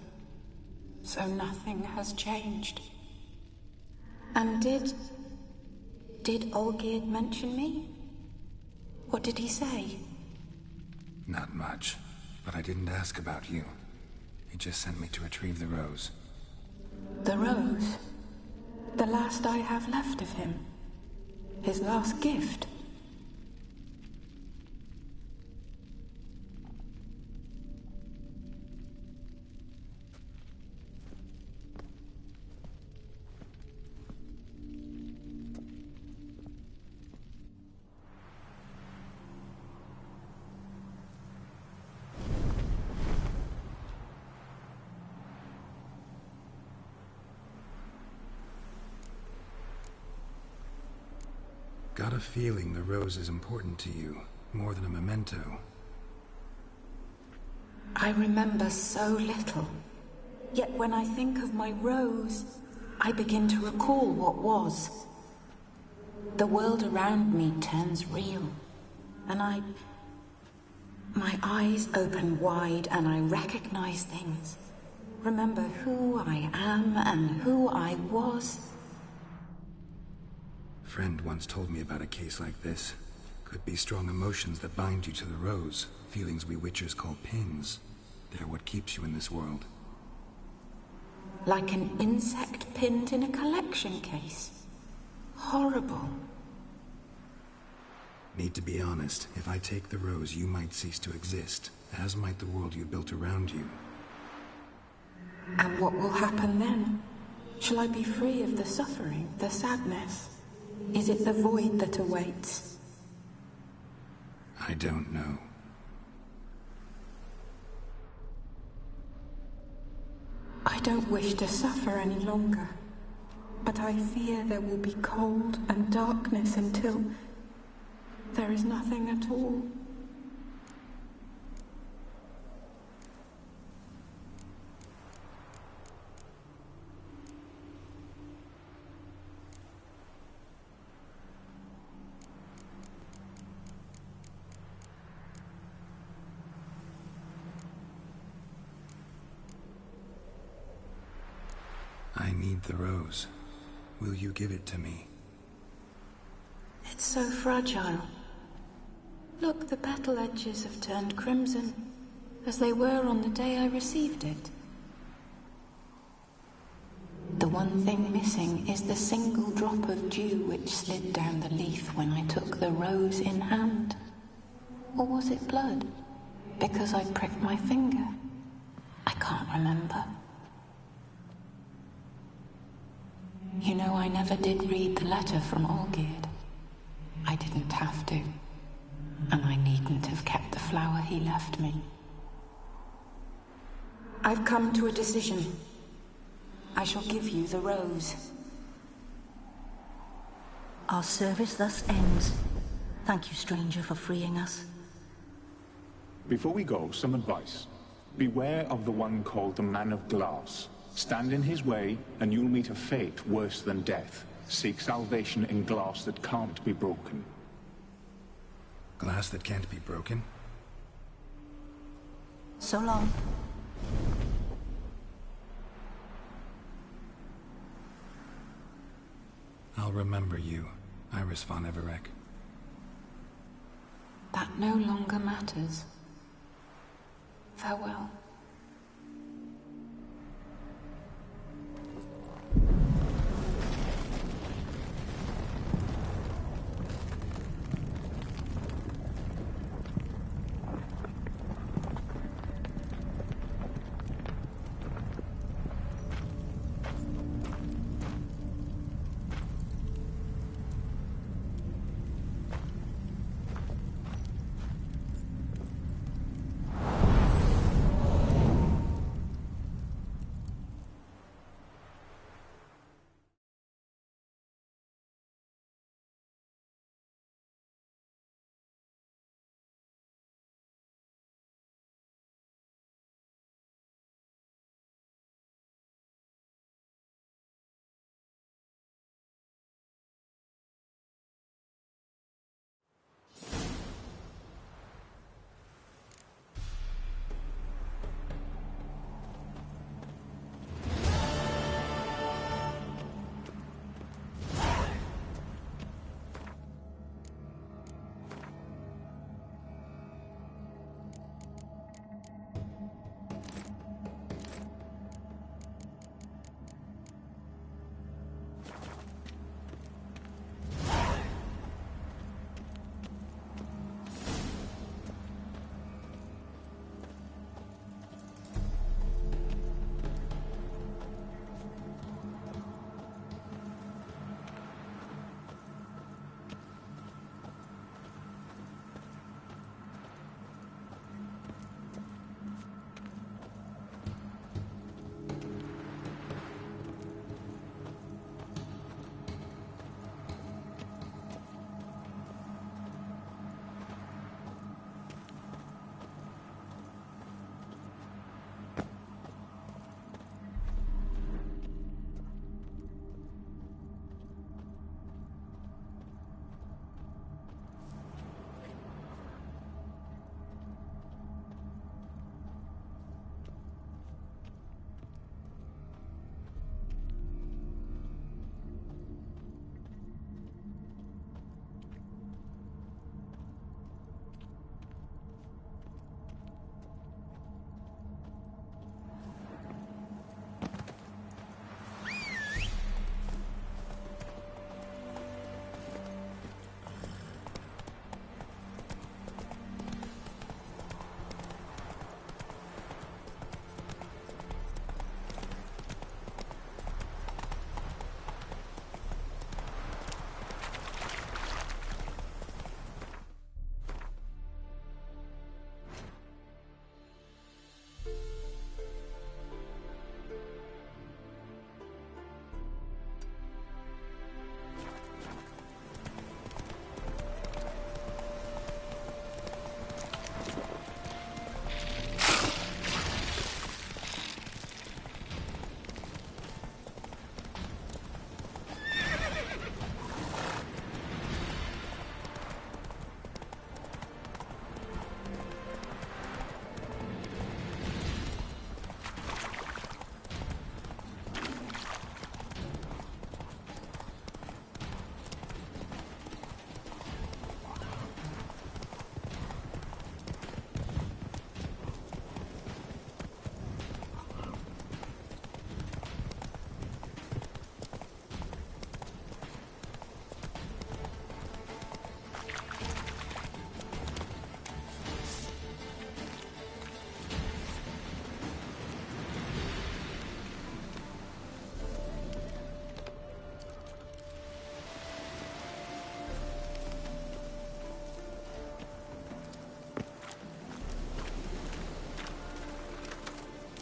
so nothing has changed. And did Olgierd mention me? What did he say? Not much, but I didn't ask about you. He just sent me to retrieve the rose. The rose? The last I have left of him? His last gift? Got a feeling the rose is important to you, more than a memento. I remember so little. Yet when I think of my rose, I begin to recall what was. The world around me turns real, and my eyes open wide and I recognize things. Remember who I am and who I was. Friend once told me about a case like this. Could be strong emotions that bind you to the rose. Feelings we witchers call pins. They're what keeps you in this world. Like an insect pinned in a collection case. Horrible. Need to be honest. If I take the rose, you might cease to exist, as might the world you built around you. And what will happen then? Shall I be free of the suffering, the sadness? Is it the void that awaits? I don't know. I don't wish to suffer any longer, but I fear there will be cold and darkness until there is nothing at all. I need the rose. Will you give it to me? It's so fragile. Look, the petal edges have turned crimson, as they were on the day I received it. The one thing missing is the single drop of dew which slid down the leaf when I took the rose in hand. Or was it blood? Because I pricked my finger? I can't remember. You know, I never did read the letter from Olgierd. I didn't have to. And I needn't have kept the flower he left me. I've come to a decision. I shall give you the rose. Our service thus ends. Thank you, stranger, for freeing us. Before we go, some advice. Beware of the one called the Man of Glass. Stand in his way, and you'll meet a fate worse than death. Seek salvation in glass that can't be broken. Glass that can't be broken? So long. I'll remember you, Iris von Everec. That no longer matters. Farewell.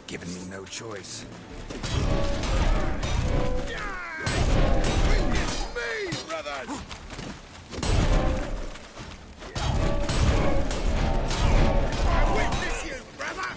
Given me no choice. Me, brothers! I witness you, brother!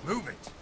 Move it!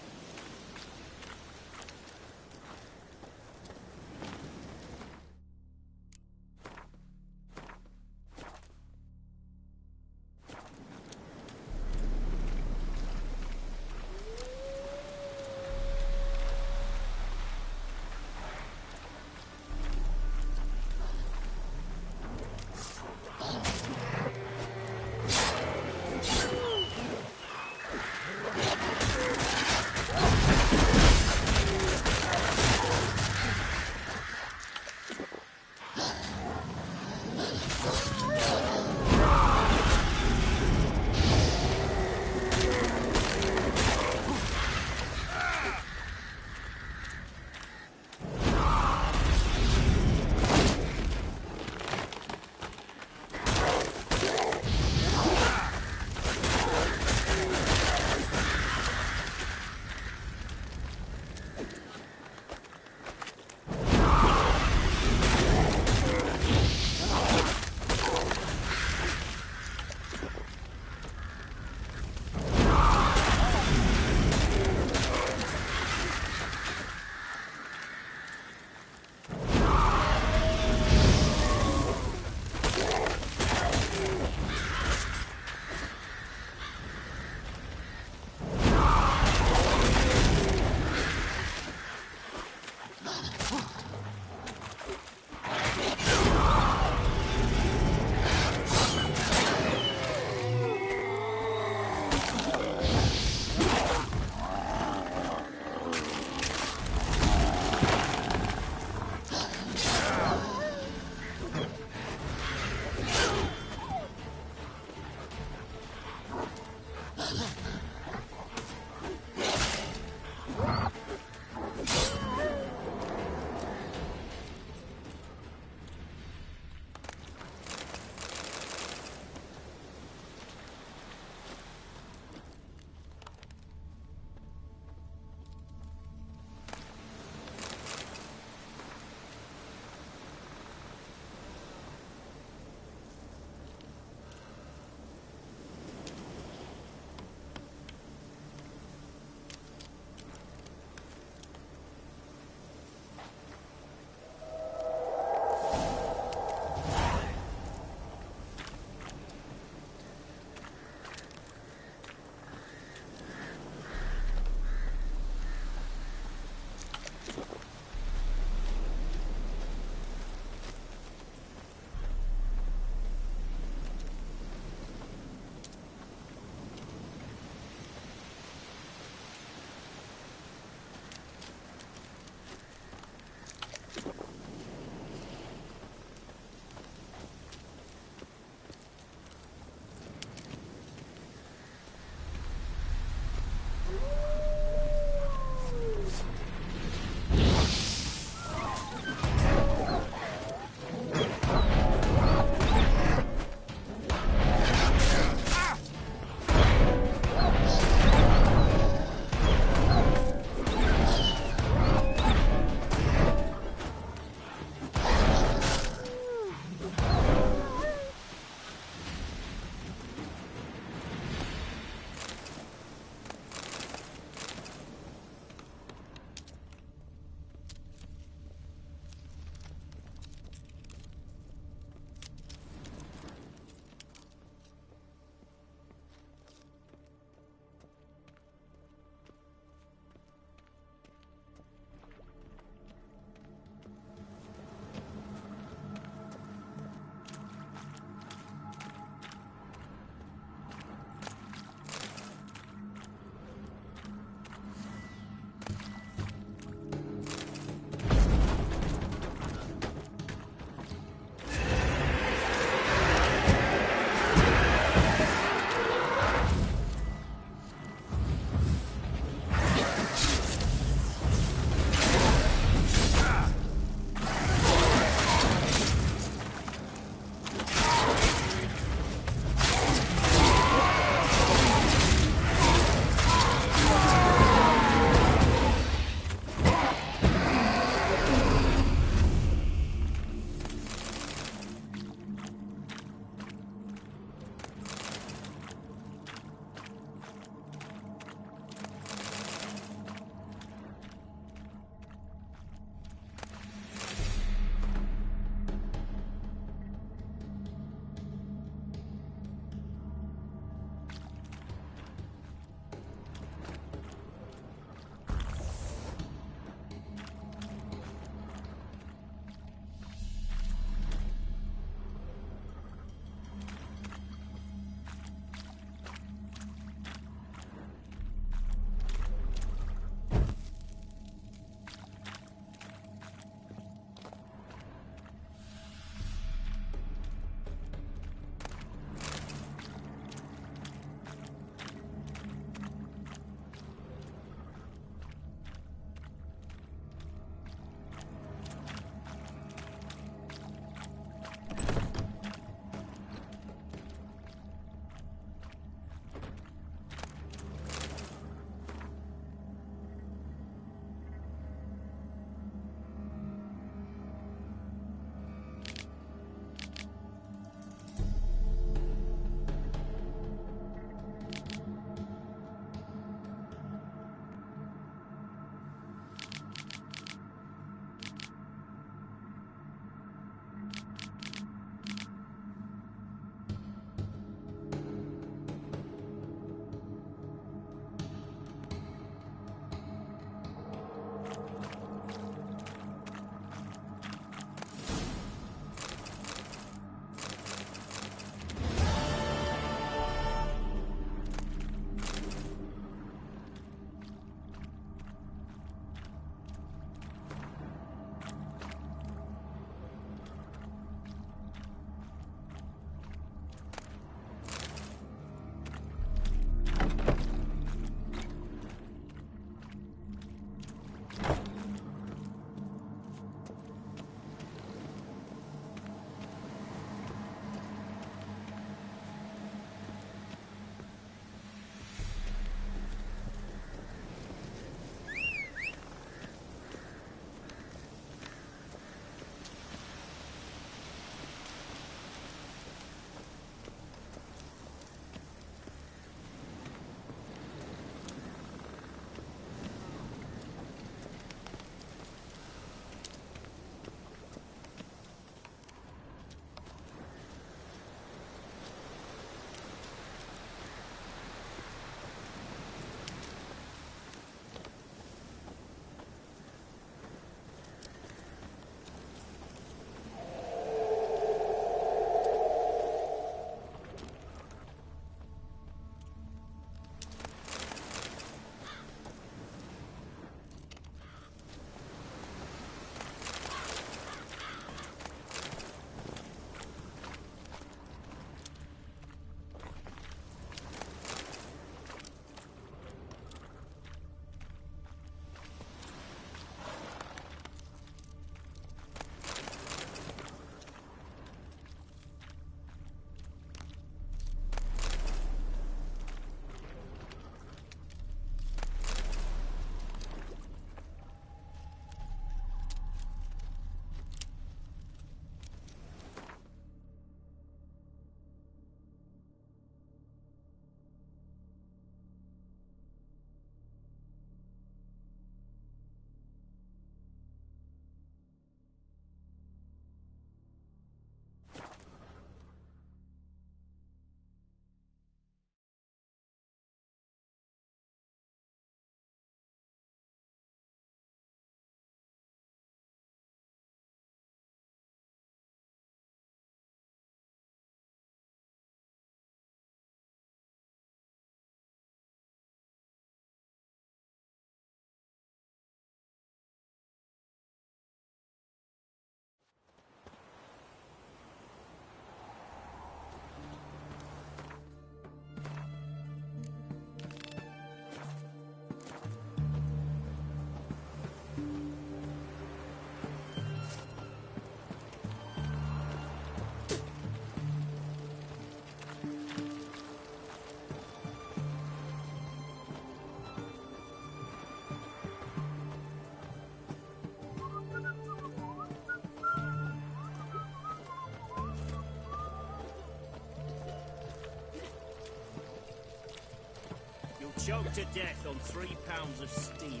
choked to death on 3 pounds of steel.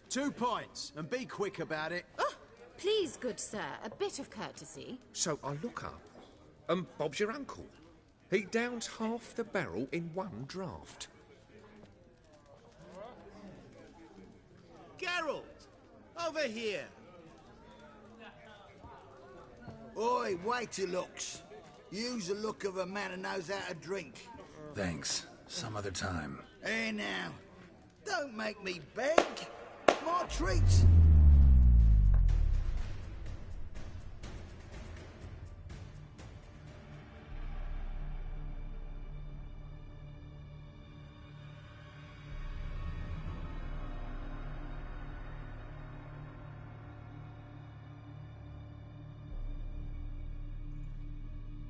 Two points, and be quick about it. Oh, please, good sir, a bit of courtesy. So I look up, and Bob's your uncle. He downs half the barrel in one draught. Geralt! Over here! Oi, wait your looks. Use the look of a man who knows how to drink. Thanks. Some other time. Hey now, don't make me beg. My treat.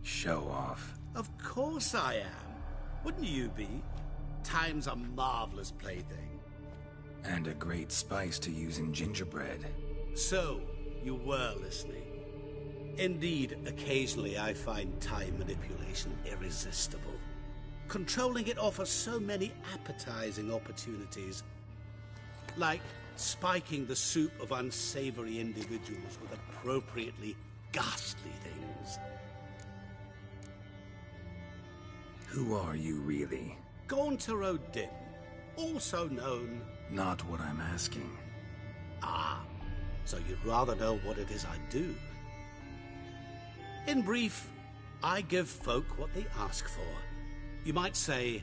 Show off. Of course I am. Wouldn't you be? Time's a marvelous plaything. And a great spice to use in gingerbread. So, you were listening. Indeed, occasionally I find time manipulation irresistible. Controlling it offers so many appetizing opportunities. Like spiking the soup of unsavory individuals with appropriately ghastly things. Who are you, really? Gaunter O'Dim, also known... Not what I'm asking. Ah, so you'd rather know what it is I do. In brief, I give folk what they ask for. You might say,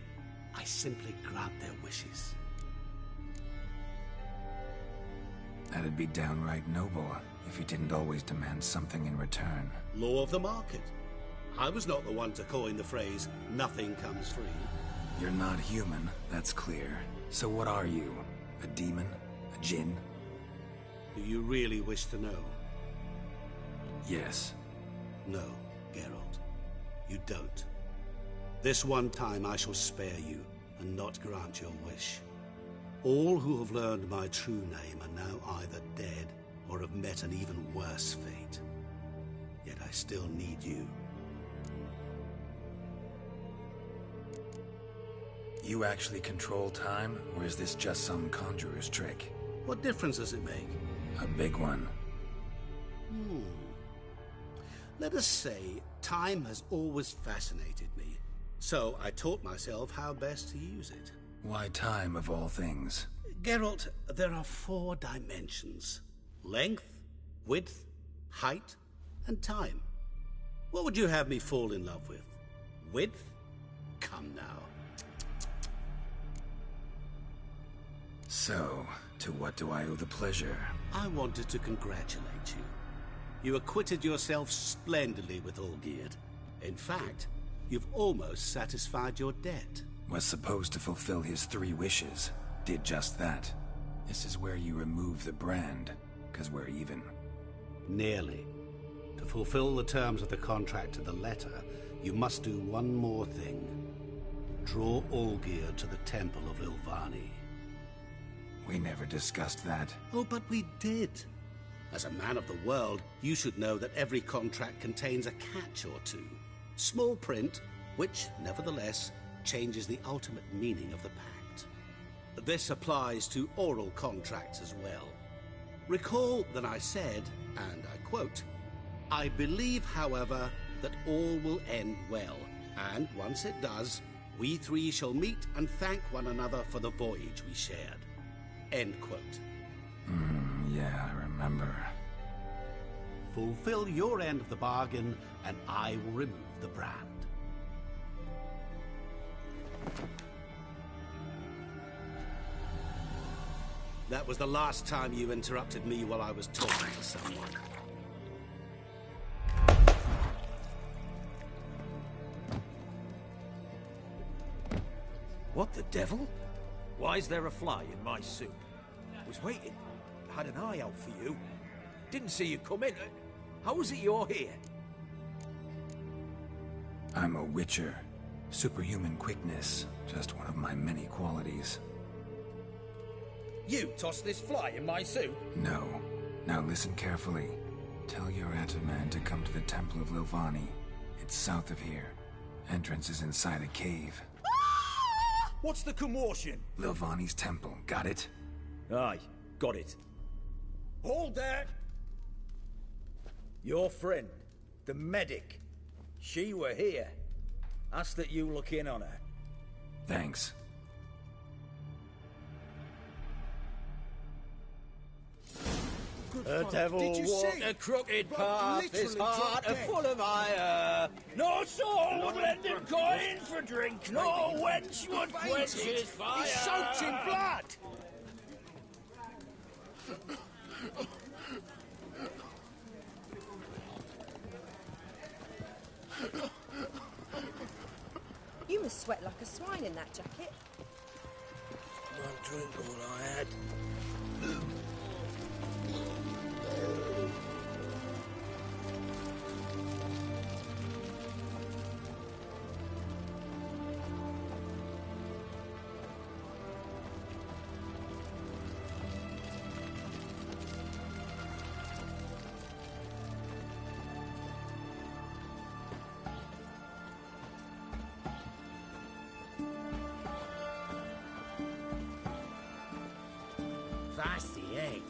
I simply grant their wishes. That'd be downright noble if you didn't always demand something in return. Law of the market. I was not the one to coin the phrase, nothing comes free. You're not human, that's clear. So what are you? A demon? A djinn? Do you really wish to know? Yes. No, Geralt. You don't. This one time I shall spare you, and not grant your wish. All who have learned my true name are now either dead, or have met an even worse fate. Yet I still need you. You actually control time, or is this just some conjurer's trick? What difference does it make? A big one. Let us say, time has always fascinated me. So I taught myself how best to use it. Why time, of all things? Geralt, there are 4 dimensions. Length, width, height, and time. What would you have me fall in love with? Width? Come now. So, to what do I owe the pleasure? I wanted to congratulate you. You acquitted yourself splendidly with Olgierd. In fact, you've almost satisfied your debt. Was supposed to fulfill his 3 wishes. Did just that. This is where you remove the brand, 'cause we're even. Nearly. To fulfill the terms of the contract to the letter, you must do one more thing. Draw Olgierd to the Temple of Ilvani. We never discussed that. Oh, but we did. As a man of the world, you should know that every contract contains a catch or two. Small print, which, nevertheless, changes the ultimate meaning of the pact. This applies to oral contracts as well. Recall that I said, and I quote, "I believe, however, that all will end well, and once it does, we 3 shall meet and thank one another for the voyage we shared." End quote. Yeah, I remember. Fulfill your end of the bargain, and I will remove the brand. That was the last time you interrupted me while I was talking to someone. What the devil? Why is there a fly in my soup? Was waiting. Had an eye out for you. Didn't see you come in. How is it you're here? I'm a witcher. Superhuman quickness. Just one of my many qualities. You tossed this fly in my soup? No. Now listen carefully. Tell your Ataman to come to the Temple of Lovani. It's south of here. Entrance is inside a cave. What's the commotion? Lovani's temple, got it? Aye, got it. Hold there! Your friend, the medic. She were here. Ask that you look in on her. Thanks. The devil walked a crooked path, his heart full of ire. No soul would lend him coin for drink, no wench would quench his fire. He's soaked in blood! You must sweat like a swine in that jacket. One drink all I had. Fasty, eh?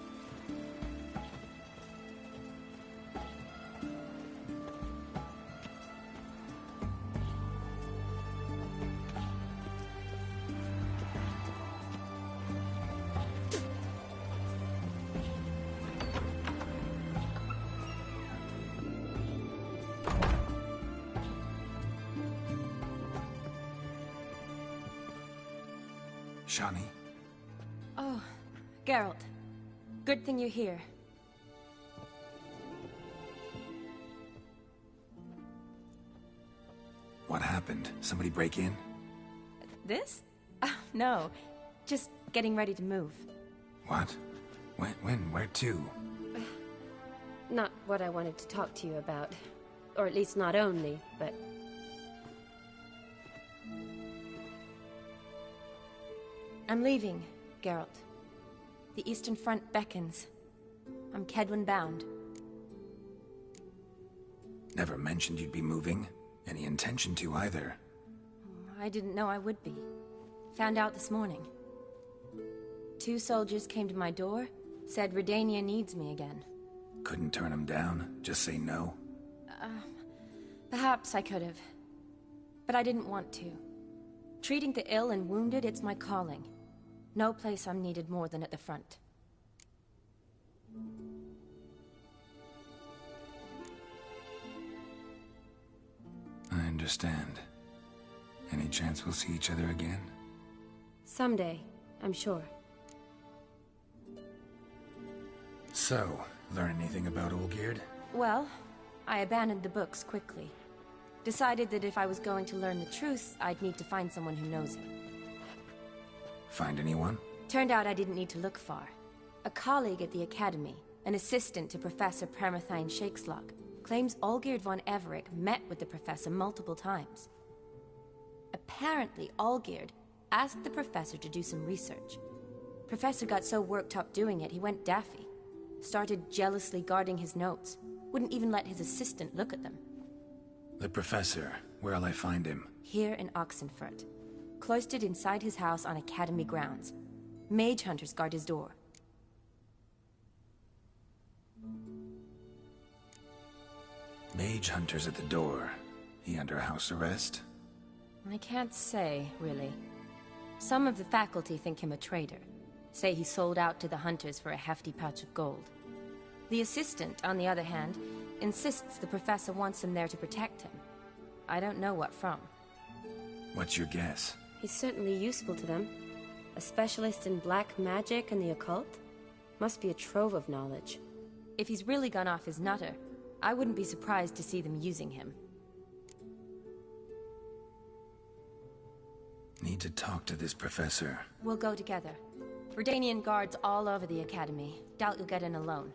Shani? Oh, Geralt. Good thing you're here. What happened? Somebody break in? This? No. Just getting ready to move. What? When? Where to? Not what I wanted to talk to you about. Or at least not only, but... I'm leaving, Geralt. The Eastern Front beckons. I'm Kedwin bound. Never mentioned you'd be moving. Any intention to either. I didn't know I would be. Found out this morning. 2 soldiers came to my door, said Redania needs me again. Couldn't turn him down? Just say no? Perhaps I could have. But I didn't want to. Treating the ill and wounded, it's my calling. No place I'm needed more than at the front. I understand. Any chance we'll see each other again? Someday, I'm sure. So, learn anything about Olgierd? Well, I abandoned the books quickly. Decided that if I was going to learn the truth, I'd need to find someone who knows it. Find anyone? Turned out I didn't need to look far. A colleague at the Academy, an assistant to Professor Permathine Shakeslog, claims Olgierd von Everec met with the professor multiple times. Apparently, Olgierd asked the professor to do some research. Professor got so worked up doing it, he went daffy. Started jealously guarding his notes. Wouldn't even let his assistant look at them. The professor. Where'll I find him? Here in Oxenfurt. Cloistered inside his house on Academy grounds. Mage hunters guard his door. Mage hunters at the door. He under house arrest? I can't say, really. Some of the faculty think him a traitor. Say he sold out to the hunters for a hefty pouch of gold. The assistant, on the other hand, insists the professor wants him there to protect him. I don't know what from. What's your guess? He's certainly useful to them. A specialist in black magic and the occult? Must be a trove of knowledge. If he's really gone off his nutter, I wouldn't be surprised to see them using him. Need to talk to this professor. We'll go together. Redanian guards all over the Academy. Doubt you'll get in alone.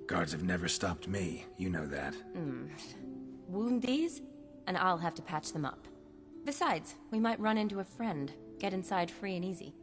Guards have never stopped me. You know that. Wound these, and I'll have to patch them up. Besides, we might run into a friend. Get inside free and easy.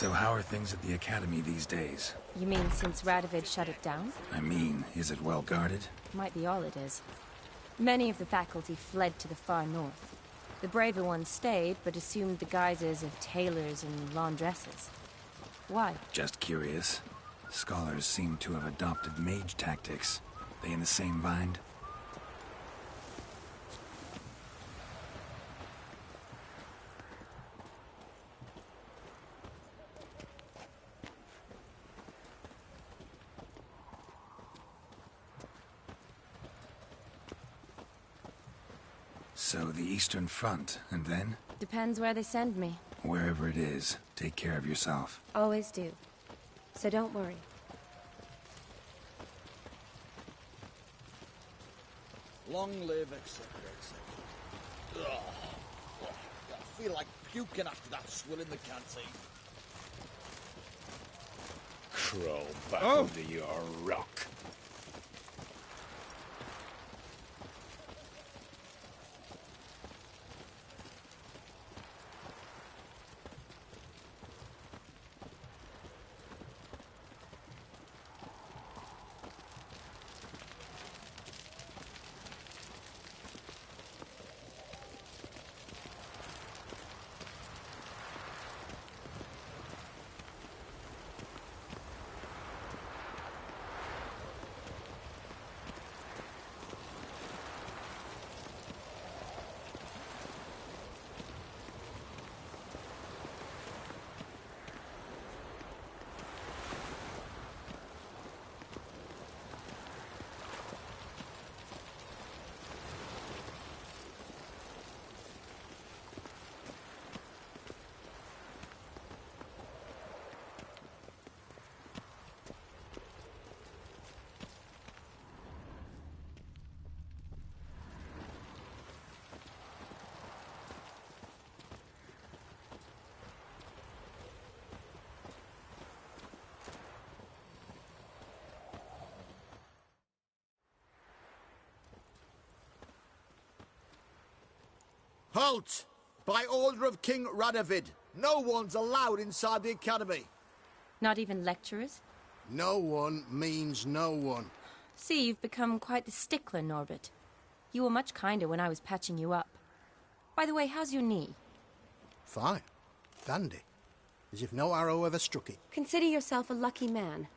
So how are things at the Academy these days? You mean since Radovid shut it down? I mean, is it well guarded? Might be all it is. Many of the faculty fled to the far north. The braver ones stayed, but assumed the guises of tailors and laundresses. Why? Just curious. Scholars seem to have adopted mage tactics. They in the same bind? So the Eastern Front, and then? Depends where they send me. Wherever it is, take care of yourself. Always do. So don't worry. Long live, etc., etc. I feel like puking after that swill in the canteen. Crawl back under your rock. Halt! By order of King Radovid, no one's allowed inside the Academy. Not even lecturers? No one means no one. See, you've become quite the stickler, Norbert. You were much kinder when I was patching you up. By the way, how's your knee? Fine. Dandy. As if no arrow ever struck it. Consider yourself a lucky man.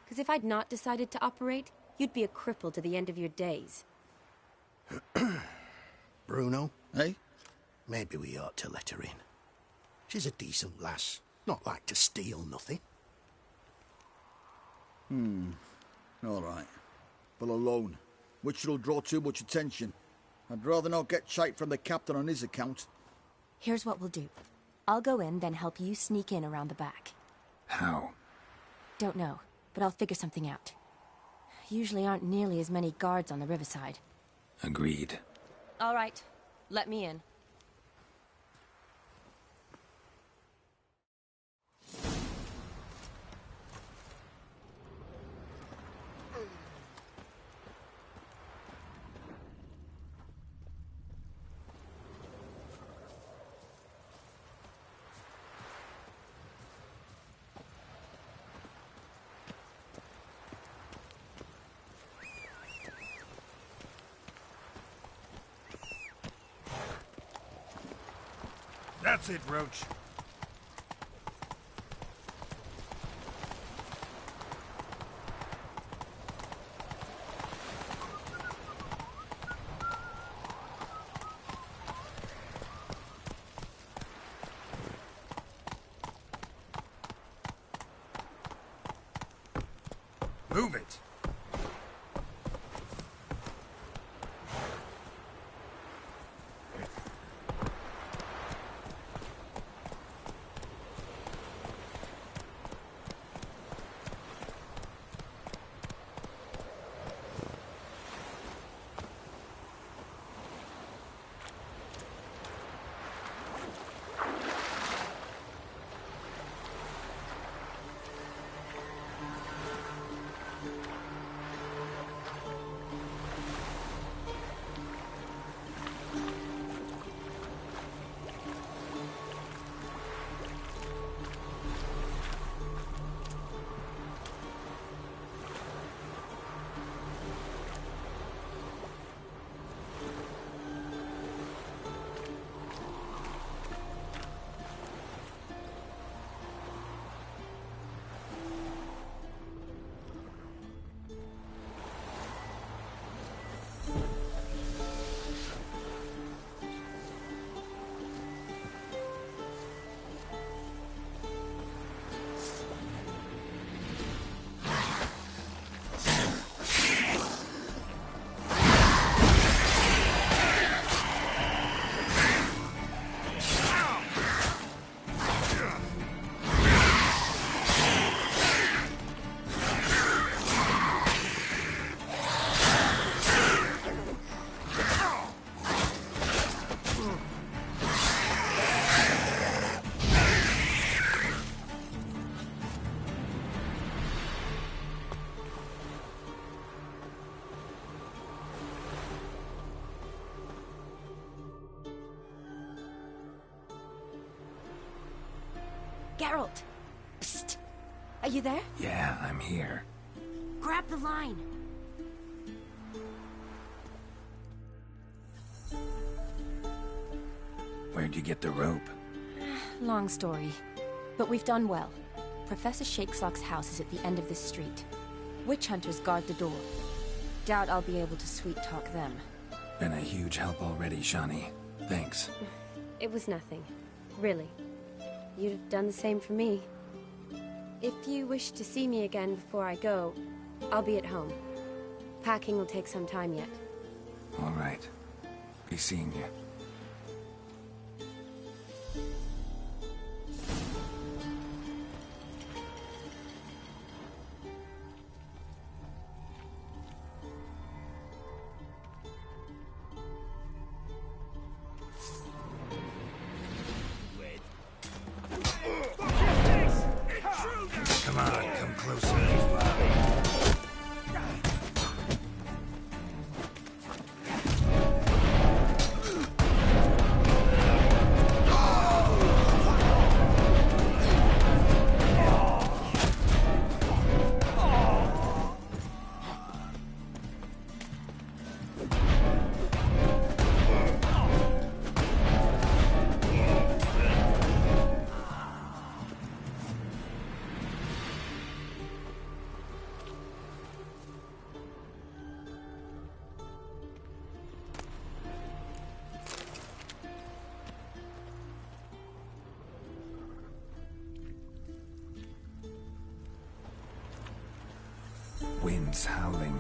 Because if I'd not decided to operate, you'd be a cripple to the end of your days. Bruno? Eh? Maybe we ought to let her in. She's a decent lass. Not like to steal nothing. All right. But alone, which will draw too much attention. I'd rather not get shite from the captain on his account. Here's what we'll do. I'll go in, then help you sneak in around the back. How? Don't know, but I'll figure something out. Usually aren't nearly as many guards on the riverside. Agreed. All right. Let me in. That's it, Roach. Move it. Geralt! Psst! Are you there? Yeah, I'm here. Grab the line! Where'd you get the rope? Long story. But we've done well. Professor Shakeslock's house is at the end of this street. Witch hunters guard the door. Doubt I'll be able to sweet-talk them. Been a huge help already, Shawnee. Thanks. It was nothing. Really. You'd have done the same for me. If you wish to see me again before I go, I'll be at home. Packing will take some time yet. All right. Be seeing you. Come on, come closer. Wind's howling.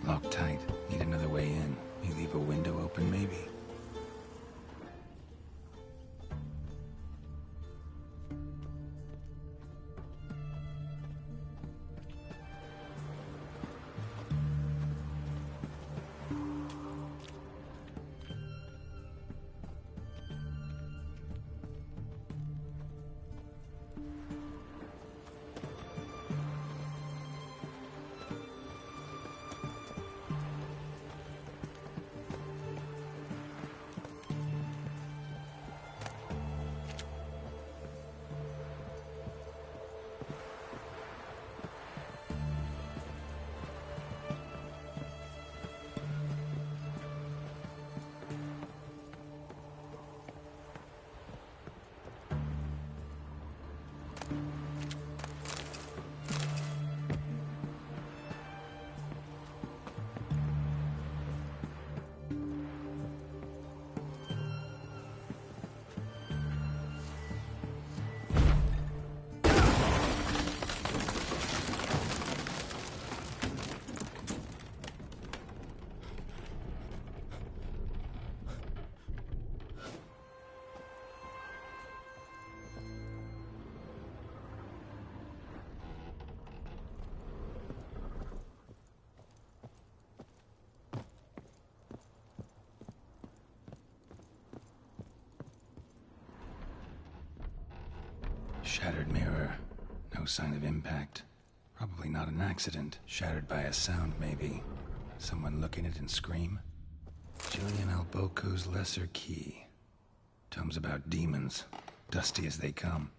Locked tight. Need another way in. You leave a window open, maybe? Shattered mirror. No sign of impact. Probably not an accident. Shattered by a sound, maybe. Someone look in it and scream? Julian Alboco's Lesser Key. Tomes about demons. Dusty as they come.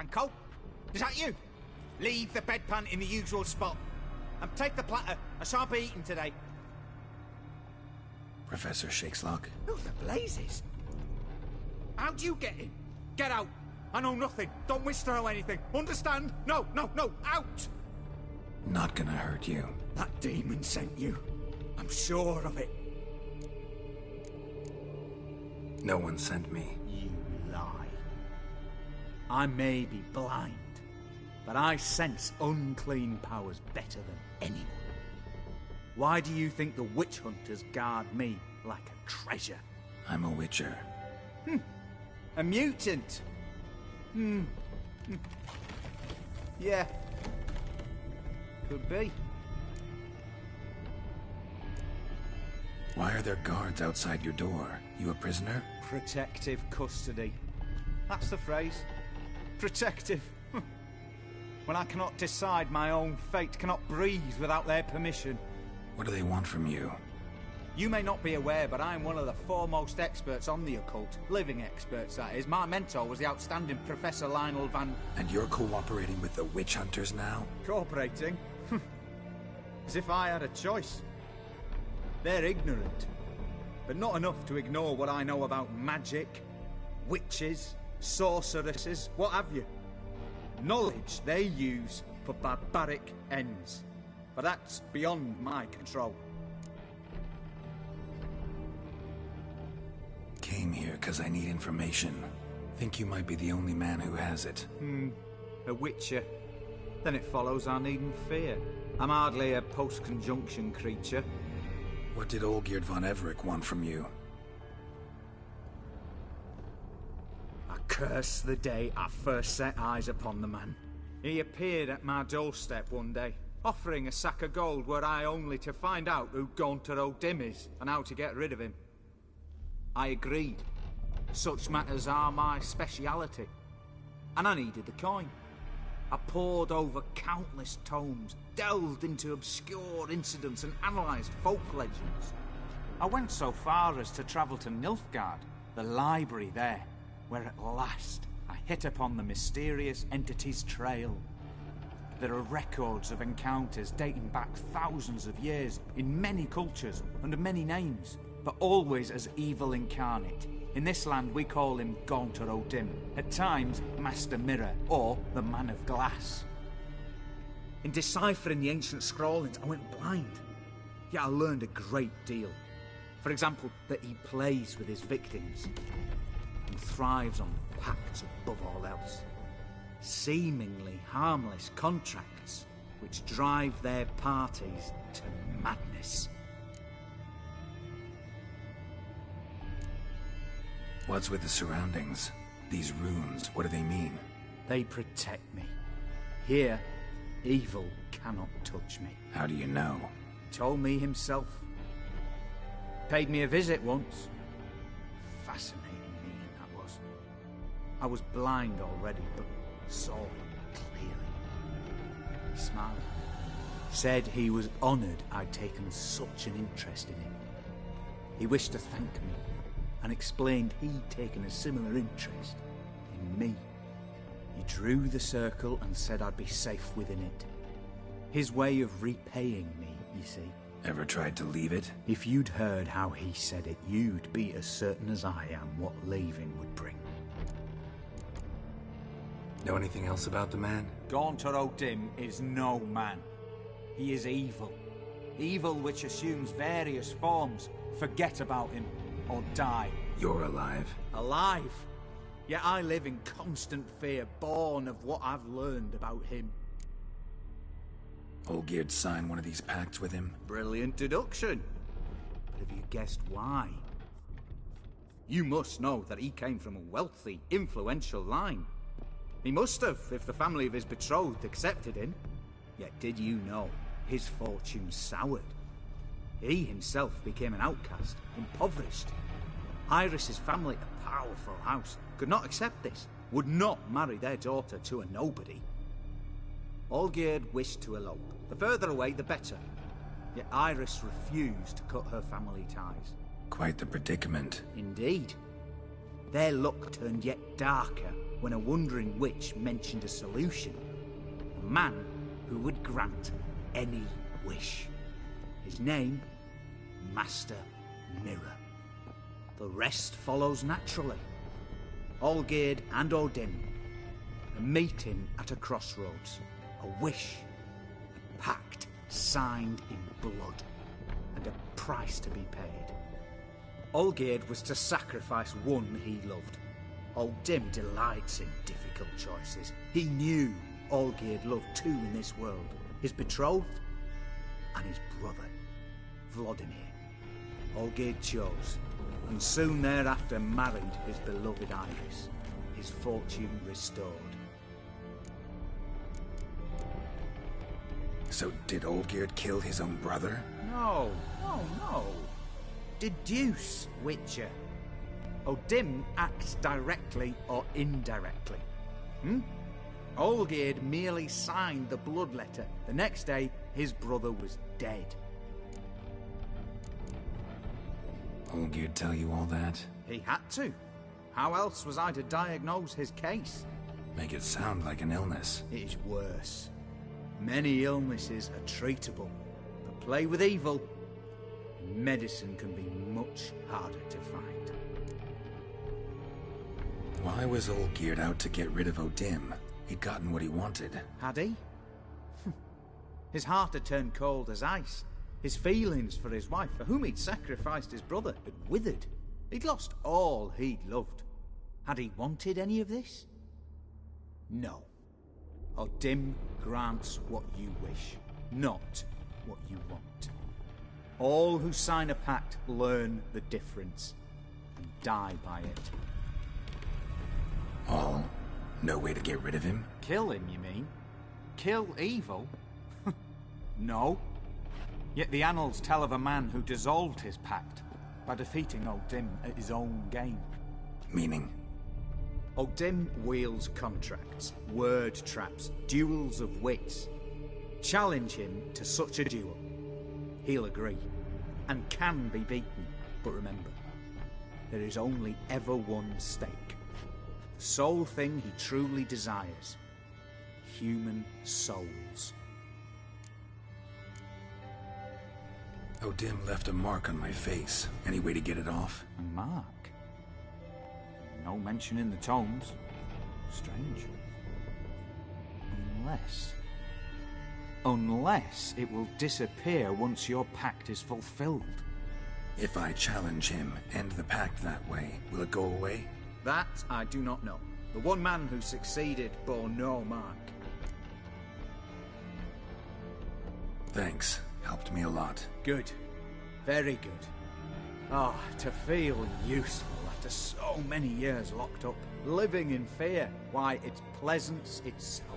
Franco? Is that you? Leave the bedpan in the usual spot. And take the platter. I shan't be eating today. Professor Shakeslock? Who the blazes? How do you get in? Get out. I know nothing. Don't wish to know anything. Understand? No, no, no. Out! Not gonna hurt you. That demon sent you. I'm sure of it. No one sent me. You lie. I may be blind, but I sense unclean powers better than anyone. Why do you think the witch hunters guard me like a treasure? I'm a witcher. A mutant? Yeah. Could be. Why are there guards outside your door? You a prisoner? Protective custody. That's the phrase. Protective. When I cannot decide my own fate, cannot breathe without their permission. What do they want from you? You may not be aware, but I'm one of the foremost experts on the occult. Living experts, that is. My mentor was the outstanding Professor Lionel Van... And you're cooperating with the witch hunters now? Cooperating? As if I had a choice. They're ignorant, but not enough to ignore what I know about magic, witches, sorceresses, what have you. Knowledge they use for barbaric ends. But that's beyond my control. Came here because I need information. Think you might be the only man who has it. A witcher. Then it follows I needn't fear. I'm hardly a post-conjunction creature. What did Olgierd von Everec want from you? I curse the day I first set eyes upon the man. He appeared at my doorstep one day, offering a sack of gold were I only to find out who Gaunter O'Dim is and how to get rid of him. I agreed. Such matters are my speciality. And I needed the coin. I pored over countless tomes, delved into obscure incidents and analysed folk legends. I went so far as to travel to Nilfgaard, the library there, where at last I hit upon the mysterious entity's trail. There are records of encounters dating back thousands of years in many cultures under many names, but always as evil incarnate. In this land we call him Gaunter O'Dim, at times Master Mirror or the Man of Glass. In deciphering the ancient scrawlings I went blind, yet I learned a great deal. For example, that he plays with his victims and thrives on pacts above all else. Seemingly harmless contracts which drive their parties to madness. What's with the surroundings? These runes, what do they mean? They protect me. Here, evil cannot touch me. How do you know? He told me himself. Paid me a visit once. Fascinating meeting that was. I was blind already, but saw him clearly. He smiled. Said he was honoured I'd taken such an interest in him. He wished to thank me, and explained he'd taken a similar interest in me. He drew the circle and said I'd be safe within it. His way of repaying me, you see. Ever tried to leave it? If you'd heard how he said it, you'd be as certain as I am what leaving would bring. Know anything else about the man? Gaunter O'Dim is no man. He is evil. Evil which assumes various forms. Forget about him. Or die. You're alive. Alive? Yet I live in constant fear, born of what I've learned about him. Olgierd signed one of these pacts with him? Brilliant deduction. But have you guessed why? You must know that he came from a wealthy, influential line. He must have, if the family of his betrothed accepted him. Yet did you know his fortune soured? He himself became an outcast, impoverished. Iris's family, a powerful house, could not accept this, would not marry their daughter to a nobody. Olgierd wished to elope. The further away, the better. Yet Iris refused to cut her family ties. Quite the predicament. Indeed. Their luck turned yet darker when a wandering witch mentioned a solution. A man who would grant any wish. His name, Master Mirror. The rest follows naturally. Olgierd and Odin, a meeting at a crossroads, a wish, a pact signed in blood, and a price to be paid. Olgierd was to sacrifice one he loved. Odin delights in difficult choices. He knew Olgierd loved two in this world, his betrothed and his brother, Vladimir. Olgierd chose, and soon thereafter married his beloved Iris, his fortune restored. So did Olgierd kill his own brother? No. Deduce, Witcher. Odin acts directly or indirectly. Olgierd merely signed the blood letter. The next day, his brother was dead. Olgierd tell you all that? He had to. How else was I to diagnose his case? Make it sound like an illness. It is worse. Many illnesses are treatable, but play with evil, and medicine can be much harder to find. Why was Olgierd out to get rid of Odin? He'd gotten what he wanted. Had he? His heart had turned cold as ice. His feelings for his wife, for whom he'd sacrificed his brother, had withered. He'd lost all he'd loved. Had he wanted any of this? No. Odin grants what you wish, not what you want. All who sign a pact learn the difference and die by it. All? No way to get rid of him? Kill him, you mean? Kill evil? No. Yet the annals tell of a man who dissolved his pact by defeating Odin at his own game. Meaning? Odin wields contracts, word traps, duels of wits. Challenge him to such a duel. He'll agree, and can be beaten. But remember, there is only ever one stake. The sole thing he truly desires. Human souls. Odin left a mark on my face. Any way to get it off? A mark? No mention in the tomes. Strange. Unless it will disappear once your pact is fulfilled. If I challenge him, end the pact that way, will it go away? That I do not know. The one man who succeeded bore no mark. Thanks. Helped me a lot. Good. Very good. Ah, to feel useful after so many years locked up, living in fear. Why, it's pleasance itself.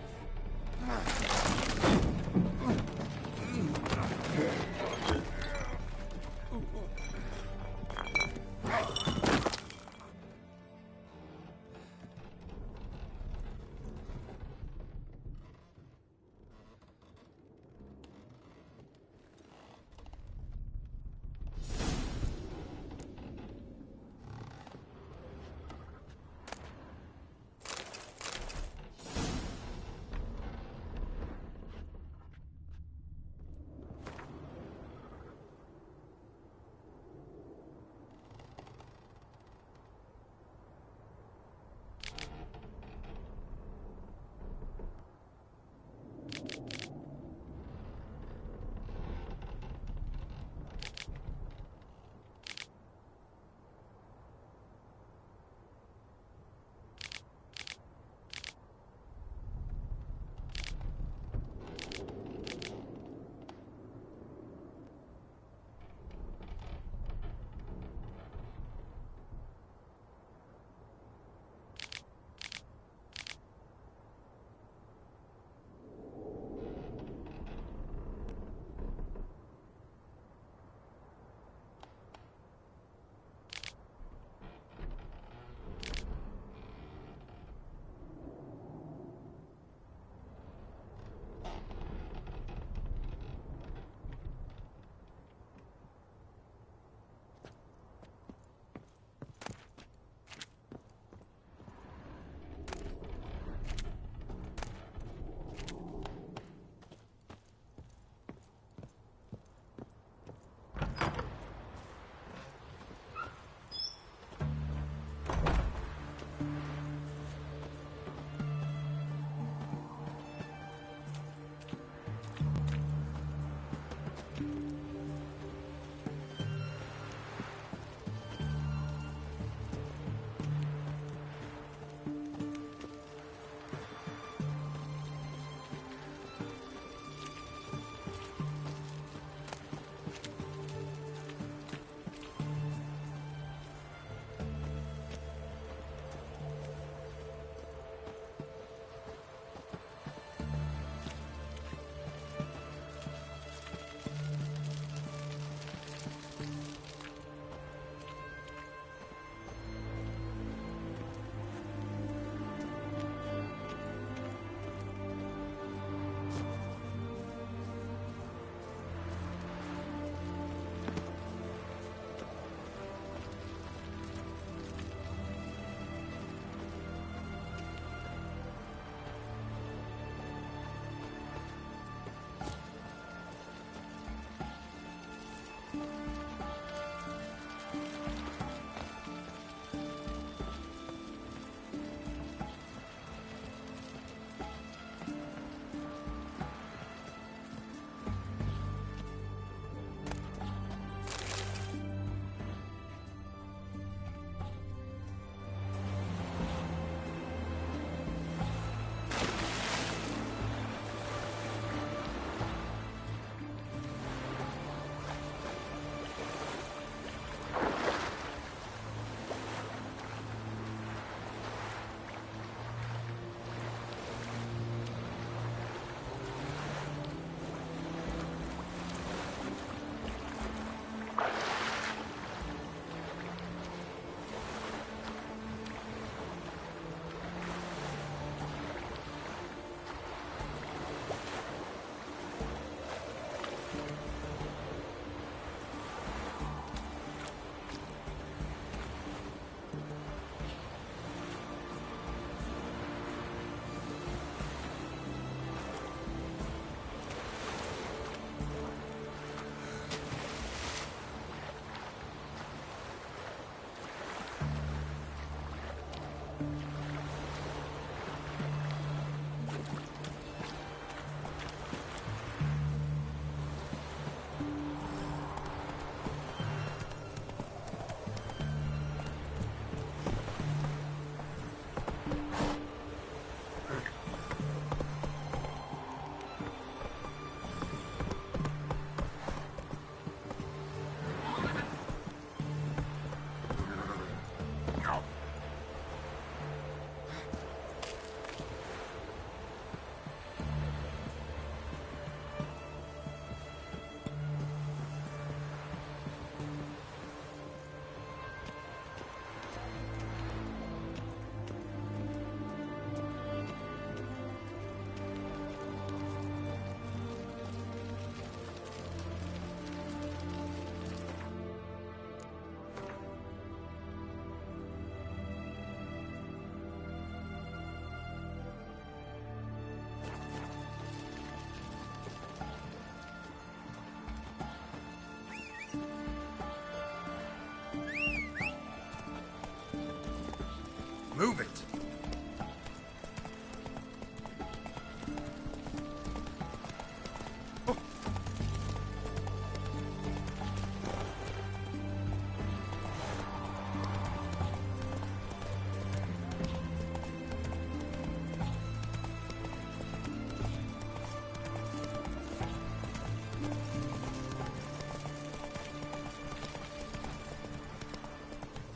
Move it!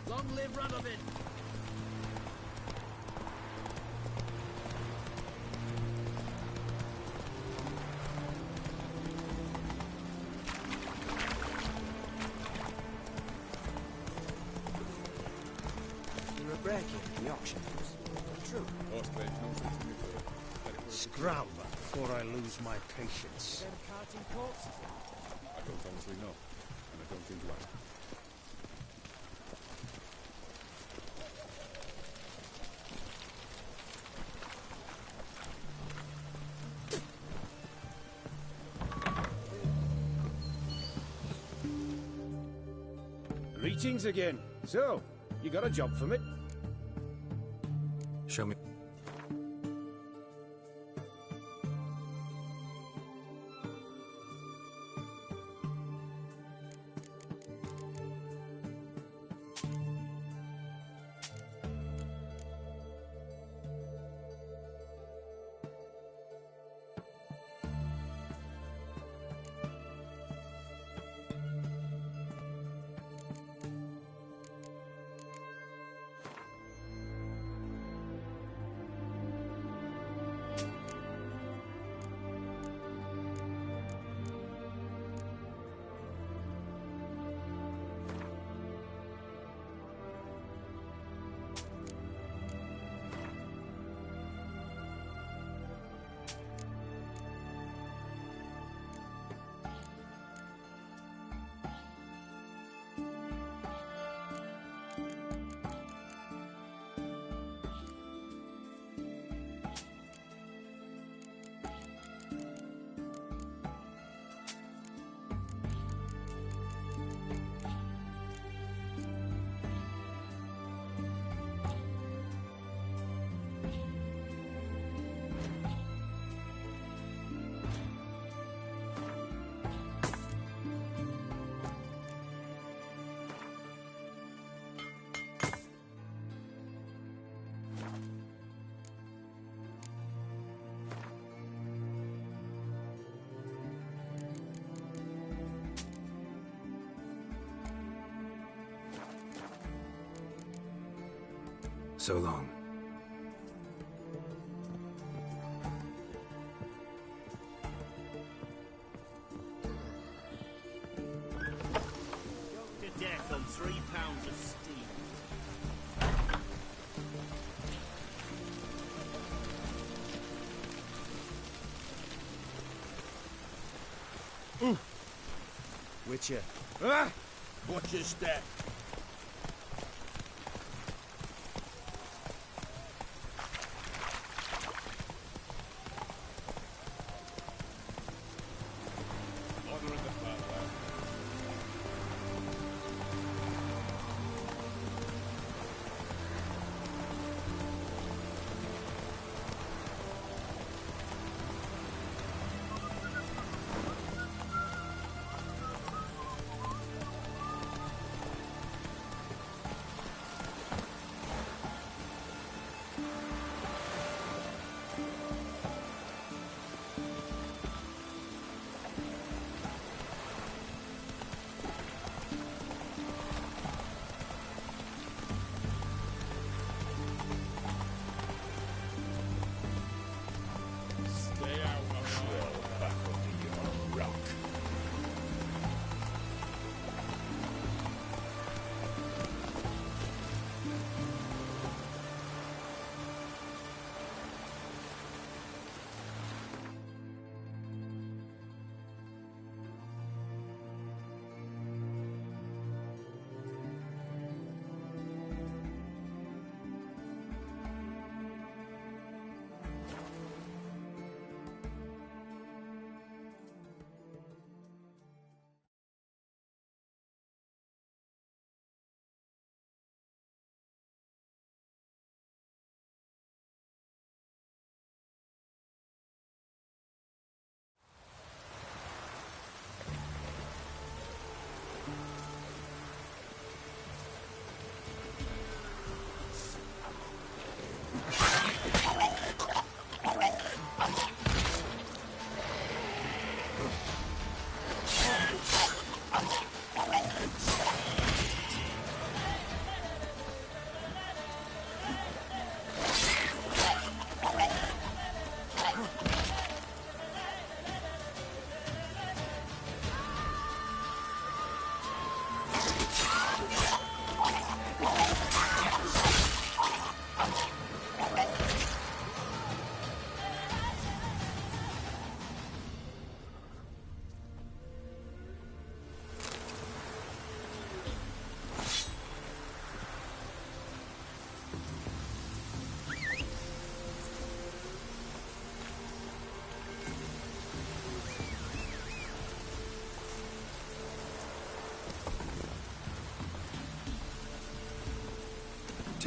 Long live Radovid! You're a break in the auction house. True. Scram before I lose my patience. Them carting corpses. I don't honestly know, and I don't think you ask. Greetings again. So, you got a job for me? Show me. So long. To death on 3 pounds of steel. Witcher. Ah! Watch your step.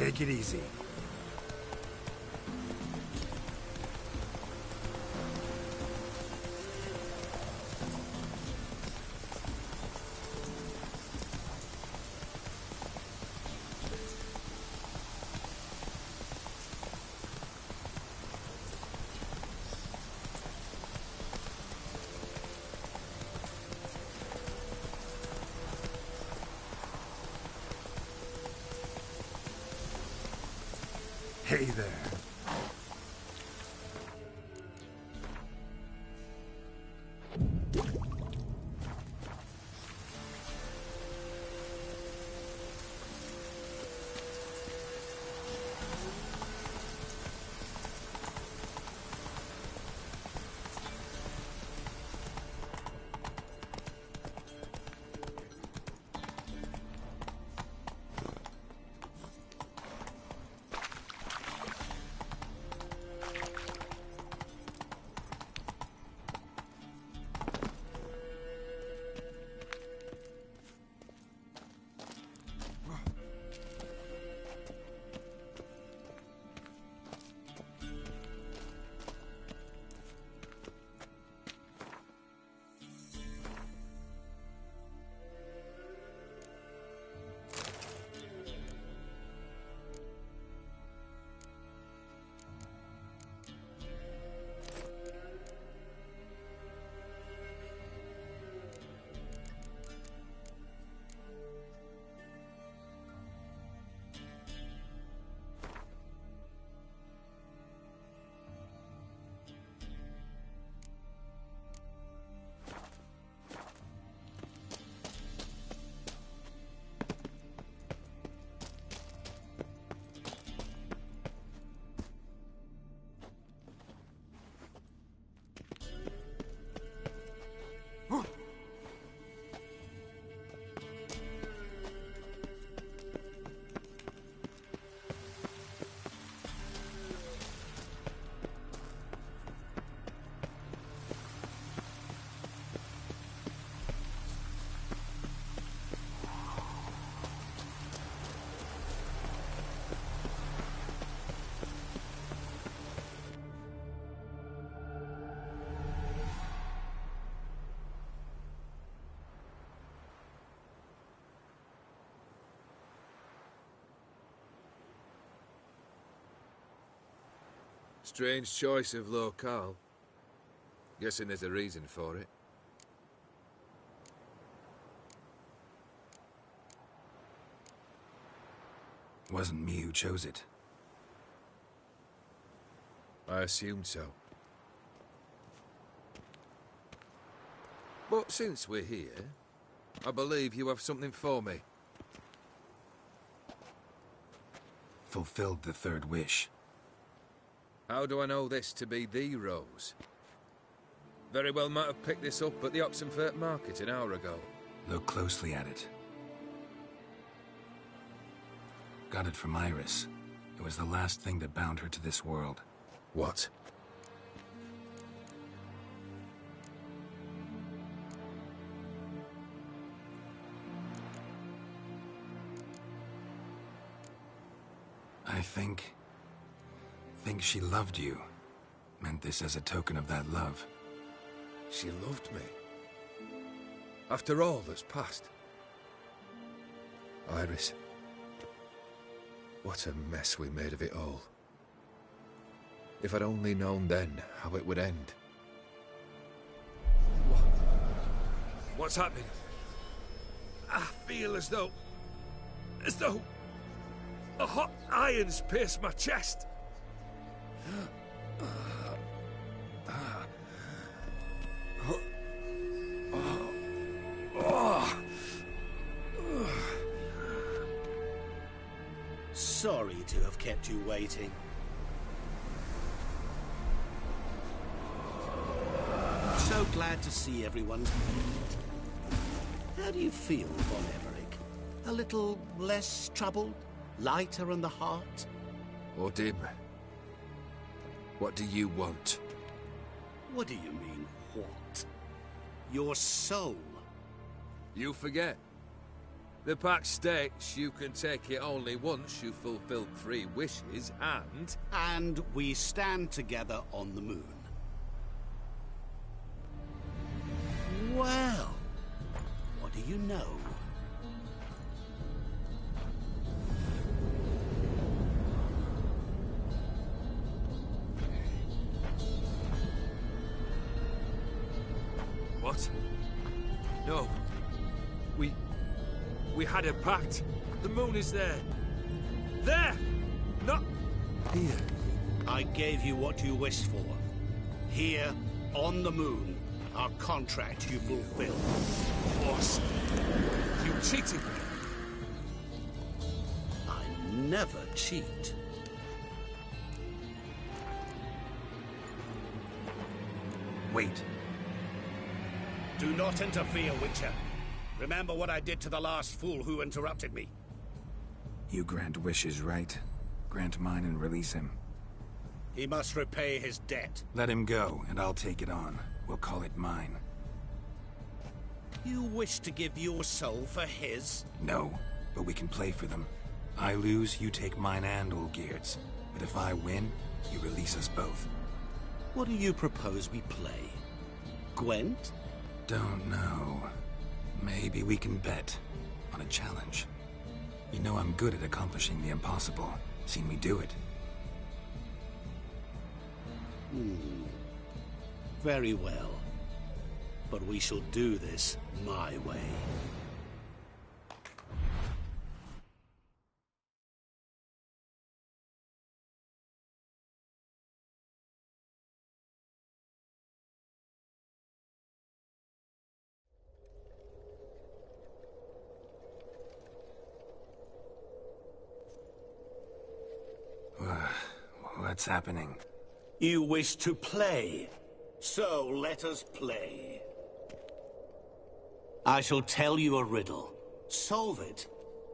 Take it easy. Hey there. Strange choice of locale. Guessing there's a reason for it. Wasn't me who chose it. I assumed so. But since we're here, I believe you have something for me. Fulfilled the third wish. How do I know this to be the rose? Very well might have picked this up at the Oxenfurt market an hour ago. Look closely at it. Got it from Iris. It was the last thing that bound her to this world. What? I think she loved you. Meant this as a token of that love. She loved me. After all that's passed. Iris. What a mess we made of it all. If I'd only known then how it would end. What's happening? I feel as though a hot iron's pierced my chest. Sorry to have kept you waiting. So glad to see everyone's made. How do you feel, Von Emmerich? A little less troubled? Lighter in the heart? Odim, what do you want? What do you mean, what? Your soul. You forget. The pact states you can take it only once you fulfill 3 wishes, and... And we stand together on the moon. Well, what do you know? What? No. We had a pact. The moon is there. There! Not... here. I gave you what you wished for. Here, on the moon, our contract you fulfilled. Boss, you cheated me. I never cheat. Wait. Do not interfere, Witcher. Remember what I did to the last fool who interrupted me. You grant wishes, right? Grant mine and release him. He must repay his debt. Let him go, and I'll take it on. We'll call it mine. You wish to give your soul for his? No, but we can play for them. I lose, you take mine and Olgierd's. But if I win, you release us both. What do you propose we play? Gwent? Don't know. Maybe we can bet on a challenge. You know I'm good at accomplishing the impossible. Seen me do it. Very well. But we shall do this my way. What's happening? You wish to play, so let us play. I shall tell you a riddle. Solve it,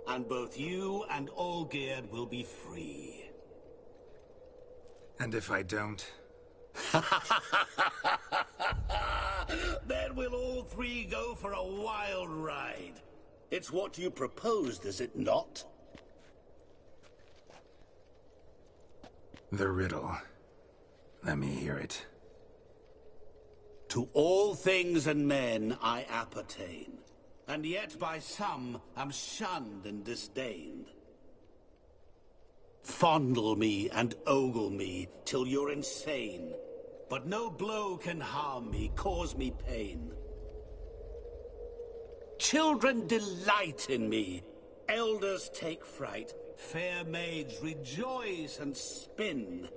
and both you and Olgierd will be free. And if I don't? Then we'll all 3 go for a wild ride. It's what you proposed, is it not? The riddle. Let me hear it. To all things and men I appertain, and yet by some am shunned and disdained. Fondle me and ogle me till you're insane, but no blow can harm me, cause me pain. Children delight in me, elders take fright, fair maids rejoice and spin.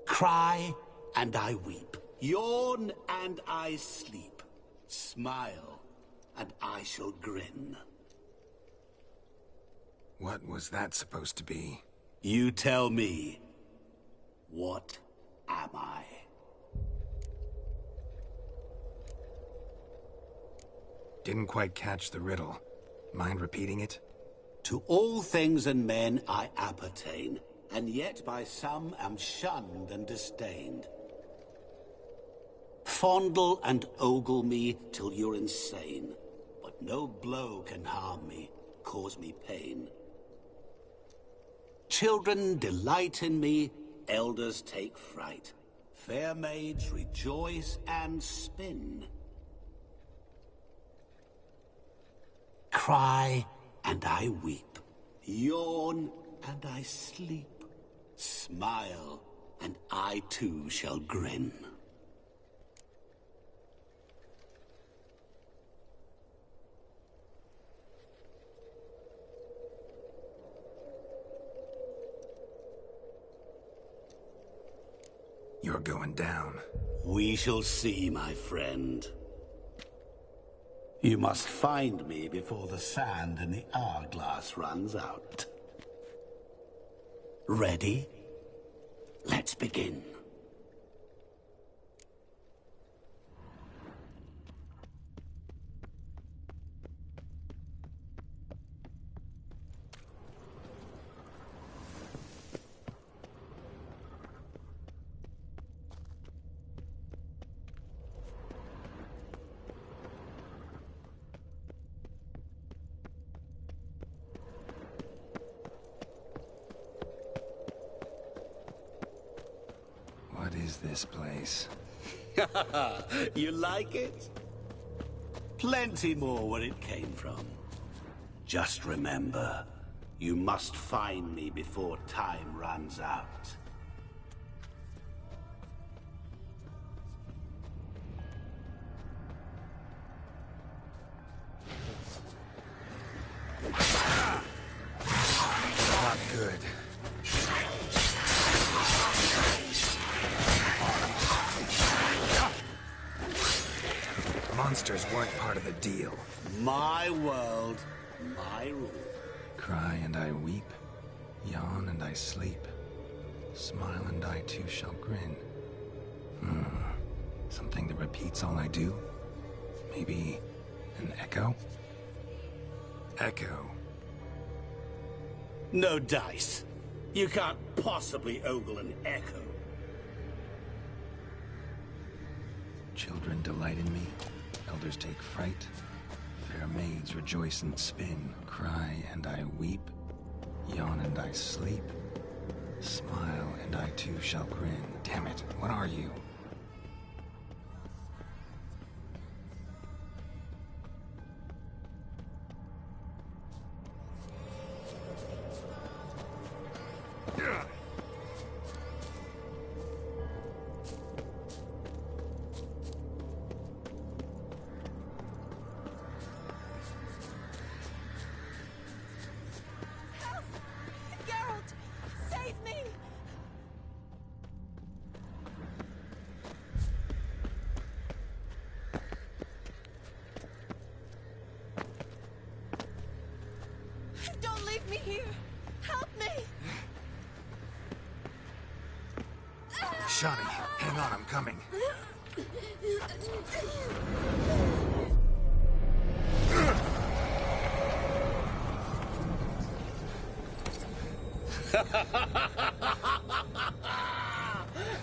Cry and I weep, yawn and I sleep, smile and I shall grin. What was that supposed to be? You tell me, what am I? Didn't quite catch the riddle. Mind repeating it? To all things and men I appertain, and yet by some am shunned and disdained. Fondle and ogle me till you're insane, but no blow can harm me, cause me pain. Children delight in me, elders take fright, fair maids rejoice and spin. Cry and I weep, yawn and I sleep, smile and I too shall grin. You're going down. We shall see, my friend. You must find me before the sand in the hourglass runs out. Ready? Let's begin. this place? You like it? Plenty more where it came from. Just remember, you must find me before time runs out. Not good. Monsters weren't part of the deal. My world, my rule. Cry and I weep, yawn and I sleep, smile and I too shall grin. Something that repeats all I do? Maybe an echo? Echo. No dice. You can't possibly ogle an echo. Children delight in me, elders take fright. Fair maids rejoice and spin, cry and I weep, yawn and I sleep, smile and I too shall grin. Damn it, what are you? Don't leave me here! Help me! Shani, hang on, I'm coming.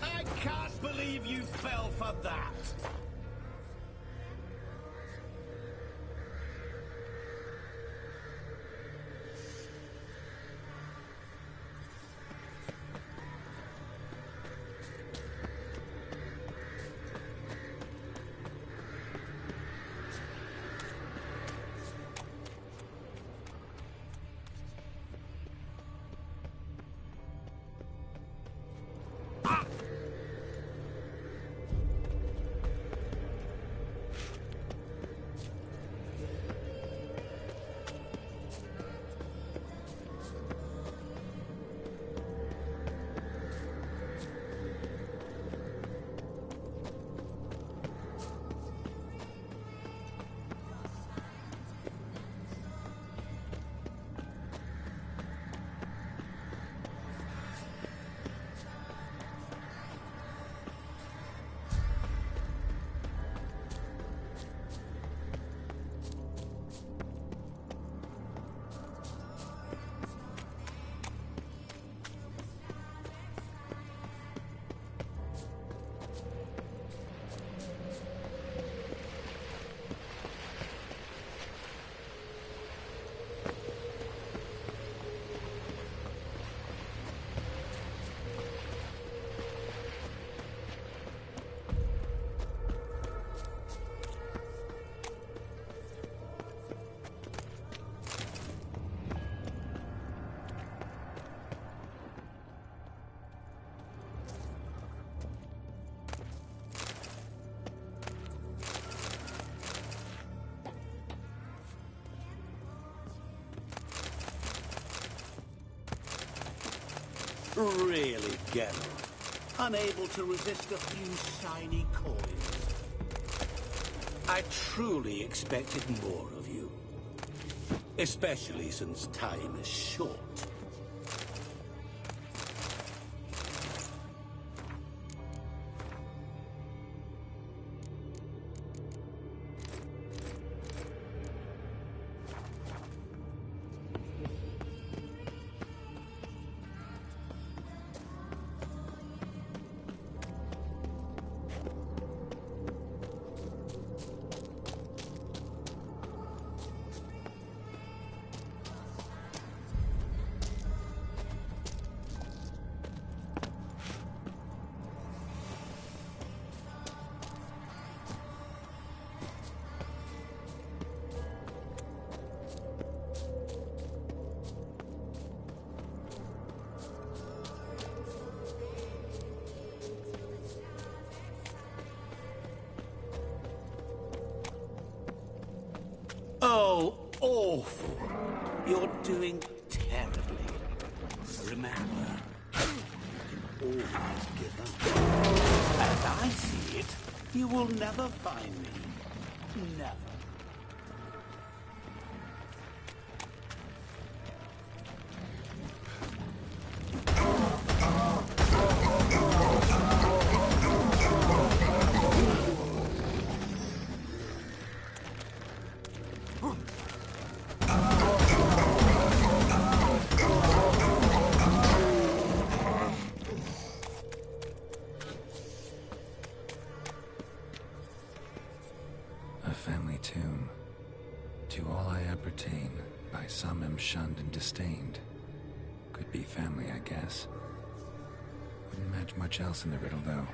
I can't believe you fell for that. Really, Geralt? Unable to resist a few shiny coins? I truly expected more of you. Especially since time is short. Oh, awful. You're doing terribly. Remember, you can always give up. As I see it, you will never find me. Never. A family tomb. To all I appertain, by some am shunned and disdained. Could be family, I guess. Wouldn't match much else in the riddle, though.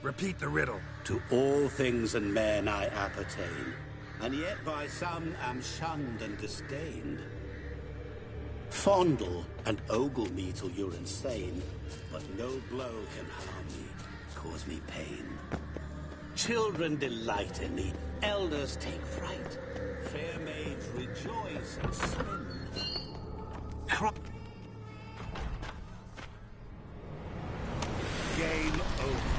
Repeat the riddle. To all things and men I appertain, and yet by some am shunned and disdained. Fondle and ogle me till you're insane, but no blow can harm me, cause me pain. Children delight in me, elders take fright. Fair maids rejoice and spin. Game over.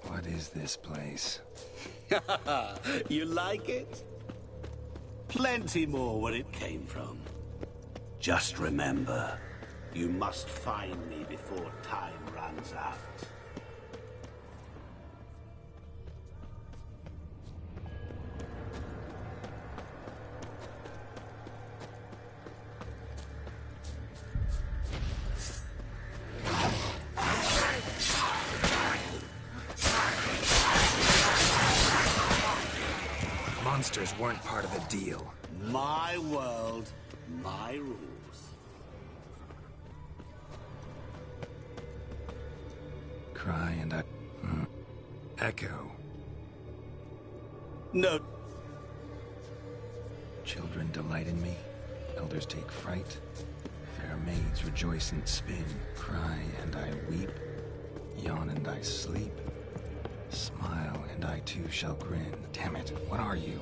What is this place? You like it? Plenty more where it came from. Just remember, you must find me before time runs out. Monsters weren't part of the deal. My world, my rules. Cry and I... Echo. No. Children delight in me. Elders take fright. Fair maids rejoice and spin. Cry and I weep. Yawn and I sleep. Smile and I too shall grin. Damn it, what are you?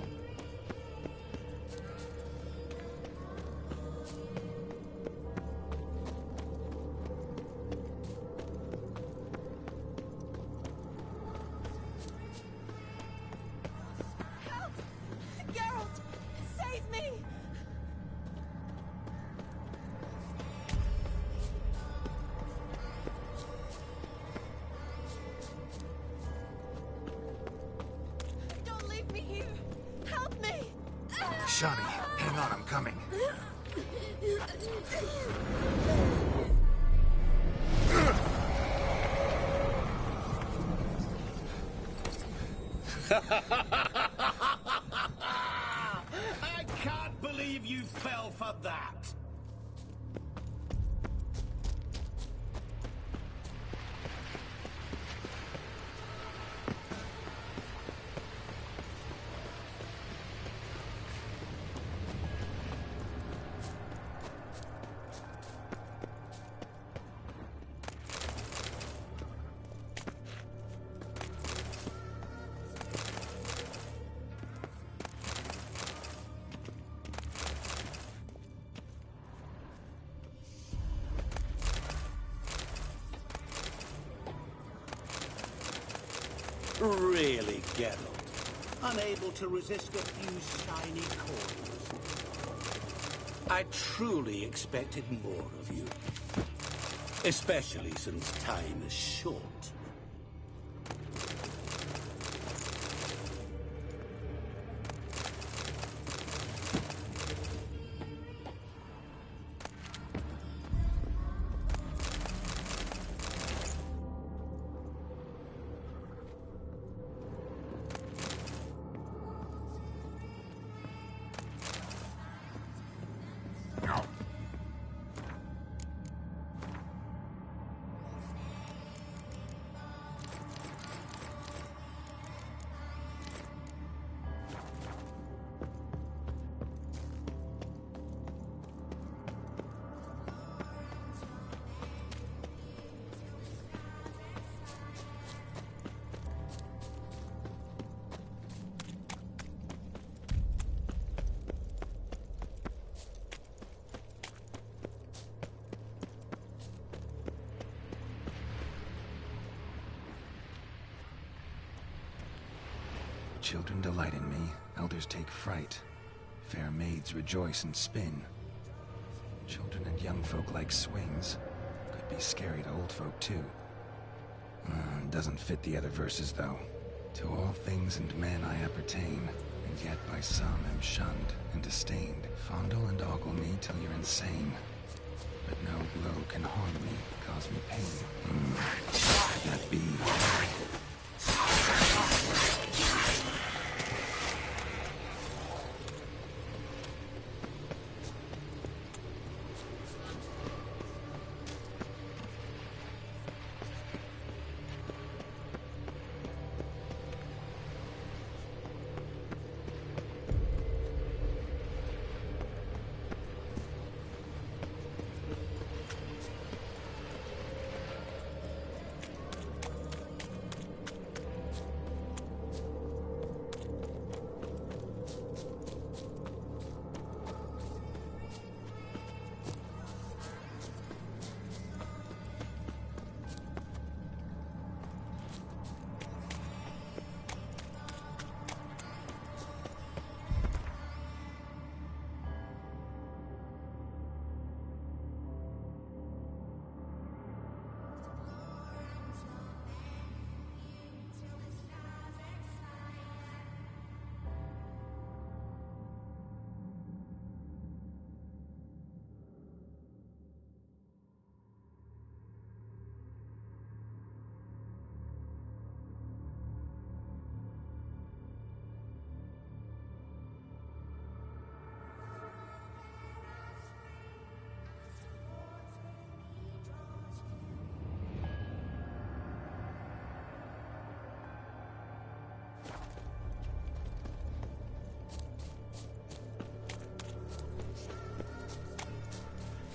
Shani, hang on, I'm coming. I can't believe you fell for that. Really, Geralt? Unable to resist a few shiny coins? I truly expected more of you. Especially since time is short. Children delight in me, elders take fright. Fair maids rejoice and spin. Children and young folk like swings. Could be scary to old folk too. Doesn't fit the other verses though. To all things and men I appertain, and yet by some am shunned and disdained. Fondle and ogle me till you're insane. But no blow can harm me, cause me pain. That be.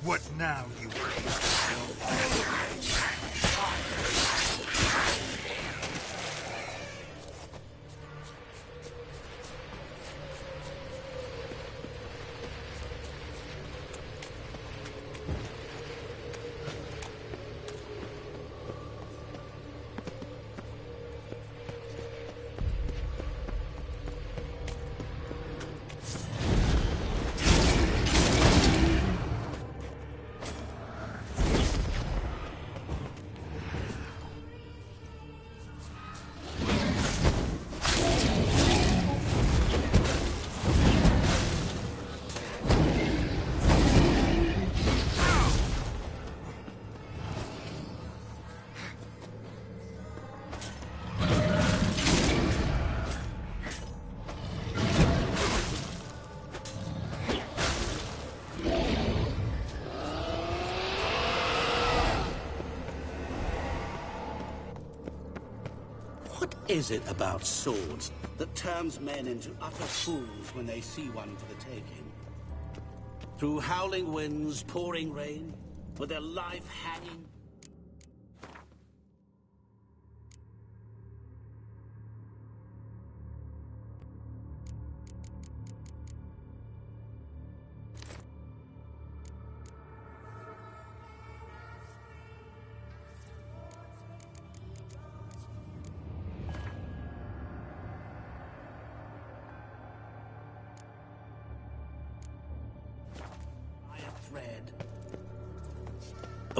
What now, you What is it about swords that turns men into utter fools when they see one for the taking? Through howling winds, pouring rain, with their life hanging?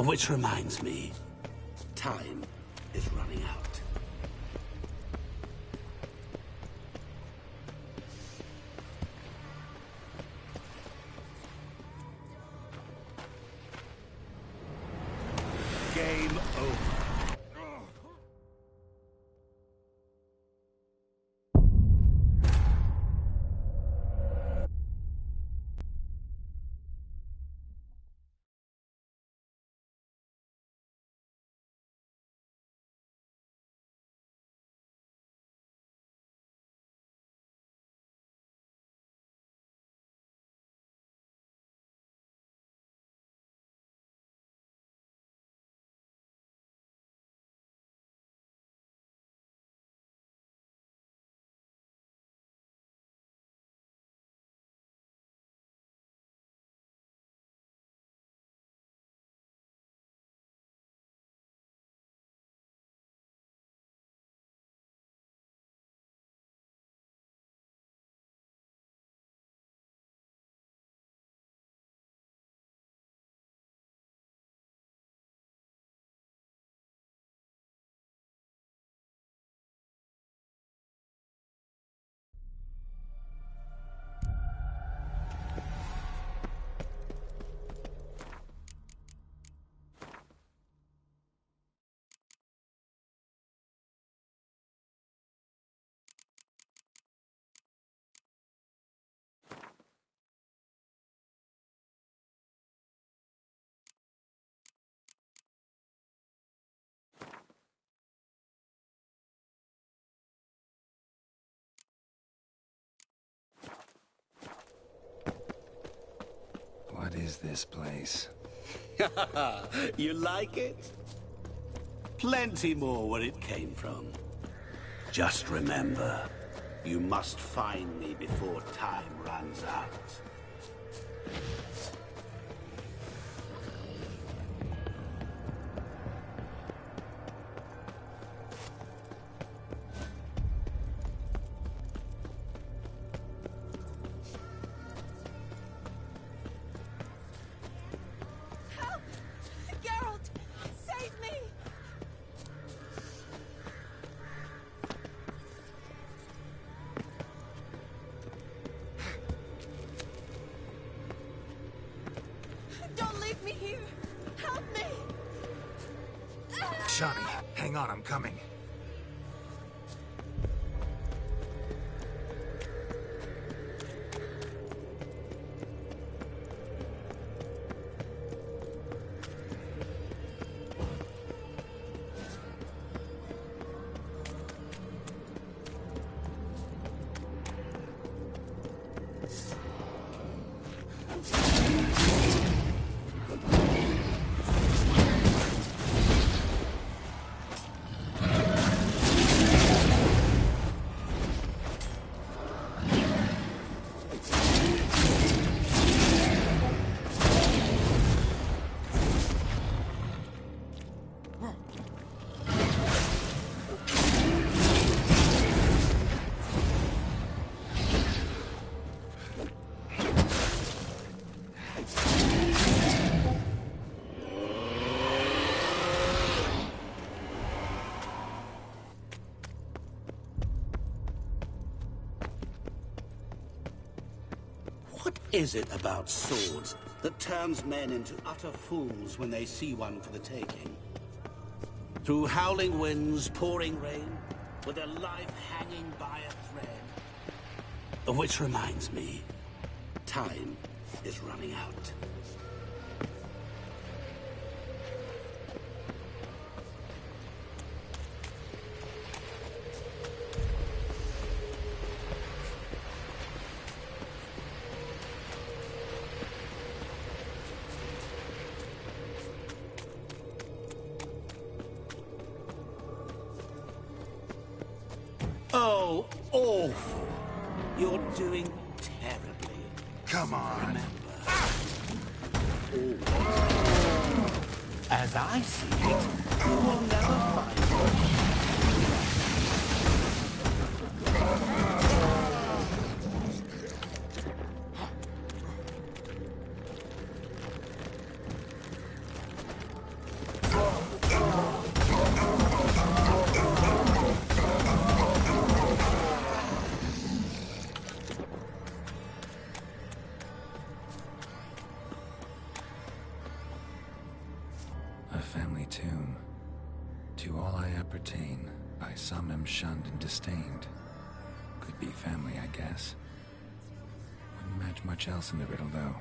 Which reminds me, time is running out. Game over. What is this place? You like it? Plenty more where it came from. Just remember, you must find me before time runs out. Johnny, hang on, I'm coming. What is it about swords that turns men into utter fools when they see one for the taking? Through howling winds, pouring rain, with their life hanging by a thread. Which reminds me, time is running out. Oh, awful. You're doing terribly. Come on. Remember. As I see it, you will never find her. family tomb. To all I appertain, by some am shunned and disdained. Could be family, I guess. Wouldn't match much else in the riddle, though.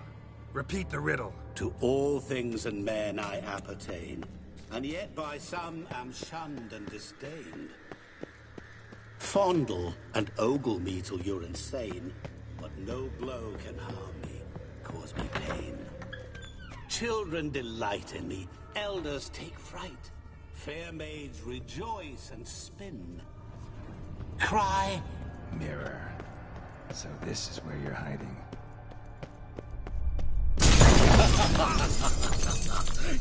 Repeat the riddle. To all things and men I appertain, and yet by some am shunned and disdained. Fondle and ogle me till you're insane, but no blow can harm me, cause me pain. Children delight in me, elders take fright. Fair maids rejoice and spin. Cry, mirror. So this is where you're hiding.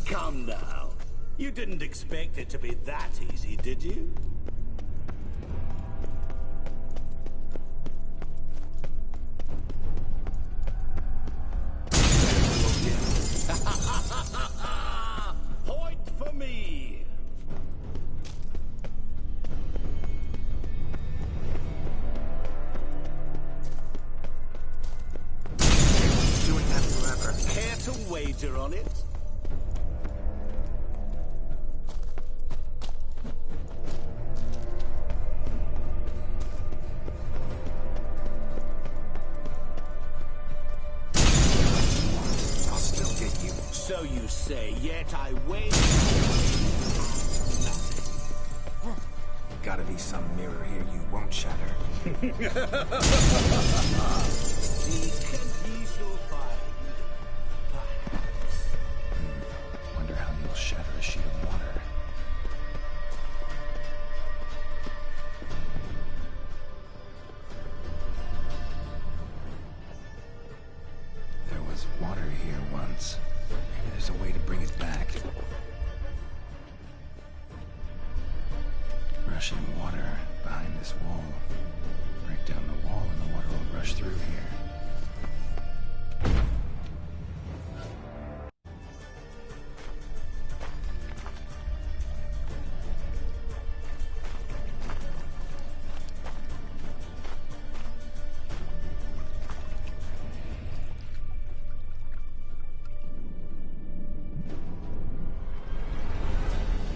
Come now. You didn't expect it to be that easy, did you? Point for me! Doing that forever. Care to wager on it? So you say, yet I wait. Gotta be some mirror here you won't shatter. Seek and ye shall find. Perhaps. Wonder how you'll shatter a sheet of water. There was water here once. Maybe there's a way to bring it back. Rushing water behind this wall. Break down the wall and the water will rush through here.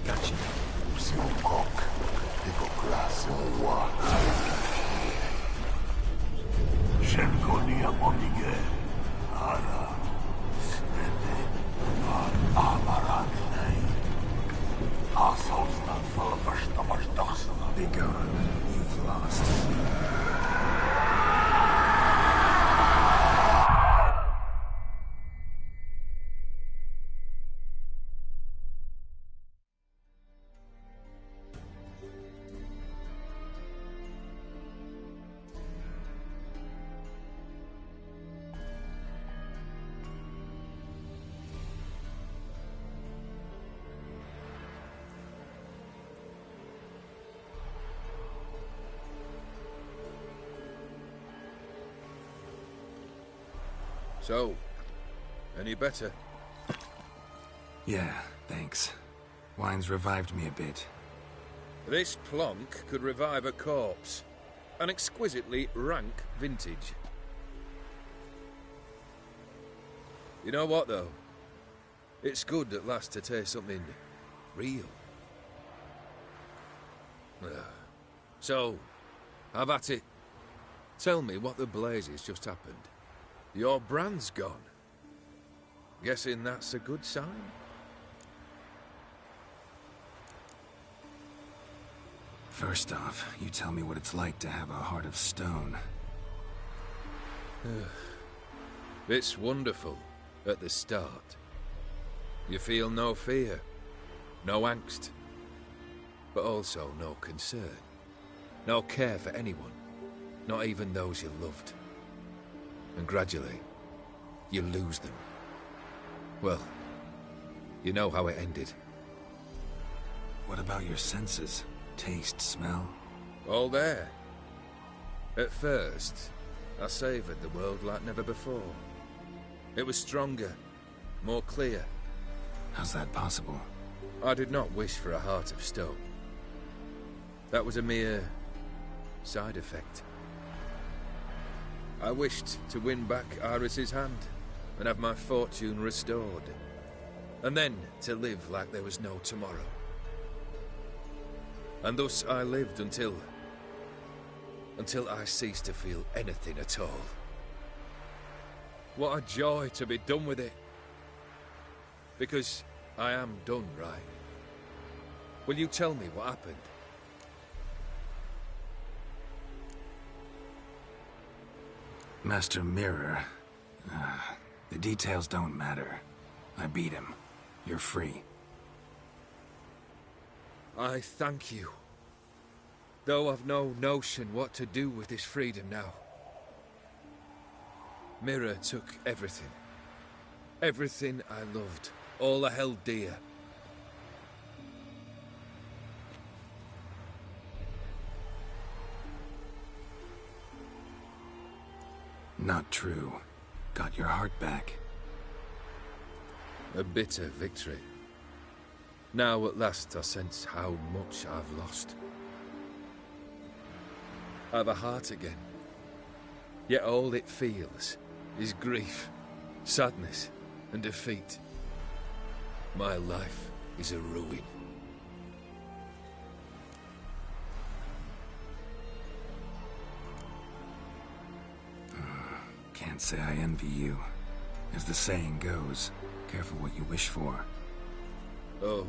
Gotcha. Be gone. You've lost. So, any better? Yeah, thanks. Wine's revived me a bit. This plonk could revive a corpse. An exquisitely rank vintage. You know what, though? It's good at last to taste something real. So, have at it. Tell me what the blazes just happened. Your brand's gone. Guessing that's a good sign? First off, you tell me what it's like to have a heart of stone. It's wonderful at the start. You feel no fear, no angst, but also no concern, no care for anyone, not even those you loved. And gradually, you lose them. Well, you know how it ended. What about your senses? Taste, smell? All there. At first, I savoured the world like never before. It was stronger, more clear. How's that possible? I did not wish for a heart of stone. That was a mere side effect. I wished to win back Iris's hand and have my fortune restored. And then to live like there was no tomorrow. And thus I lived until I ceased to feel anything at all. What a joy to be done with it. Because I am done, right? Will you tell me what happened? Master Mirror. The details don't matter. I beat him. You're free. I thank you. Though I've no notion what to do with this freedom now. Mirror took everything. Everything I loved. All I held dear. Not true. Got your heart back. A bitter victory. Now at last I sense how much I've lost. I've a heart again. Yet all it feels is grief, sadness, and defeat. My life is a ruin. Can't say I envy you. As the saying goes, careful what you wish for. Oh,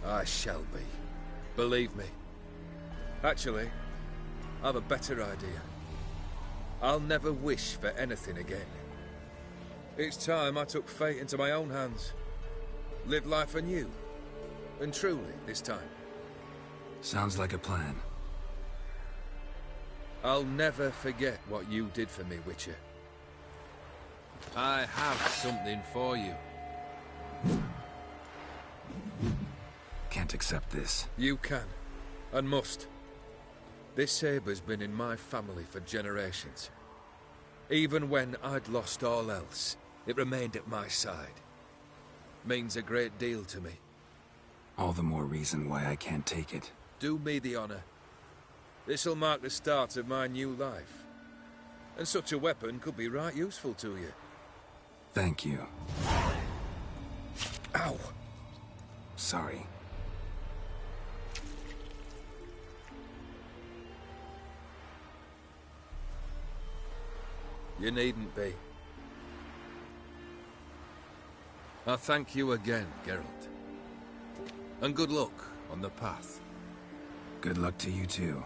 I shall be. Believe me. Actually, I've a better idea. I'll never wish for anything again. It's time I took fate into my own hands. Lived life anew. And truly, this time. Sounds like a plan. I'll never forget what you did for me, Witcher. I have something for you. Can't accept this. You can, and must. This sabre's been in my family for generations. Even when I'd lost all else, it remained at my side. Means a great deal to me. All the more reason why I can't take it. Do me the honor. This'll mark the start of my new life. And such a weapon could be right useful to you. Thank you. Ow! Sorry. You needn't be. I thank you again, Geralt. And good luck on the path. Good luck to you too.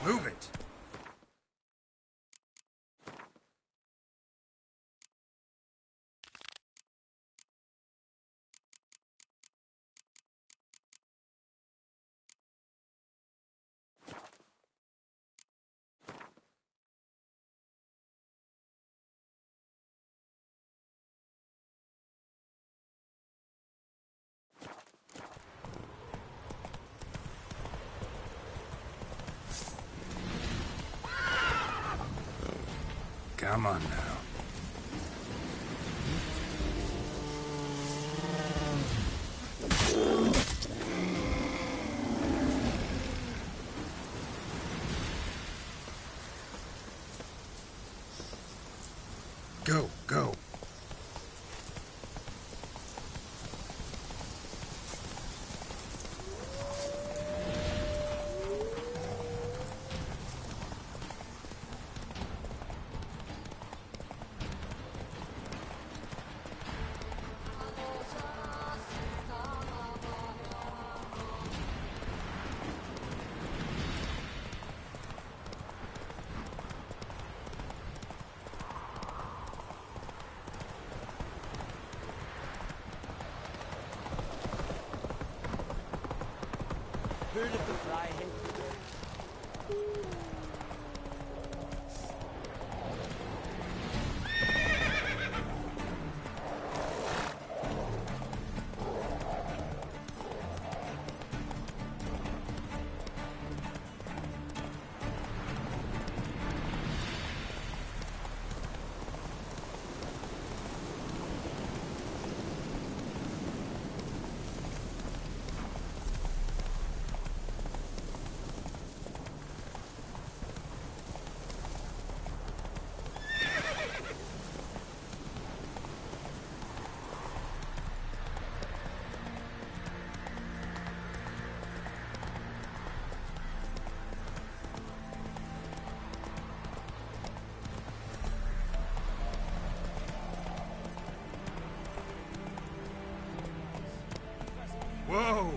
Move it! Come on now. Go, go. Heard of the fly-head? Whoa!